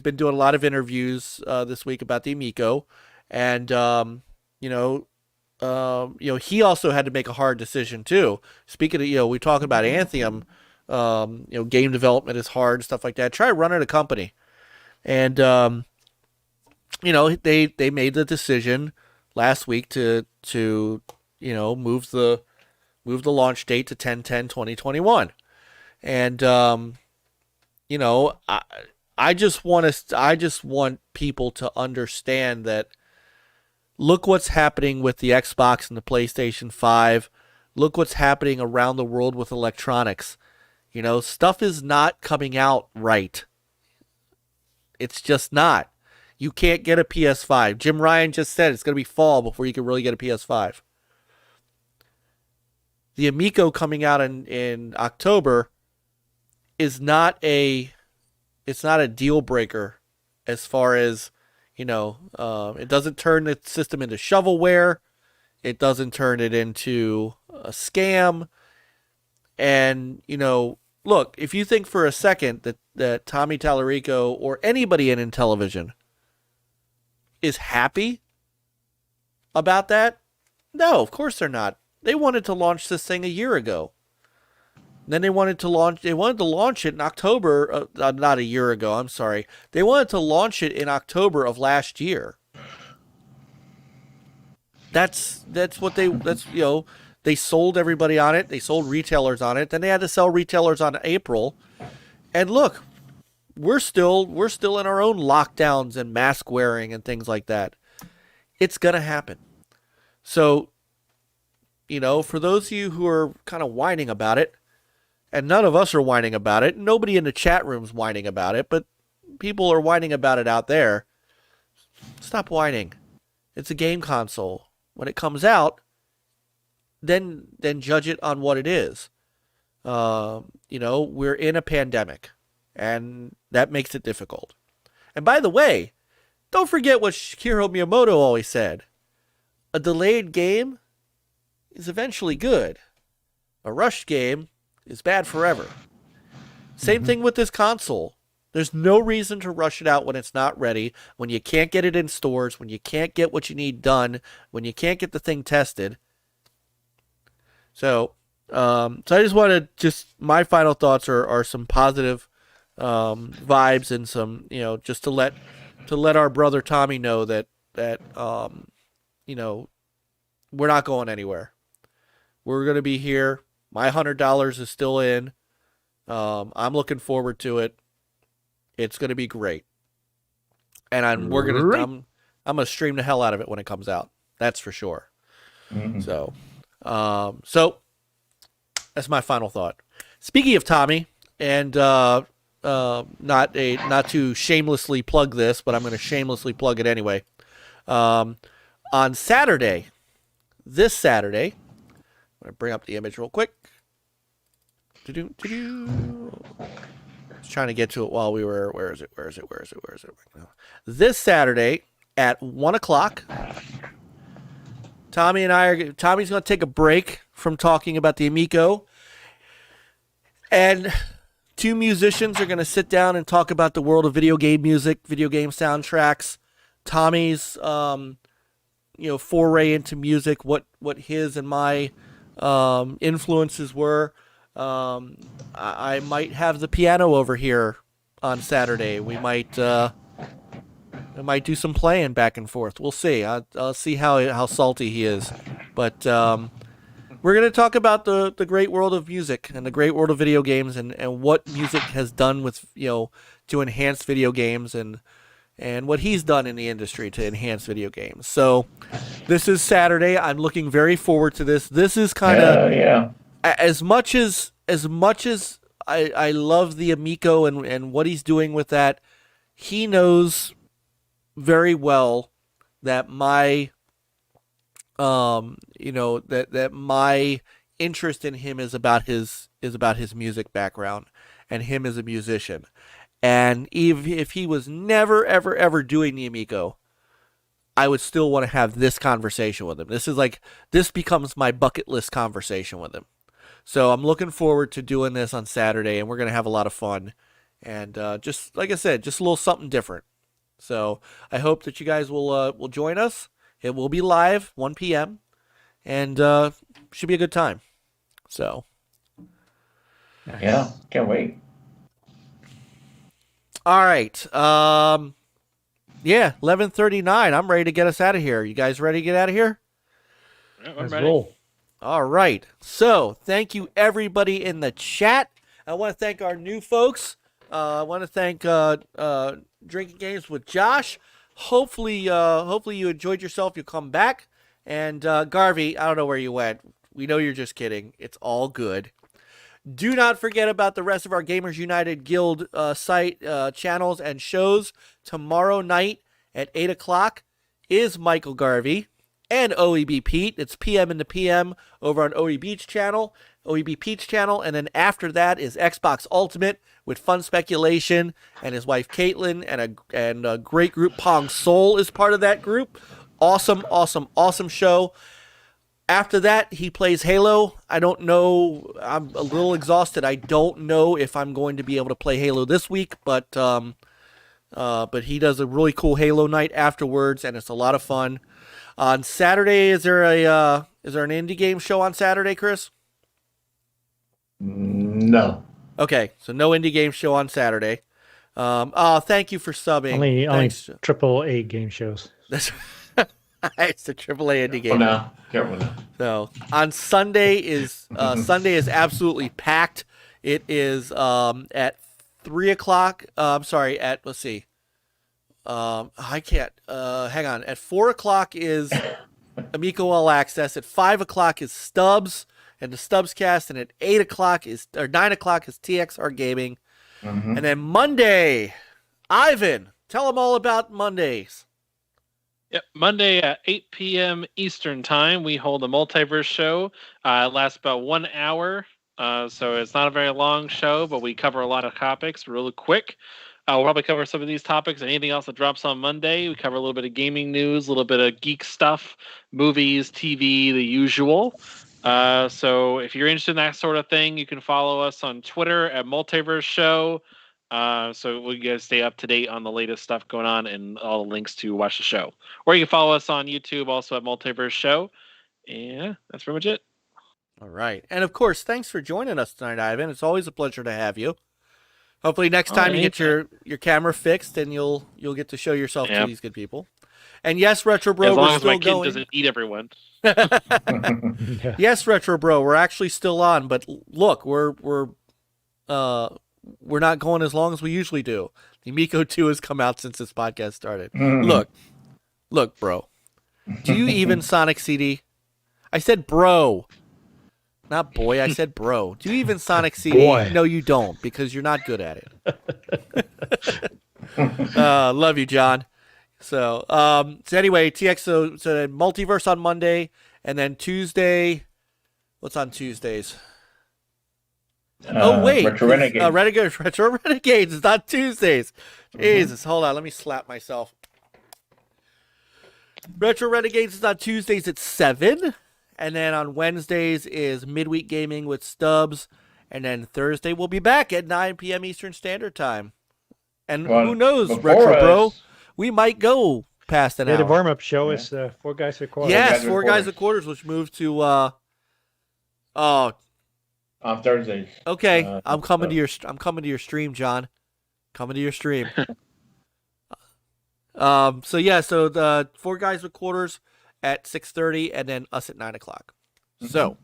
been doing a lot of interviews this week about the Amico, and he also had to make a hard decision too. Speaking of, we talking about Anthem, game development is hard, stuff like that. Try running a company. And they made the decision last week to move the launch date to 10/10/2021. And I just want people to understand that look what's happening with the Xbox and the PlayStation 5. Look what's happening around the world with electronics. Stuff is not coming out right. It's just not. You can't get a PS5. Jim Ryan just said it's going to be fall before you can really get a PS5. The Amico coming out in October is not a deal breaker as far as, it doesn't turn the system into shovelware. It doesn't turn it into a scam. And, look, if you think for a second that Tommy Tallarico or anybody in Intellivision is happy about that, no, of course they're not. They wanted to launch this thing a year ago. Then they wanted to launch it in October, not a year ago, I'm sorry. They wanted to launch it in October of last year. They sold everybody on it. They sold retailers on it. Then they had to sell retailers on April. And look, we're still in our own lockdowns and mask wearing and things like that. It's going to happen. So, for those of you who are kind of whining about it, and none of us are whining about it, nobody in the chat room's whining about it, but people are whining about it out there, stop whining. It's a game console. When it comes out, then judge it on what it is. We're in a pandemic, and that makes it difficult. And by the way, don't forget what Shigeru Miyamoto always said. A delayed game is eventually good. A rushed game is bad forever. Same thing with this console. There's no reason to rush it out when it's not ready, when you can't get it in stores, when you can't get what you need done, when you can't get the thing tested. So I just wanted my final thoughts are some positive vibes and some, just to let our brother Tommy know that we're not going anywhere. We're going to be here. My $100 is still in. I'm looking forward to it. It's going to be great. And I'm going to stream the hell out of it when it comes out. That's for sure. Mm-hmm. So that's my final thought. Speaking of Tommy, and not to shamelessly plug this, but I'm going to shamelessly plug it anyway. On Saturday, this Saturday, I'm going to bring up the image real quick. I was trying to get to it while we were. Where is it? This Saturday at 1:00, Tommy's going to take a break from talking about the Amico, and two musicians are going to sit down and talk about the world of video game music, video game soundtracks. Tommy's, foray into music, what his and my influences were. I might have the piano over here on Saturday. We might do some playing back and forth. We'll see. I'll see how salty he is. But we're going to talk about the great world of music and the great world of video games and what music has done with, to enhance video games and what he's done in the industry to enhance video games. So this is Saturday. I'm looking very forward to this. This is kind of as much as I love the Amico and what he's doing with that, he knows very well that my that my interest in him is about his music background and him as a musician. And if he was never ever doing the Amico, I would still want to have this conversation with him. This becomes my bucket list conversation with him. So I'm looking forward to doing this on Saturday, and we're going to have a lot of fun. And just like I said, just a little something different. So I hope that you guys will join us. It will be live, 1 p.m., and should be a good time. So. Yeah, can't wait. All right. Yeah, 11:39. I'm ready to get us out of here. You guys ready to get out of here? Yeah, I'm Let's ready. roll. All right. So, thank you everybody in the chat. I want to thank our new folks. I want to thank Drinking Games with Josh. Hopefully you enjoyed yourself. You'll come back. And Garvey, I don't know where you went. We know you're just kidding. It's all good. Do not forget about the rest of our Gamers United Guild site channels and shows. Tomorrow night at 8 o'clock is Michael Garvey and OEB Pete. It's PM in the PM over on OEB Pete's channel. And then after that is Xbox Ultimate with Fun Speculation and his wife Caitlin and a great group. Pong Soul is part of that group. Awesome show. After that, he plays Halo. I don't know. I'm a little exhausted. I don't know if I'm going to be able to play Halo this week, but he does a really cool Halo night afterwards, and it's a lot of fun. On Saturday, is there an indie game show on Saturday, Chris? No. Okay, so no indie game show on Saturday. Thank you for subbing. Only Thanks. AAA game shows. That's it's the AAA indie game. Oh, no. Careful now. So on Sunday is absolutely packed. It is at 3 o'clock. I'm sorry, at let's see. I can't. Hang on. At 4 o'clock is Amico All Access. At 5 o'clock is Stubz and the Stubz Cast, and at 9 o'clock is TXR Gaming, and then Monday, Ivan, tell them all about Mondays. Yep, Monday at 8 p.m. Eastern Time, we hold a MultiVerse Show. It lasts about 1 hour, so it's not a very long show, but we cover a lot of topics really quick. We'll probably cover some of these topics and anything else that drops on Monday. We cover a little bit of gaming news, a little bit of geek stuff, movies, TV, the usual. So if you're interested in that sort of thing, you can follow us on Twitter at MultiVerse Show. So we guys stay up to date on the latest stuff going on and all the links to watch the show. Or you can follow us on YouTube also at MultiVerse Show. And that's pretty much it. All right. And of course, thanks for joining us tonight, Ivan. It's always a pleasure to have you. Hopefully next time you get your camera fixed and you'll get to show yourself to these good people. And yes, Retro Bro, as long we're as still my kid going. doesn't eat everyone. Yes, Retro Bro, we're actually still on, but look, we're not going as long as we usually do. The Amico 2 has come out since this podcast started. Look, bro. Do you even Sonic CD? I said bro. Not boy, I said bro. Do you even Sonic CD? Boy. No, you don't, because you're not good at it. Love you, John. So anyway, so MultiVerse on Monday, and then Tuesday. What's on Tuesdays? Oh wait, Retro Renegades. Retro Renegades is on Tuesdays. Jesus, hold on, let me slap myself. Retro Renegades is on Tuesdays at 7, and then on Wednesdays is Midweek Gaming with Stubz, and then Thursday we'll be back at 9 p.m. Eastern Standard Time. And who knows, Retro Bro, we might go past an hour. The warm-up show is 4 Guys with Quarters. Yes, 4 Guys with Quarters, which moved to On Thursdays. okay. I'm coming to your stream, John. Coming to your stream. So the 4 Guys with Quarters at 6:30, and then us at 9 o'clock. So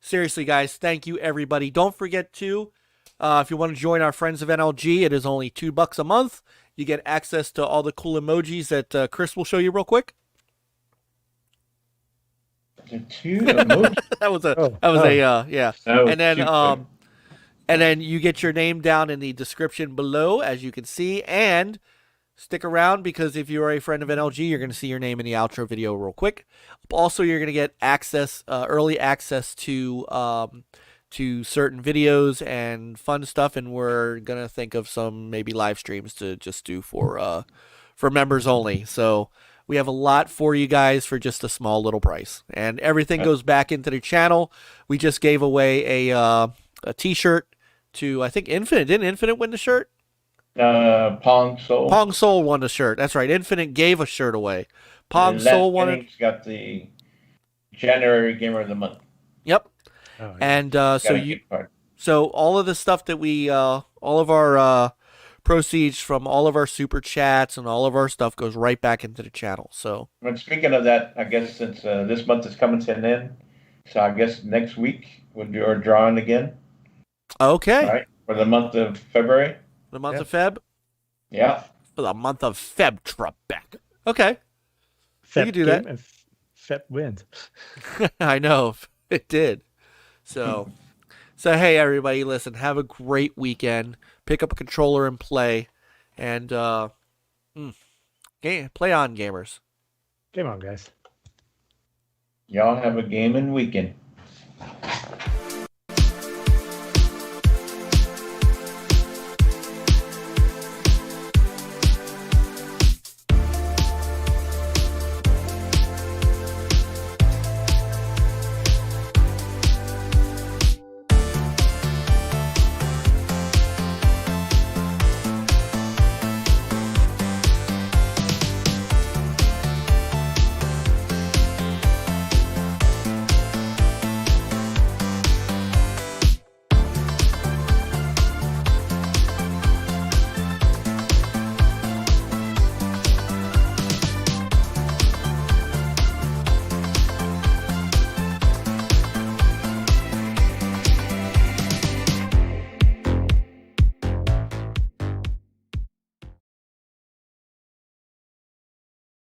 seriously, guys, thank you everybody. Don't forget to, if you want to join our friends of NLG, it is only $2 a month. You get access to all the cool emojis that Chris will show you real quick. The 2 emojis? Yeah. And then you get your name down in the description below, as you can see, and stick around, because if you are a friend of NLG, you're going to see your name in the outro video real quick. Also, you're going to get early access to certain videos and fun stuff, and we're going to think of some maybe live streams to just do for members only. So we have a lot for you guys for just a small little price, and everything goes back into the channel. We just gave away a t-shirt to, I think, Infinite. Didn't Infinite win the shirt? Pong Soul. Pong Soul won the shirt. That's right. Infinite gave a shirt away. Pong Soul won it. Got the January Gamer of the Month. Yep. Oh, yeah. And so all of the stuff that we all of our proceeds from all of our super chats and all of our stuff goes right back into the channel. So, And speaking of that, I guess since this month is coming to an end, so I guess next week we'll do our drawing again. okay. Right? For the month of February. The month of Feb? Yeah. For the month of Feb, Trebek. Okay. We could do that. And Feb wins. I know. It did. So, hey, everybody, listen, have a great weekend. Pick up a controller and play. And, play on, gamers. Game on, guys. Y'all have a gaming weekend.